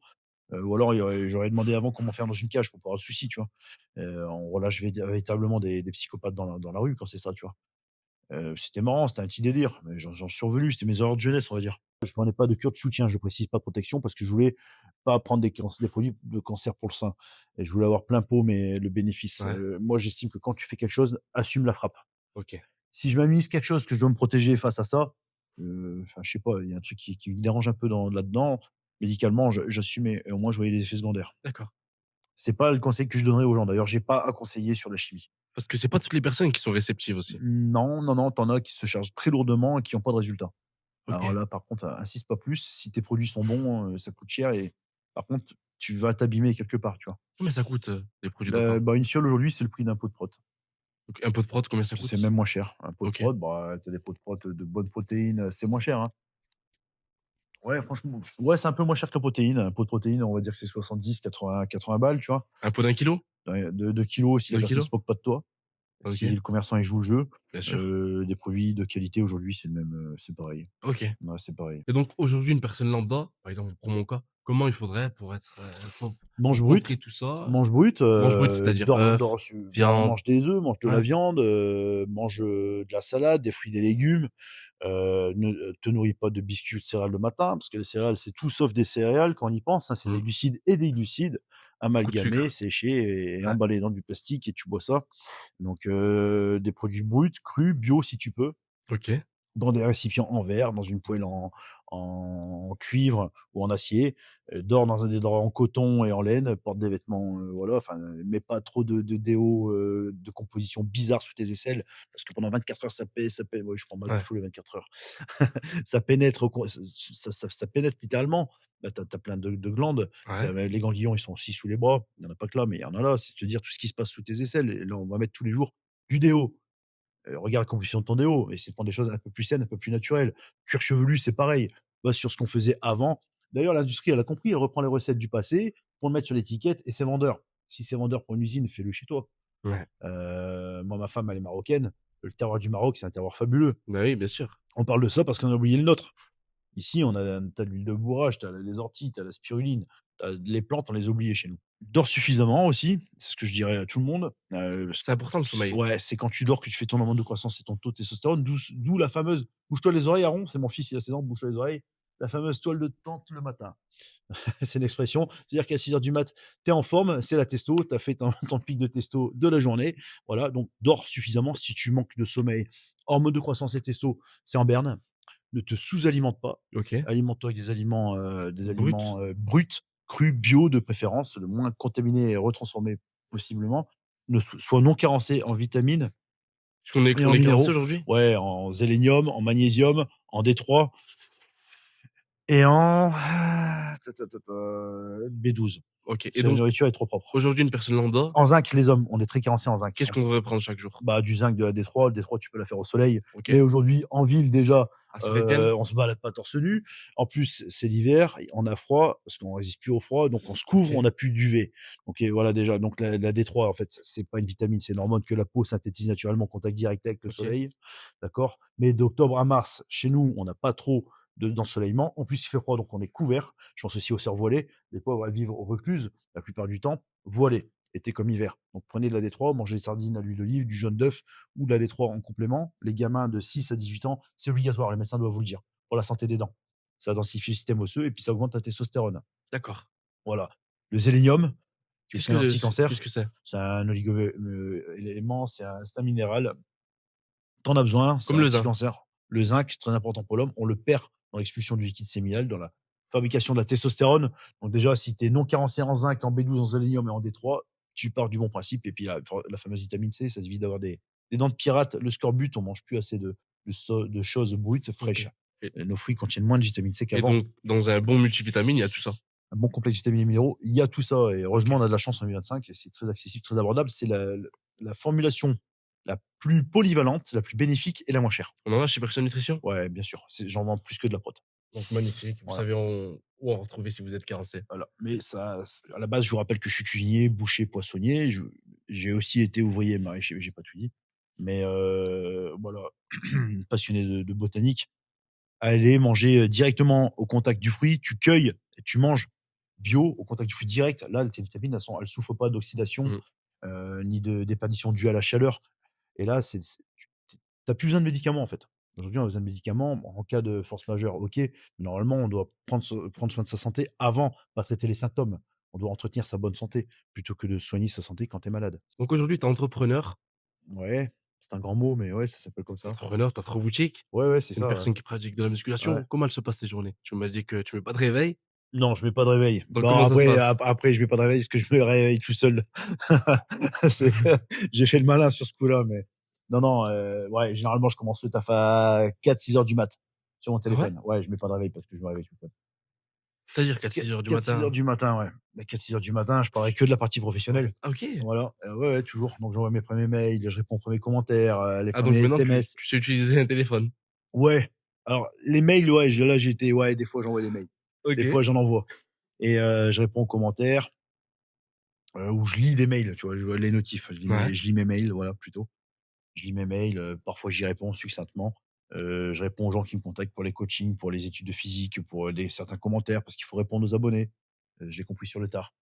Ou alors j'aurais demandé avant comment faire dans une cage pour pas avoir de soucis, tu vois? On relâche véritablement des psychopathes dans la rue quand c'est ça, tu vois? C'était marrant, c'était un petit délire, mais j'en suis revenu, c'était mes erreurs de jeunesse, on va dire. Je prenais pas de cure de soutien, je précise, pas de protection parce que je voulais pas prendre des produits de cancer pour le sein et je voulais avoir plein pot mais le bénéfice. Ouais. Moi, j'estime que quand tu fais quelque chose, assume la frappe. OK. Si je m'amuse quelque chose que je dois me protéger face à ça, enfin, je sais pas, il y a un truc qui me dérange un peu là-dedans. Médicalement, j'assumais et au moins je voyais les effets secondaires. D'accord. C'est pas le conseil que je donnerais aux gens. D'ailleurs, j'ai pas à conseiller sur la chimie. Parce que c'est pas toutes les personnes qui sont réceptives aussi. Non, non, non, tu en as qui se chargent très lourdement et qui ont pas de résultat. Alors OK. là, par contre, insiste pas plus. Si tes produits sont bons, ça coûte cher et par contre, tu vas t'abîmer quelque part, tu vois? Combien ça coûte, les produits dopants? Bah, une fiole aujourd'hui, c'est le prix d'un pot de prot. Donc un pot de prod, combien ça C'est coûte? même moins cher. Un pot de OK. prot, bah, tu as des pots de prot de bonnes protéines, c'est moins cher, hein. Ouais, franchement, ouais, c'est un peu moins cher que la protéine. Un pot de protéines, on va dire que c'est 70-80 balles, tu vois? Un pot d'1 kilo? Ouais, de kilos si la 2 personne kilos? se moque pas de toi. Si OK, le commerçant, il joue le jeu, bien sûr. des produits de qualité aujourd'hui, c'est le même, c'est pareil. OK. Ouais, c'est pareil. Et donc aujourd'hui, une personne lambda, par exemple pour mon cas, comment il faudrait pour être, Mange pour brut, contrer tout ça? mange brut, Mange brut, c'est-à-dire œufs, viande? mange des œufs, mange de la Ouais. viande, mange, de la salade, des fruits, des légumes. Ne te nourris pas de biscuits ou de céréales le matin, parce que les céréales, c'est tout sauf des céréales quand on y pense, hein, c'est des Mmh. glucides et des glucides Beaucoup de amalgamés, sucre. séchés et Ouais. emballés dans du plastique et tu bois ça. Donc, des produits bruts, crus, bio si tu peux. OK. Dans des récipients en verre, dans une poêle en cuivre ou en acier, dors dans un déodorant en coton et en laine, porte des vêtements, voilà, enfin, mets pas trop de déo, de composition bizarre sous tes aisselles parce que pendant 24 heures ça pé ouais, je prends ma douche Ouais. tous les 24 heures. Ça pénètre au con ça pénètre littéralement. Là, tu as plein de glandes. Ouais. Les ganglions, ils sont aussi sous les bras. Il y en a pas que là, mais il y en a là. C'est te dire tout ce qui se passe sous tes aisselles et là, on va mettre tous les jours du déo. Regarde la composition de ton déo, et c'est prendre des choses un peu plus saines, un peu plus naturelles. Cuir chevelu, c'est pareil. Va sur ce qu'on faisait avant. D'ailleurs, l'industrie, elle a compris, elle reprend les recettes du passé pour le mettre sur l'étiquette et c'est vendeur. Si c'est vendeur pour une usine, fais-le chez toi. Ouais. Moi, ma femme, elle est marocaine. Le terroir du Maroc, c'est un terroir fabuleux. Bah oui, bien sûr. On parle de ça parce qu'on a oublié le nôtre. Ici, t'as de l'huile de bourrage, t'as les orties, t'as la spiruline, t'as les plantes, on les a oubliées chez nous. Dors suffisamment aussi, c'est ce que je dirais à tout le monde. Parce C'est important le sommeil. ouais, c'est quand tu dors que tu fais ton hormone de croissance et ton taux de testostérone, d'où la fameuse «bouge-toi les oreilles, Aaron», c'est mon fils, il a 16 ans, «bouge-toi les oreilles», la fameuse toile de tente le matin. C'est une expression, c'est-à-dire qu'à 6 heures du mat, tu es en forme, c'est la testo, tu as fait ton pic de testo de la journée. Voilà, donc dors suffisamment si tu manques de sommeil. Hormones de croissance et testo, c'est en berne. Ne te sous-alimente pas. OK. Alimente-toi avec des Brut? aliments, bruts, crus, bio de préférence, le moins contaminés et retransformés possiblement. Ne sois non carencé en vitamines Parce qu'on est et on en est carencé minéraux. aujourd'hui? Ouais, en sélénium, en magnésium, en D3 et en B12. OK. Et Si la donc nourriture est trop propre. aujourd'hui, une personne lambda, En zinc, les hommes, on est très carencés en zinc. qu'est-ce qu'on devrait prendre chaque jour? Bah, du zinc, de la D3. Le D3, tu peux la faire au soleil. OK. Mais aujourd'hui, en ville, déjà, À Saint-Étienne? on se balade pas torse nu. En plus, c'est l'hiver, on a froid, parce qu'on résiste plus au froid, donc on se couvre, on OK. n'a plus d'UV. Donc, et voilà, déjà. Donc, la D3, en fait, c'est pas une vitamine, c'est une hormone que la peau synthétise naturellement en contact direct avec le OK. soleil. D'accord? Mais d'octobre à mars, chez nous, on n'a pas trop d'ensoleillement. En plus, il fait froid, donc on est couvert. Je pense aussi aux sœurs voilées. Les pauvres, elles vivent recluses, la plupart du temps, voilées, été comme hiver. Donc, prenez de la D3, mangez des sardines à l'huile d'olive, du jaune d'œuf ou de la D3 en complément. Les gamins de 6 à 18 ans, c'est obligatoire, les médecins doivent vous le dire, pour la santé des dents. Ça densifie le système osseux et puis ça augmente la testostérone. D'accord. Voilà. Le sélénium, qui est Qu'est-ce aussi un que anti-cancer, qu'est-ce que c'est? c'est un oligo élément, c'est un minéral T'en as besoin, c'est Comme un le petit zinc. cancer. Le zinc, très important pour l'homme, on le perd dans l'expulsion du liquide séminal, dans la fabrication de la testostérone. Donc déjà, si tu es non carencé en zinc, en B12, en sélénium et en D3, tu pars du bon principe. Et puis la fameuse vitamine C, ça évite d'avoir des dents de pirate. Le scorbut, on mange plus assez de choses brutes, fraîches. Ok. Et, Nos fruits contiennent moins de vitamine C et qu'avant. donc, dans un bon multivitamine, il y a tout ça. Un bon complexe vitamines et minéraux, il y a tout ça. Et heureusement, on a de la chance en 2025 et c'est très accessible, très abordable. C'est la formulation la plus polyvalente, la plus bénéfique et la moins chère. On en a chez Personne Nutrition. Ouais, bien sûr. J'en vends plus que de la prot. Donc magnifique. Vous Voilà. savez où en retrouver si vous êtes carencé. Voilà. Mais ça, à la base, je vous rappelle que je suis cuisinier, boucher, poissonnier. J'ai aussi été ouvrier maraîcher, j'ai pas tout dit. Mais voilà, passionné de botanique. Aller manger directement au contact du fruit, tu cueilles et tu manges bio au contact du fruit direct. Là, tes vitamines, elles souffrent pas d'oxydation ni de déperdition due à la chaleur. Et là, tu n'as plus besoin de médicaments en fait. Aujourd'hui, on a besoin de médicaments en cas de force majeure, ok. Mais normalement, on doit prendre soin de sa santé avant, pas traiter les symptômes. On doit entretenir sa bonne santé plutôt que de soigner sa santé quand tu es malade. Donc aujourd'hui, tu es entrepreneur. Ouais, c'est un grand mot, mais ouais, ça s'appelle comme ça. Entrepreneur, tu as 3 boutiques. Ouais, c'est C'est une ça. personne qui pratique de la musculation. Ouais. Comment elle se passe tes journées? Tu m'as dit que tu mets pas de réveil. Non, je mets pas de réveil. Donc Bon, comment ça se après, passe? après, je mets pas de réveil parce que je me réveille tout seul. C'est- J'ai fait le malin sur ce coup-là, mais non, ouais, généralement, je commence le taf à 4-6 heures du mat sur mon Ah ouais? téléphone. Ouais, je mets pas de réveil parce que je me réveille tout seul. C'est-à-dire qu'à 6 heures du 4-6 matin. heures du matin, ouais. À 4-6 heures du matin, je parlerai que de la partie professionnelle. Ah, ok. Voilà. Ouais, toujours. Donc, j'envoie mes premiers mails, je réponds aux premiers commentaires, les Ah donc premiers maintenant SMS. tu sais utiliser un téléphone. Ouais. Alors, les mails, ouais, là, ouais, des fois, j'envoie les mails. Des Ok. fois, j'en envoie. Et je réponds aux commentaires. Où je lis des mails, tu vois, je vois les notifs. Ouais. Je lis mes mails, voilà, plutôt. Je lis mes mails, parfois j'y réponds succinctement. Je réponds aux gens qui me contactent pour les coachings, pour les études de physique, pour certains commentaires, parce qu'il faut répondre aux abonnés. Je l'ai compris sur le tard.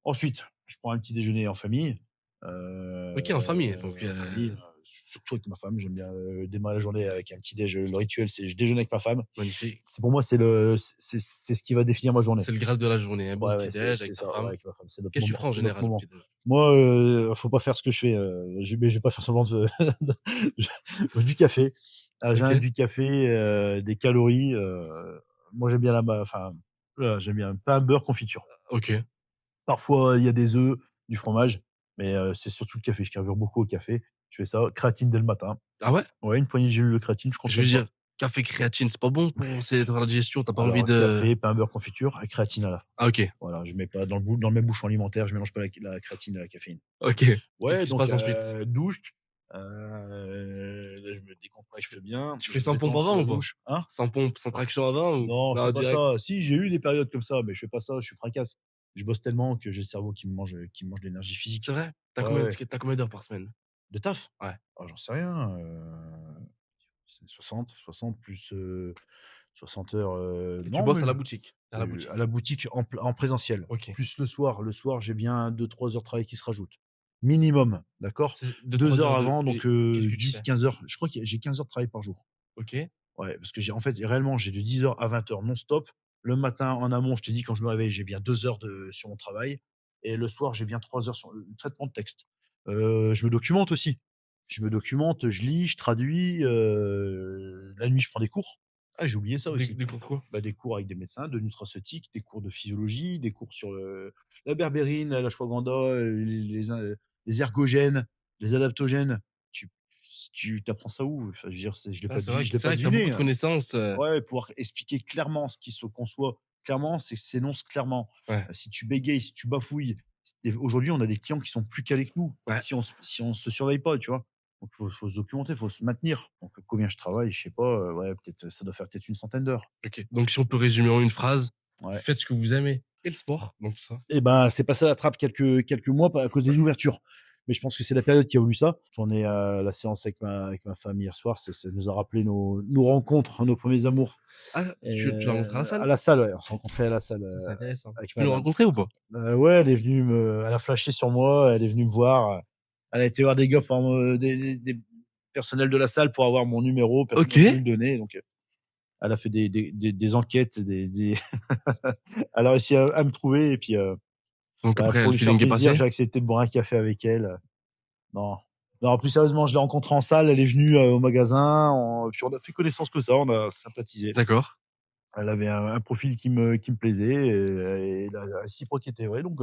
Ensuite, je prends un petit déjeuner en famille. Ok, en famille. Donc En famille, surtout avec ma femme. J'aime bien démarrer la journée avec un petit déj. Le rituel, c'est je déjeune avec ma femme. magnifique. C'est pour moi, c'est ce qui va définir ma journée. C'est le Graal de la journée. Un bon Ouais, petit déj c'est avec ta ça, ouais, femme. avec ma femme. C'est notre Qu'est-ce que tu moment. prends en C'est notre général au moment. petit déj? Moi, faut pas faire ce que je fais. Je vais pas faire semblant de du café. J'injecte Ok. du café, des calories. Moi, j'aime bien enfin, voilà, j'aime bien pain, beurre, confiture. Ok. Parfois, il y a des œufs, du fromage, mais c'est surtout le café. Je carbure beaucoup au café. Je fais ça. Créatine dès le matin. Ah ouais? Ouais, une poignée de gélules de créatine, je Je veux consomme ça. dire, café créatine, c'est pas bon pour la digestion. T'as pas envie Alors, de. café, pain, beurre, confiture et créatine à la fin. Ah ok. Voilà, je mets pas dans le même bouchon alimentaire, je mélange pas la créatine et la caféine. Ok. Qu'est-ce Ouais, qui se donc passe ensuite? douche, là, je me décompresse bien, Tu je fais me 100 pompes détends sous avant la ou pas? douche. Hein? 100 pompes, 100 tractions avant ou Non, je fais pas direct? ça. Si, j'ai eu des périodes comme ça, mais je fais pas ça, je suis fracasse. Je bosse tellement que j'ai le cerveau qui me mange de l'énergie physique. C'est vrai? T'as Ouais, combien, ouais. t'as combien d'heures par semaine? De taf? Ouais. Oh, j'en sais rien, c'est 60 plus, 60 heures, Et tu non, bosses mais à la boutique? À la à boutique. la boutique en présentiel, Ok. plus le soir. Le soir, j'ai bien 2-3 heures de travail qui se rajoutent. Minimum, d'accord? C'est 2 2-3 heures heures de. avant, donc Et qu'est-ce que tu fais? 10-15 heures. Je crois que j'ai 15 heures de travail par jour. Ok. Ouais, parce que en fait, réellement, j'ai de 10 heures à 20 heures non-stop. Le matin, en amont, je t'ai dit, quand je me réveille, j'ai bien 2 heures sur mon travail. Et le soir, j'ai bien 3 heures sur le traitement de texte. Je me documente aussi. Je me documente, je lis, je traduis. La nuit, je prends des cours. Ah, j'ai oublié ça aussi. Des cours quoi? Bah, des cours avec des médecins, de nutraceutique, des cours de physiologie, des cours sur la berbérine, la ashwagandha, les ergogènes, les adaptogènes. Tu, tu apprends ça où? Enfin, je veux dire, je l'ai Ah, pas dit, je l'ai c'est pas vrai que t'as beaucoup deviné, de hein. connaissances. Ouais, pouvoir expliquer clairement ce qui se conçoit clairement, c'est s'énonce clairement. Ouais. Si tu bégayes, si tu bafouilles, aujourd'hui, on a des clients qui sont plus calés que nous. Ouais. Si on se surveille pas, tu vois. Donc, faut se documenter, faut se maintenir. Donc, combien je travaille, je sais pas. Ouais, peut-être, ça doit faire peut-être une centaine d'heures. Ok. Donc si on peut résumer en une phrase, Ouais. faites ce que vous aimez. Et le sport, donc tout ça. Et ben, c'est passé à la trappe quelques mois à cause des ouvertures. Mais je pense que c'est la période qui a voulu ça. On est à la séance avec ma femme hier soir. Ça nous a rappelé nos rencontres, nos premiers amours. Ah, tu l'as rencontré à la salle? À la salle, ouais. On s'est rencontrés à la salle. Ça, c'est intéressant. Avec Tu peux nous madame. rencontrer ou pas? Ouais, elle est venue elle a flashé sur moi. Elle est venue me voir. Elle a été voir des gars, des personnels de la salle pour avoir mon numéro. Personne Ok. n'a pu me le donner. Donc, elle a fait des enquêtes, elle a réussi à me trouver. Et puis, Donc bah, après, pour le lui faire feeling est plaisir, passé. j'ai accepté de boire un café avec elle. Non, Non, plus sérieusement, je l'ai rencontrée en salle, elle est venue au magasin, puis on a fait connaissance que ça, on a sympathisé. D'accord. Elle avait un profil qui me plaisait et la réciproque était vraie. Donc,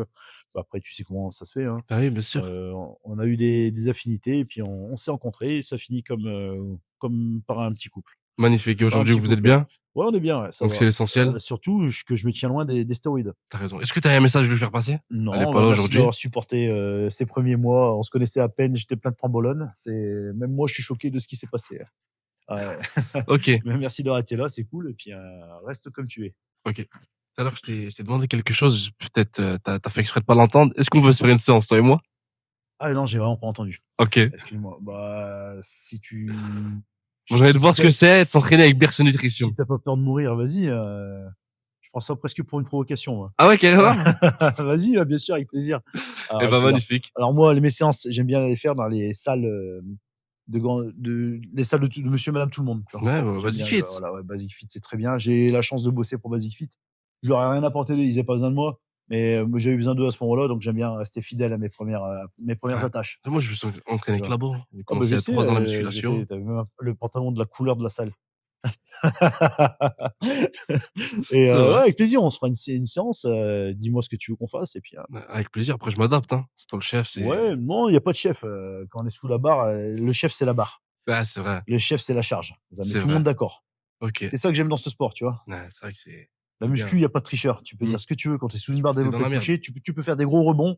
après, tu sais comment ça se fait. Hein. Ah oui, bien sûr. On a eu des affinités et puis on s'est rencontrés et ça finit comme par un petit couple. Magnifique. Et Par un aujourd'hui, petit vous êtes couple. bien? Ouais, on est bien, ouais, ça Donc va. c'est l'essentiel. Surtout que je me tiens loin des stéroïdes. T'as raison. Est-ce que t'as un message à lui faire passer? Elle est Non, pas là merci aujourd'hui. d'avoir supporté ces premiers mois. On se connaissait à peine, j'étais plein de trembolones. Même moi, je suis choqué de ce qui s'est passé. Ouais. Ok. Mais merci d'avoir été là, c'est cool. Et puis, reste comme tu es. Ok. Tout à l'heure, je t'ai demandé quelque chose. Peut-être t'as fait exprès de pas l'entendre. Est-ce qu'on peut se faire une séance, toi et moi? Ah non, j'ai vraiment pas entendu. Ok. Excuse-moi. Bah, si tu. Moi, j'ai envie de voir ce que c'est de Si s'entraîner avec Berce Nutrition. t'as pas peur de mourir, vas-y. Je prends ça presque pour une provocation. Moi. Ah ouais, carrément? Vas-y, bien sûr, avec plaisir. Eh ben, magnifique. Alors moi, mes séances, j'aime bien les faire dans les salles les salles de Monsieur, et Madame, tout le monde. Tu vois. Ouais, J'aime Basic bien, Fit. voilà, ouais, Basic Fit, c'est très bien. J'ai la chance de bosser pour Basic Fit. Je leur ai rien apporté, ils n'avaient pas besoin de moi, mais j'ai eu besoin d'eux à ce moment-là, donc j'aime bien rester fidèle à mes premières Ouais. attaches. Moi, je me suis entraîné Tu avec vois. Labo. J'ai Ah bah, commencé je à sais, 3 ans la je sais, musculation. t'avais même le pantalon de la couleur de la salle. Et C'est vrai. ouais, avec plaisir, on se fera une séance. Dis-moi ce que tu veux qu'on fasse. Et puis, Avec plaisir. Après, je m'adapte, hein. C'est toi le chef, ouais, non, il n'y a pas de chef. Quand on est sous la barre, le chef, c'est la barre. Ah, c'est vrai. Le chef, c'est la charge. Ça met C'est tout le vrai. monde d'accord. Ok. C'est ça que j'aime dans ce sport, tu vois. Ouais, c'est vrai que La c'est muscu, bien. il n'y a pas de tricheur. Tu peux dire ce que tu veux quand tu es sous une barre T'es dans développé la merde. couché. Tu peux faire des gros rebonds.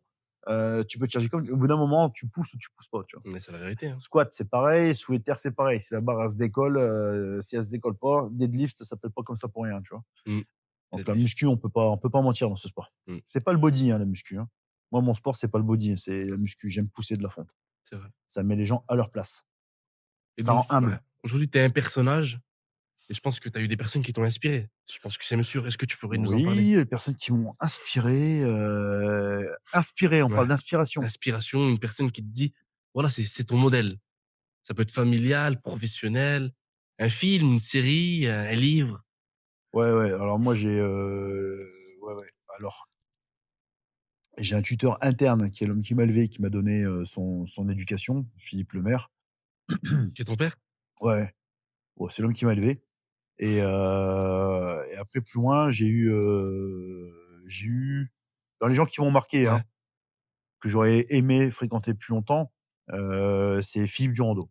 Tu peux te charger comme. Au bout d'un moment, tu pousses ou tu pousses pas, tu vois. Mais c'est la vérité, hein. Squat, c'est pareil. Souhaiter, c'est pareil. Si la barre, elle se décolle, si elle se décolle pas, deadlift, ça s'appelle pas comme ça pour rien, tu vois. Donc la Deadlift. muscu, on peut pas mentir dans ce sport. C'est pas le body, hein, la muscu. Hein. Moi, mon sport, c'est pas le body, c'est la muscu. J'aime pousser de la fonte. C'est vrai. Ça met les gens à leur place. Et Ça donc, rend humble. aujourd'hui, t'es un personnage. Et je pense que t'as eu des personnes qui t'ont inspiré. Je pense que c'est sûr. Est-ce que tu pourrais nous en parler? Oui, les personnes qui m'ont inspiré, on Ouais. parle d'inspiration. Inspiration, une personne qui te dit, voilà, c'est ton modèle. Ça peut être familial, professionnel, un film, une série, un livre. Ouais. Alors moi, ouais. Alors, j'ai un tuteur interne qui est l'homme qui m'a élevé, qui m'a donné son éducation, Philippe Lemaire. Qui est ton père? Ouais, c'est l'homme qui m'a élevé. Et après, plus loin, j'ai eu dans les gens qui m'ont marqué, Ouais. hein, que j'aurais aimé fréquenter plus longtemps, c'est Philippe Durando,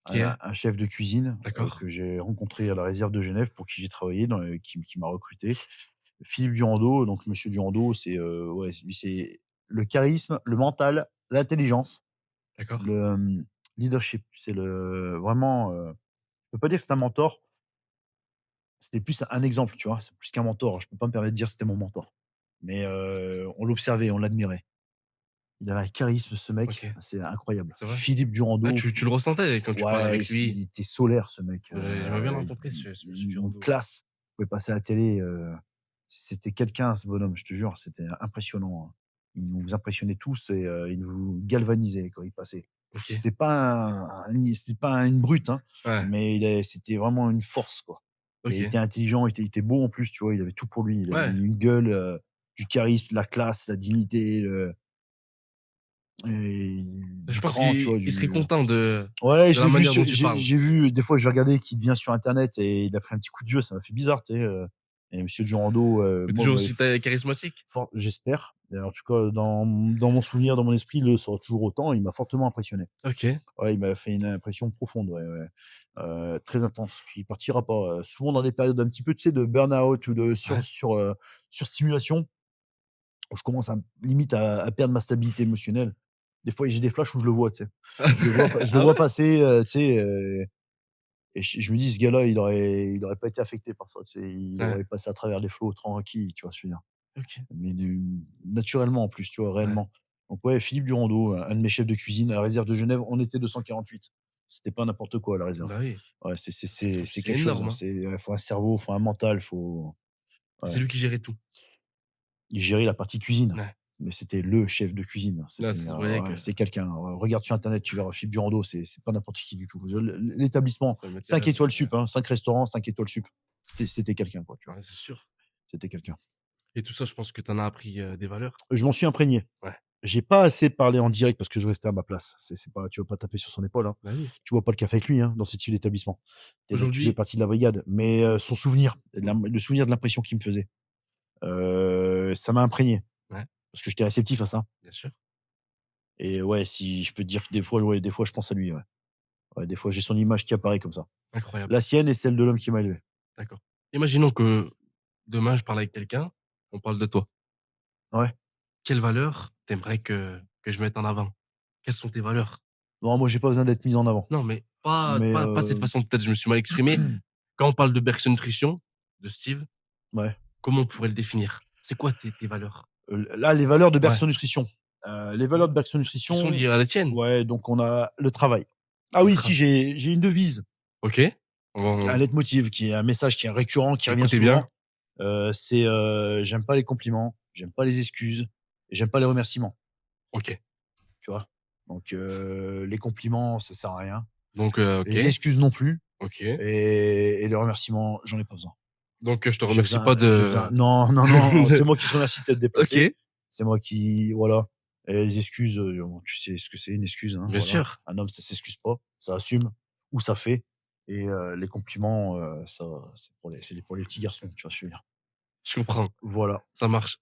Qui est? un chef de cuisine D'accord. que j'ai rencontré à la réserve de Genève, pour qui j'ai travaillé, qui m'a recruté. Philippe Durando, donc Monsieur Durando, ouais, lui, c'est le charisme, le mental, l'intelligence, D'accord. le leadership. C'est vraiment, je peux pas dire que c'est un mentor. C'était plus un exemple, tu vois? C'est plus qu'un mentor. Je peux pas me permettre de dire que c'était mon mentor. Mais on l'observait, on l'admirait. Il avait un charisme, ce mec, Ok. c'est incroyable. C'est vrai? Philippe Ah, Durando, tu le ressentais quand tu parlais ouais, avec lui. il était solaire, ce mec. J'aimerais bien le rencontrer, ce monsieur Une Durando. classe. Il pouvait passer à la télé, c'était quelqu'un, ce bonhomme, je te jure, c'était impressionnant, hein. Il nous impressionnait tous et il nous galvanisait quand il passait. Ok. C'était pas une brute, hein, Ouais. mais c'était vraiment une force, quoi. Et il Ok. était intelligent, il était beau en plus, tu vois? Il avait tout pour lui. Il avait Ouais. une gueule, du charisme, de la classe, la dignité, Je du pense cran, tu vois? qu'il serait content Ouais, de je la l'ai vu manière dont tu parles. j'ai vu des fois, je vais regarder qu'il devient sur internet et il a pris un petit coup de vieux, ça m'a fait bizarre, tu sais? Et monsieur Durando, Mais moi, toujours m'avait aussi charismatique. j'espère. Et en tout cas, dans mon souvenir, dans mon esprit, il le sera toujours autant. Il m'a fortement impressionné. Ok. Ouais, il m'a fait une impression profonde, ouais. Très intense. Puis il partira pas, souvent dans des périodes un petit peu, tu sais, de burn-out ou de Ouais. surstimulation, où je commence limite à perdre ma stabilité émotionnelle. Des fois, j'ai des flashs où je le vois, tu sais? Je le Ah vois ouais? passer, tu sais, et je me dis: «Ce gars-là, il aurait pas été affecté par ça», tu sais? Il Ouais. aurait passé à travers les flots tranquille, tu vois ce que je veux dire? Ok. Mais naturellement, en plus, tu vois? Ouais. Réellement. Donc ouais, Philippe Durando, un de mes chefs de cuisine à la réserve de Genève, on était 248. C'était pas n'importe quoi à la réserve. Bah oui. Ouais, c'est C'est quelque chose, hein. énorme, hein. Faut un cerveau, faut un mental, C'est ouais. lui qui gérait tout. Il gérait la partie cuisine, Ouais. mais c'était le chef de cuisine. Là, ça se voyait que Ouais, c'est quelqu'un. Regarde sur internet, tu verras Philippe Durando, c'est pas n'importe qui du tout. L'établissement, ça mettait 5 la étoiles ouais. sup, hein, 5 restaurants, 5 étoiles sup. C'était quelqu'un, quoi, tu vois? Ouais, c'est sûr. C'était quelqu'un. Et tout ça, je pense que tu en as appris des valeurs. Je m'en suis imprégné. Ouais. J'ai pas assez parlé en direct parce que je restais à ma place. C'est pas, tu vas pas taper sur son épaule, hein. Bah oui. Tu bois pas le café avec lui, hein, dans ce type d'établissement. Tu fais Aujourd'hui, partie de la brigade. Mais son souvenir, le souvenir de l'impression qu'il me faisait, ça m'a imprégné. ouais, Parce que j'étais réceptif à ça. bien sûr. Et ouais, si je peux te dire que des fois, ouais, des fois, je pense à lui. Ouais. Ouais, des fois, j'ai son image qui apparaît comme ça. Incroyable. La sienne et celle de l'homme qui m'a élevé. D'accord. Imaginons que demain, je parle avec quelqu'un, on parle de toi. Ouais. Quelles valeurs t'aimerais que je mette en avant? Quelles sont tes valeurs? Non, moi, j'ai pas besoin d'être mis en avant. Non, mais pas Mais pas pas de cette façon, peut-être je me suis mal exprimé. Quand on parle de Berkshire Nutrition, de Steve, ouais. comment on pourrait le définir? C'est quoi tes valeurs? Là, les valeurs de Ouais. Bergson Nutrition. Les valeurs de Bergson Qui sont Nutrition, liées à la tienne? ouais, donc on a le travail. Ah Le oui, tra si, j'ai une devise, OK. un On leitmotiv qui est un message qui est récurrent, qui revient écoutez bien. souvent. C'est j'aime pas les compliments, j'aime pas les excuses, et j'aime pas les remerciements. OK. Tu vois. Donc les compliments, ça sert à rien. Donc OK, Les excuses non plus. OK. Et les remerciements, j'en ai pas besoin. Donc je te J'ai remercie besoin, pas de non, non, non, c'est moi qui te remercie de t'être déplacé. OK, C'est moi qui, voilà. Et les excuses, bon, tu sais ce que c'est une excuse, hein, bien voilà. sûr. Un homme, ça s'excuse pas, ça assume ou ça fait. Et les compliments, ça, c'est pour les petits garçons, tu vois ce que je veux dire. Je comprends. Voilà. Ça marche.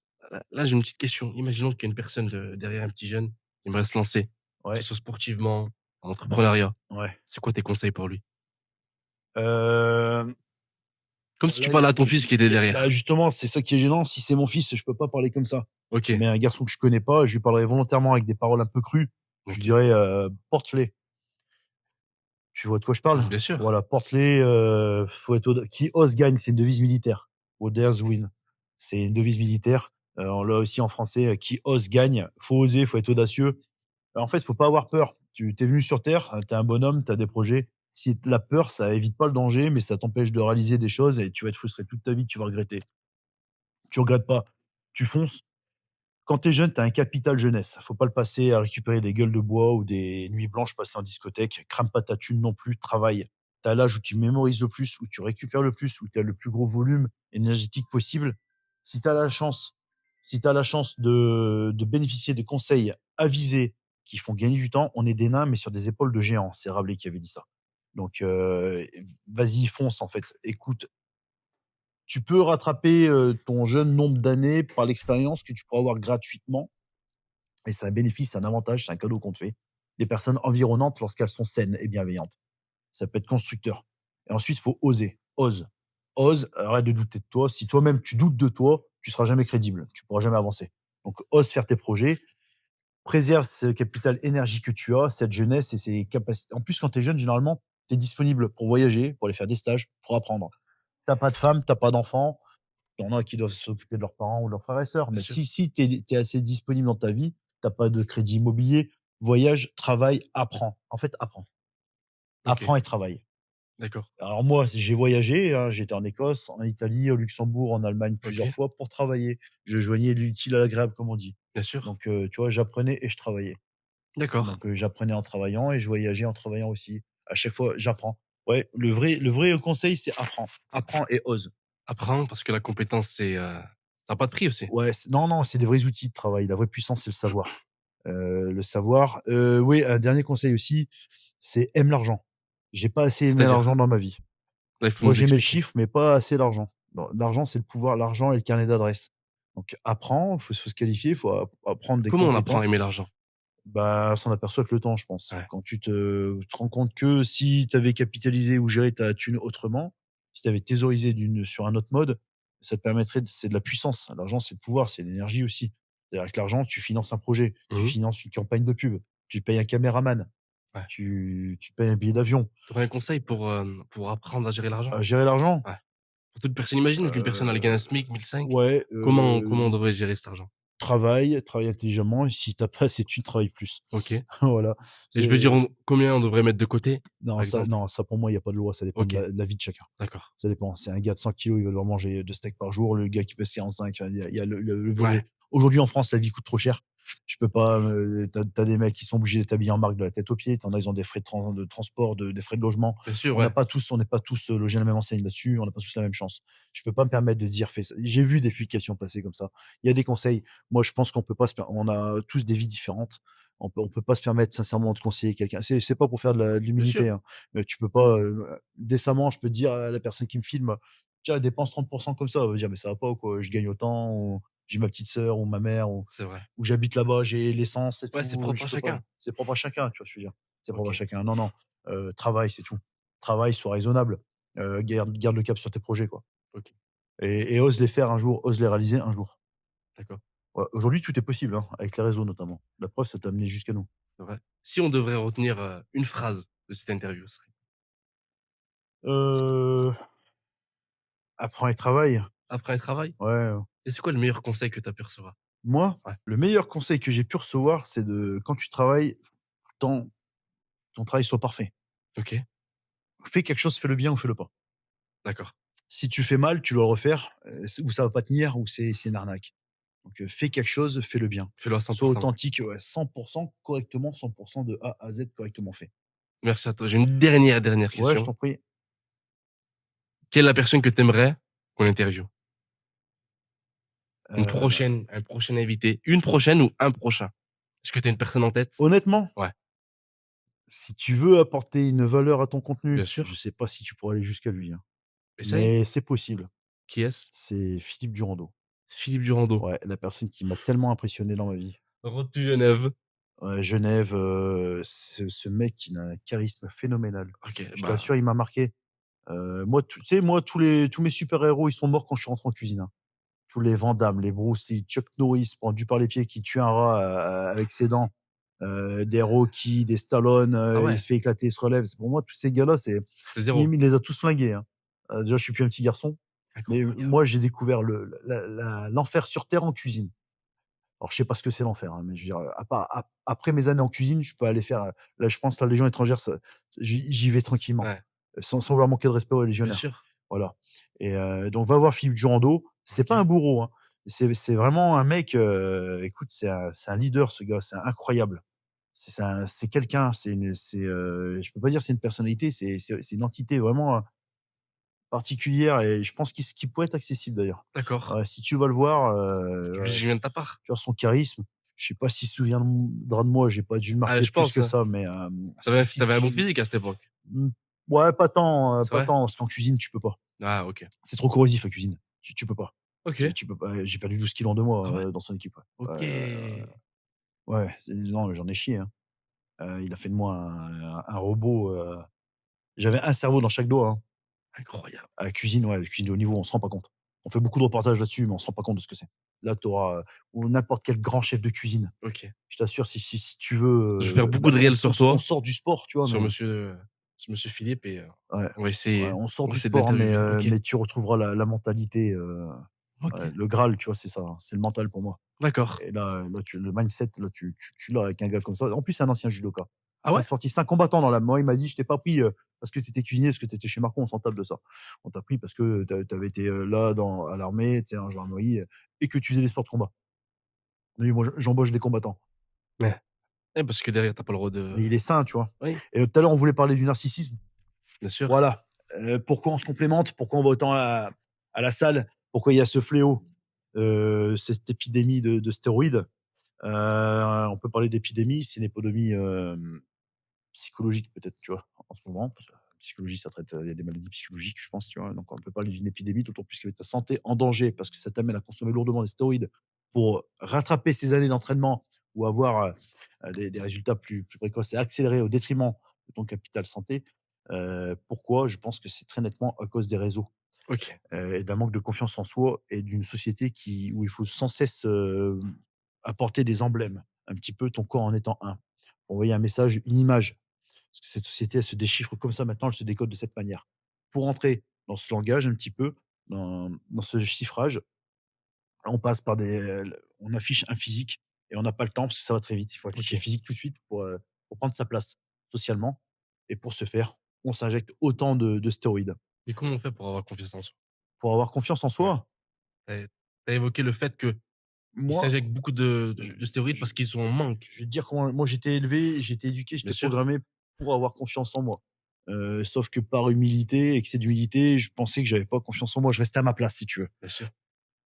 Là, j'ai une petite question. Imaginons qu'il y a une personne derrière un petit jeune qui aimerait se lancer, que Ouais, ce soit sportivement, en entrepreneuriat. ouais. C'est quoi tes conseils pour lui? Hem, Comme si tu là, parlais à ton fils qui était bah, derrière. justement, c'est ça qui est gênant. Si c'est mon fils, je peux pas parler comme ça. OK, Mais un garçon que je connais pas, je lui parlerai volontairement avec des paroles un peu crues. Je lui OK. dirais, «Porte-les». Tu vois de quoi je parle? Bien sûr. Voilà, porte-les, faut être qui ose gagne, c'est une devise militaire. Others win. C'est une devise militaire. On l'a aussi en français, qui ose gagne. Faut oser, faut être audacieux. En fait, faut pas avoir peur. Tu es venu sur terre, tu es un bonhomme, tu as des projets. Si la peur, ça évite pas le danger, mais ça t'empêche de réaliser des choses et tu vas être frustré toute ta vie, tu vas regretter. Tu regrettes pas, tu fonces. Quand tu es jeune, tu as un capital jeunesse. Faut pas le passer à récupérer des gueules de bois ou des nuits blanches passées en discothèque. Crame pas ta thune non plus, travaille. Tu as l'âge où tu mémorises le plus, où tu récupères le plus, où tu as le plus gros volume énergétique possible. Si tu as la chance, si tu la chance de bénéficier de conseils avisés qui font gagner du temps, on est des nains, mais sur des épaules de géants. C'est Rabelais qui avait dit ça. Donc, vas-y, fonce, en fait. Écoute, tu peux rattraper ton jeune nombre d'années par l'expérience que tu pourras avoir gratuitement. Et c'est un bénéfice, c'est un avantage, c'est un cadeau qu'on te fait. Les personnes environnantes, lorsqu'elles sont saines et bienveillantes. Ça peut être constructeur. Et ensuite, il faut oser. Ose. Ose, arrête de douter de toi. Si toi-même tu doutes de toi, tu seras jamais crédible. Tu pourras jamais avancer. Donc, ose faire tes projets. Préserve ce capital énergie que tu as, cette jeunesse et ces capacités. En plus, quand tu es jeune, généralement, tu es disponible pour voyager, pour aller faire des stages, pour apprendre. T'as pas de femme, t'as pas d'enfant. Il y en a qui doivent s'occuper de leurs parents ou de leurs frères et sœurs. Bien Mais sûr. si tu es assez disponible dans ta vie, tu pas de crédit immobilier, voyage, travail, apprends. En fait, apprends. OK, Apprends et travaille. d'accord. Alors moi, j'ai voyagé, hein, j'étais en Écosse, en Italie, au Luxembourg, en Allemagne plusieurs OK, fois pour travailler. Je joignais l'utile à l'agréable, comme on dit. bien sûr. Donc tu vois, j'apprenais et je travaillais. D'accord. Donc j'apprenais en travaillant et je voyageais en travaillant aussi. À chaque fois, j'apprends. Ouais, le vrai conseil, c'est apprends. Apprends et ose. Apprendre parce que la compétence, ça a pas de prix aussi. Ouais, non, non, c'est des vrais outils de travail. La vraie puissance, c'est le savoir. Le savoir. Oui, un dernier conseil aussi, c'est aime l'argent. J'ai pas assez aimé C'est-à-dire? l'argent dans ma vie. Là, il faut Moi, nous j'aimais le expliquer. chiffre, mais pas assez l'argent. Non, l'argent, c'est le pouvoir. L'argent et le carnet d'adresse. Donc apprends, faut se qualifier, faut apprendre des Comment on apprend à compétences. aimer l'argent? Bah, on s'en aperçoit avec le temps, je pense. Ouais. Quand tu te rends compte que si tu avais capitalisé ou géré ta thune autrement, si tu avais thésaurisé sur un autre mode, ça te permettrait c'est de la puissance. L'argent, c'est le pouvoir, c'est l'énergie aussi. C'est-à-dire avec l'argent, tu finances un projet, tu Mmh. finances une campagne de pub, tu payes un caméraman, Ouais. tu payes un billet d'avion. Tu aurais un conseil pour apprendre à gérer l'argent? Gérer l'argent? Ouais. Pour toute personne, imagine qu'une personne elle gagne un Heu, SMIC, 1 500. ouais, Comment on devrait gérer cet argent? travaille intelligemment et si tu as pas assez de thunes, travaille plus. OK. Voilà. Et je veux dire, C'est combien on devrait mettre de côté, non, par ça exemple? non, ça pour moi, il y a pas de loi, ça dépend de OK, la vie de chacun. d'accord. Ça dépend. C'est un gars de 100 kilos, il va devoir manger 2 steaks par jour. Le gars qui pèse 45, il y a le Ouais, volet. Aujourd'hui, en France, la vie coûte trop cher. Je peux pas, tu as des mecs qui sont obligés d'être habillés en marque de la tête aux pieds. Tu en as, ils ont des frais de transport, des frais de logement. Bien sûr, On n'a ouais. pas tous on n'est pas tous, logés à la même enseigne là-dessus, on n'a pas tous la même chance. Je peux pas me permettre de dire: «Fais ça». J'ai vu des publications passer comme ça. Il y a des conseils. Moi, je pense qu'on peut pas se per on a tous des vies différentes. On peut pas se permettre sincèrement de conseiller quelqu'un. C'est pas pour faire de Bien l'humilité, sûr. hein, mais tu peux pas, décemment, je peux te dire à la personne qui me filme: «Tiens, dépense 30 comme ça». Elle va dire: «Mais ça va pas ou quoi? Je gagne autant» ou j'ai ma petite sœur ou ma mère ou C'est vrai. où j'habite là-bas, j'ai l'essence et Ouais, c'est tout, propre à je peux pas. chacun. C'est propre à chacun, tu vois ce que je veux dire? C'est propre à OK, chacun. Non, non, travaille, c'est tout. Travaille, sois raisonnable, garde le cap sur tes projets, quoi, OK, et ose les faire un jour, ose les réaliser un jour. d'accord, Ouais, aujourd'hui, tout est possible, hein, avec les réseaux notamment. La preuve, ça t'a amené jusqu'à nous. c'est vrai. Si on devrait retenir, une phrase de cette interview, ce serait Heu, apprends et travaille. après un travail? Ouais, Et c'est quoi le meilleur conseil que tu as pu recevoir? moi, Ouais, le meilleur conseil que j'ai pu recevoir, c'est de quand tu travailles, ton ton travail soit parfait. OK, Fais quelque chose, fais-le bien ou fais-le pas. d'accord. Si tu fais mal, tu dois le refaire, ou ça va pas tenir ou c'est une arnaque. Donc, fais quelque chose, fais-le bien. Fais-le à 100. Sois authentique, ouais, 100 correctement, 100 de A à Z correctement fait. Merci à toi. J'ai une dernière Ouais, je question. t'en prie. Quelle est la personne que tu aimerais qu'on interviewe? Heu, Un prochain invité, une prochaine ou un prochain? Est-ce que tu as une personne en tête? honnêtement, Ouais, si tu veux apporter une valeur à ton bien contenu, je sûr. sais pas si tu pourras aller jusqu'à lui, hein, Essaye. mais c'est possible. Qui est-ce? C'est Philippe Durando. Philippe Durando. Ouais, la personne qui m'a tellement impressionné dans ma vie. Road to Genève. Ouais, Genève, ce mec, il a un charisme phénoménal. OK, Je bah, t'assure, il m'a marqué. Moi, tu sais, moi, tous mes super héros, ils sont morts quand je suis rentré en cuisine, hein. Tous les Van Damme, les Bruce Lee, Chuck Norris pendu par les pieds qui tue un rat, avec ses dents, des Rocky, des Stallone, ah il ouais, se fait éclater, il se relève. C'est pour moi, tous ces gars-là, c'est c'est 0. il les a tous flingués, hein. Déjà, je suis plus un petit garçon, mais Incroyable. moi, j'ai découvert l'enfer sur terre en cuisine. Alors, je sais pas ce que c'est l'enfer, hein, mais je veux dire, à part après mes années en cuisine, je peux aller faire, là, je pense la Légion étrangère, ça j'y vais tranquillement, Ouais, sans vouloir manquer de respect aux bien légionnaires. sûr. Voilà, et donc va voir Philippe Durando. C'est pas OK, un bourreau, hein. C'est vraiment un mec, écoute, c'est un leader ce gars, c'est incroyable. C'est quelqu'un, je peux pas dire c'est une personnalité, c'est une entité vraiment, particulière, et je pense qu'il pourrait être accessible d'ailleurs. d'accord. Ouais, si tu vas le voir, Lui, ouais, je viens de ta part. tu vois son charisme. Je sais pas s'il se souviendra de moi, j'ai pas dû le Ah, marquer je plus pense, que hein. ça, mais, Tu si avais un bon tu physique à cette époque. mmh, ouais, pas tant, C'est vrai? parce qu'en cuisine, tu peux pas. Ah OK. C'est trop corrosif la cuisine. Tu peux pas. OK. Tu peux pas. J'ai perdu 12 kilos en 2 Ah ouais? mois, dans son équipe, ouais. OK. Ouais, non, mais j'en ai chié, hein. Il a fait de moi un robot, j'avais un cerveau dans chaque doigt, hein. Incroyable. À la cuisine, ouais, la cuisine de haut niveau, on se rend pas compte. On fait beaucoup de reportages là-dessus, mais on se rend pas compte de ce que c'est. Là, tu auras, ou n'importe quel grand chef de cuisine. OK. Je t'assure, si tu veux, Je vais faire beaucoup bah, de réels sur on toi, sort du sport, tu vois? sur Mais monsieur Philippe et ouais, on va ouais, essayer on sort on va du essayer de sport, hein, l'interviewer. OK. mais tu retrouveras la mentalité, ouais, OK. le Graal, tu vois? C'est ça, hein, c'est le mental pour moi. D'accord. Et là, le mindset, là, tu l'as avec un gars comme ça. En plus, c'est un ancien judoka. Ah C'est un ouais? sportif, c'est un combattant dans l'âme. Moi, il m'a dit: «Je t'ai pas pris, parce que tu étais cuisinier, parce que tu étais chez Marco, on s'en tape de ça. On t'a pris parce que tu avais été, là, à l'armée, tu sais, en gendarmerie, et que tu faisais des sports de combat». Oui, moi, j'embauche des combattants. Ouais. Ouais, parce que derrière, tu as pas le droit de Mais il est sain, tu vois? oui, Et tout à l'heure, on voulait parler du narcissisme. bien sûr. Voilà, pourquoi on se complémente, pourquoi on va autant à la salle, pourquoi il y a ce fléau, cette épidémie de stéroïdes. On peut parler d'épidémie, c'est une épidémie, psychologique peut-être, tu vois? En ce moment, parce que la psychologie, ça traite, il y a des maladies psychologiques, je pense, tu vois? Donc on peut parler d'une épidémie, d'autant plus que ta santé en danger parce que ça t'amène à consommer lourdement des stéroïdes pour rattraper ces années d'entraînement ou avoir, des résultats plus précoces et accélérés au détriment de ton capital santé. Pourquoi? Je pense que c'est très nettement à cause des réseaux, OK. et d'un manque de confiance en soi et d'une société où il faut sans cesse, apporter des emblèmes, un petit peu ton corps en étant un. Envoyer un message, une image. Parce que cette société, elle se déchiffre comme ça maintenant, elle se décode de cette manière. Pour entrer dans ce langage un petit peu, dans ce chiffrage, on passe par on affiche un physique et on n'a pas le temps parce que ça va très vite. Il faut afficher le OK. physique tout de suite pour prendre sa place socialement, et pour ce faire, on s'injecte autant de stéroïdes. Et comment on fait pour avoir confiance en soi? Pour avoir confiance en Ouais. soi, Tu as évoqué le fait que Ils Moi, s'injectent beaucoup de stéroïdes parce qu'ils sont en manque. je vais te dire comment moi j'étais élevé, j'étais éduqué, Bien j'étais sûr. programmé pour avoir confiance en moi. Sauf que par humilité, excès d'humilité, je pensais que j'avais pas confiance en moi. Je restais à ma place, si tu veux. Bien sûr.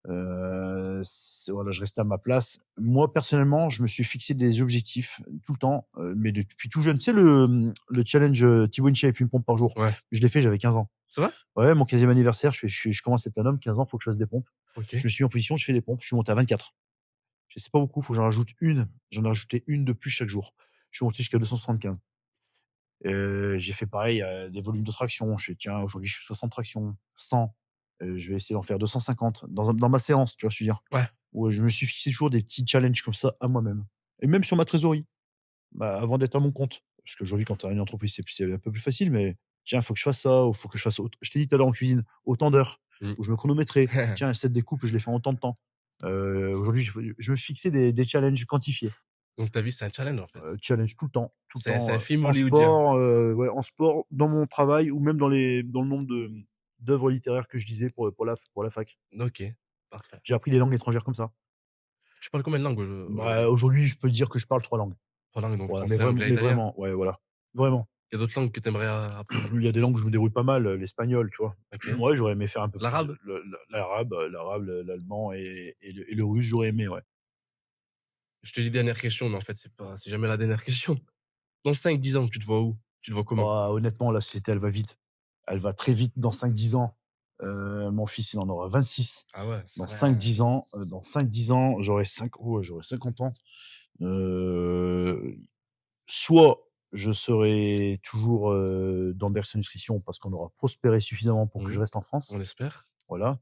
Voilà, je restais à ma place. Moi, personnellement, je me suis fixé des objectifs tout le temps, mais depuis tout jeune. Tu sais, le challenge Thibaut Inchia avec une pompe par jour. Ouais. Je l'ai fait, j'avais 15 ans. C'est vrai? Ouais, mon 15e anniversaire, je commence à être un homme, 15 ans, faut que je fasse des pompes. Ok. Je me suis mis en position, je fais des pompes, je suis monté à 24. Je sais pas beaucoup, faut que j'en rajoute une. J'en ai rajouté une de plus chaque jour. Je suis monté jusqu'à 275. J'ai fait pareil, des volumes de traction. Je fais, tiens, aujourd'hui, je suis 60 tractions, 100. Je vais essayer d'en faire 250 dans ma séance, tu vois ce que je veux dire? Ouais. Où je me suis fixé toujours des petits challenges comme ça à moi-même et même sur ma trésorerie, bah, avant d'être à mon compte. Parce qu'aujourd'hui, quand tu as une entreprise, c'est un peu plus facile, mais tiens, faut que je fasse ça ou faut que je fasse autre je t'ai dit tout à l'heure en cuisine, autant d'heures Mmh. où je me chronométrais. Tiens, cette découpe, je l'ai fait en tant de temps. Aujourd'hui, je me fixais des challenges quantifiés. Donc ta vie, c'est un challenge en fait. Challenge tout le temps, C'est un film en hollywoodien. sport, ouais, en sport, dans mon travail ou même dans le nombre d'œuvres littéraires que je lisais pour la fac. Ok, parfait. J'ai appris les langues étrangères comme ça. Tu parles combien de langues aujourd'hui? Bah, aujourd'hui, je peux dire que je parle 3 langues. 3 langues, donc Voilà, français, anglais, italien. vraiment, ouais, voilà. Vraiment. Il y a d'autres langues que tu aimerais apprendre? Il y a des langues où je me débrouille pas mal, l'espagnol, tu vois? Ok. Ouais, j'aurais aimé faire un peu plus L'arabe? l'arabe, l'allemand et le russe, j'aurais aimé, ouais. Je te dis dernière question, mais en fait, c'est jamais la dernière question. Dans 5-10 ans, tu te vois où? Tu te vois comment? Oh, honnêtement, la société, elle va vite. Elle va très vite dans 5-10 ans. Mon fils, il en aura 26. Ah ouais, c'est Dans vrai. 5-10 ans, j'aurai 50 ans. Soit je serai toujours, dans Berkshire Nutrition parce qu'on aura prospéré suffisamment pour que je Mmh. reste en France. On l'espère. Voilà.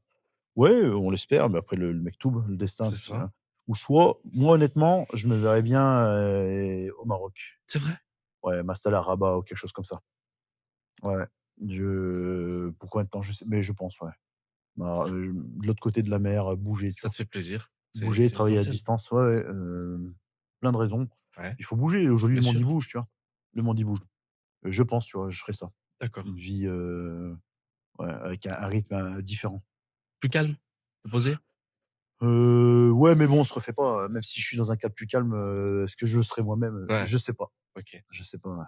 Ouais, on l'espère, mais après le mektoub, le destin, C'est tu sais, ça. hein. Ou soit, moi honnêtement, je me verrais bien, au Maroc. C'est vrai? Ouais, m'installer à Rabat ou quelque chose comme ça. Ouais, ouais. Pour combien de temps? Je sais mais je pense, ouais. Bah, de l'autre côté de la mer, bouger, tu Ça vois? te fait plaisir. Bouger, C'est travailler à l'essentiel. distance, ouais, ouais, plein de raisons. Ouais, Il faut bouger. Aujourd'hui, bien le monde, il sûr. bouge, tu vois? Le monde, il bouge. Je pense, tu vois, je ferais ça. Une D'accord. vie, ouais, avec un rythme, différent. Plus calme? Plus posé? Ouais, mais bon, on se refait pas, même si je suis dans un cadre plus calme, est-ce que je serai moi-même? Ouais. Je sais pas. Ok. Je sais pas, ouais.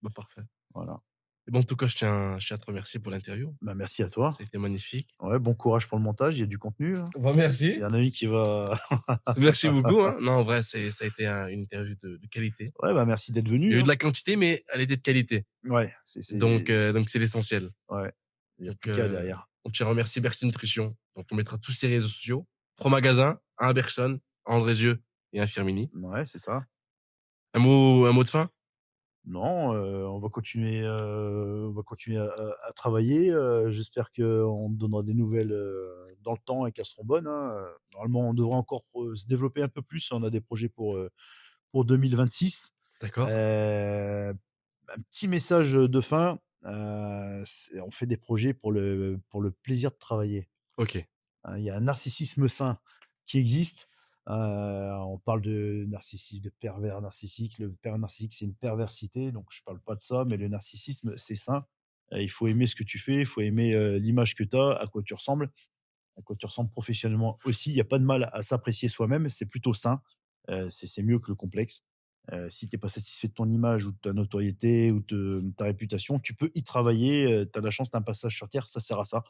Bah, parfait. Voilà. Et bon, en tout cas, je tiens à te remercier pour l'interview. Bah, merci à toi. Ça a été magnifique. Ouais, bon courage pour le montage, il y a du contenu, hein. Bah, Il merci. y en a une qui va Merci beaucoup, hein. Non, en vrai, ça a été une interview de qualité. ouais, bah, merci d'être Il y venu, a eu hein. de la quantité, mais elle était de qualité. Ouais, Donc c'est l'essentiel. ouais, il y a Donc, plus qu'à derrière. on tient à remercier Bercy Nutrition. Donc, on mettra tous ses réseaux sociaux. 3 magasins, un à Bergson, un à Andrézieux et un à Firminy. Ouais, c'est ça. Un mot de fin? Non, on va continuer à travailler, j'espère qu'on te donnera des nouvelles, dans le temps et qu'elles seront bonnes, hein, normalement, on devrait encore, se développer un peu plus. On a des projets pour 2026. D'accord. Un petit message, de fin, c'est on fait des projets pour le plaisir de travailler. OK. Il y a un narcissisme sain qui existe. On parle de narcissisme, de pervers narcissique. Le pervers narcissique, c'est une perversité, donc je parle pas de ça, mais le narcissisme, c'est sain. Il faut aimer ce que tu fais, il faut aimer, l'image que tu as, à quoi tu ressembles professionnellement aussi. Il y a pas de mal à s'apprécier soi-même, c'est plutôt sain. C'est mieux que le complexe. Si tu es pas satisfait de ton image ou de ta notoriété ou de ta réputation, tu peux y travailler, tu as la chance, tu un passage sur terre, ça sert à ça.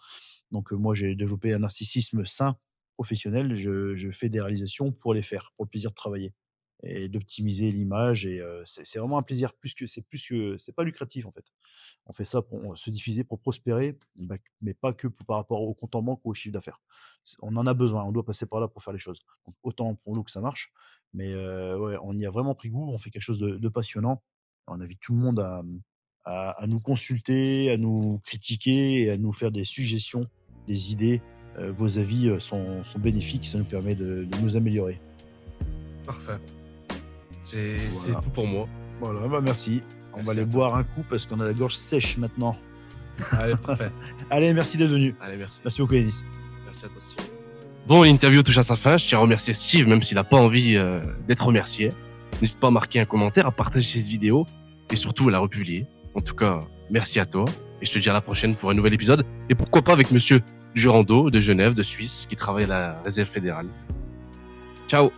Donc, moi, j'ai développé un narcissisme sain, professionnel. Je fais des réalisations pour les faire, pour le plaisir de travailler et d'optimiser l'image et c'est vraiment un plaisir plus que c'est pas lucratif, en fait. On fait ça pour se diffuser, pour prospérer, bah, mais pas que par rapport au compte en banque ou au chiffre d'affaires. On en a besoin, on doit passer par là pour faire les choses. Donc autant pour nous que ça marche, mais ouais, on y a vraiment pris goût, on fait quelque chose de passionnant. On invite tout le monde à nous consulter, à nous critiquer et à nous faire des suggestions, des idées. Vos avis, sont bénéfiques, ça nous permet de nous améliorer. Parfait. C'est Voilà. tout pour moi. Voilà, bah, merci. On va Merci aller à toi. boire un coup parce qu'on a la gorge sèche maintenant. Allez, parfait. Allez, merci d'être venu. Allez, merci. Merci beaucoup, Yanis. Merci à toi, Steve. Bon, l'interview touche à sa fin. Je tiens à remercier Steve, même s'il n'a pas envie d'être remercié. N'hésite pas à marquer un commentaire, à partager cette vidéo et surtout à la republier. En tout cas, merci à toi et je te dis à la prochaine pour un nouvel épisode. Et pourquoi pas avec monsieur Durando de Genève, de Suisse, qui travaille à la réserve fédérale. Ciao.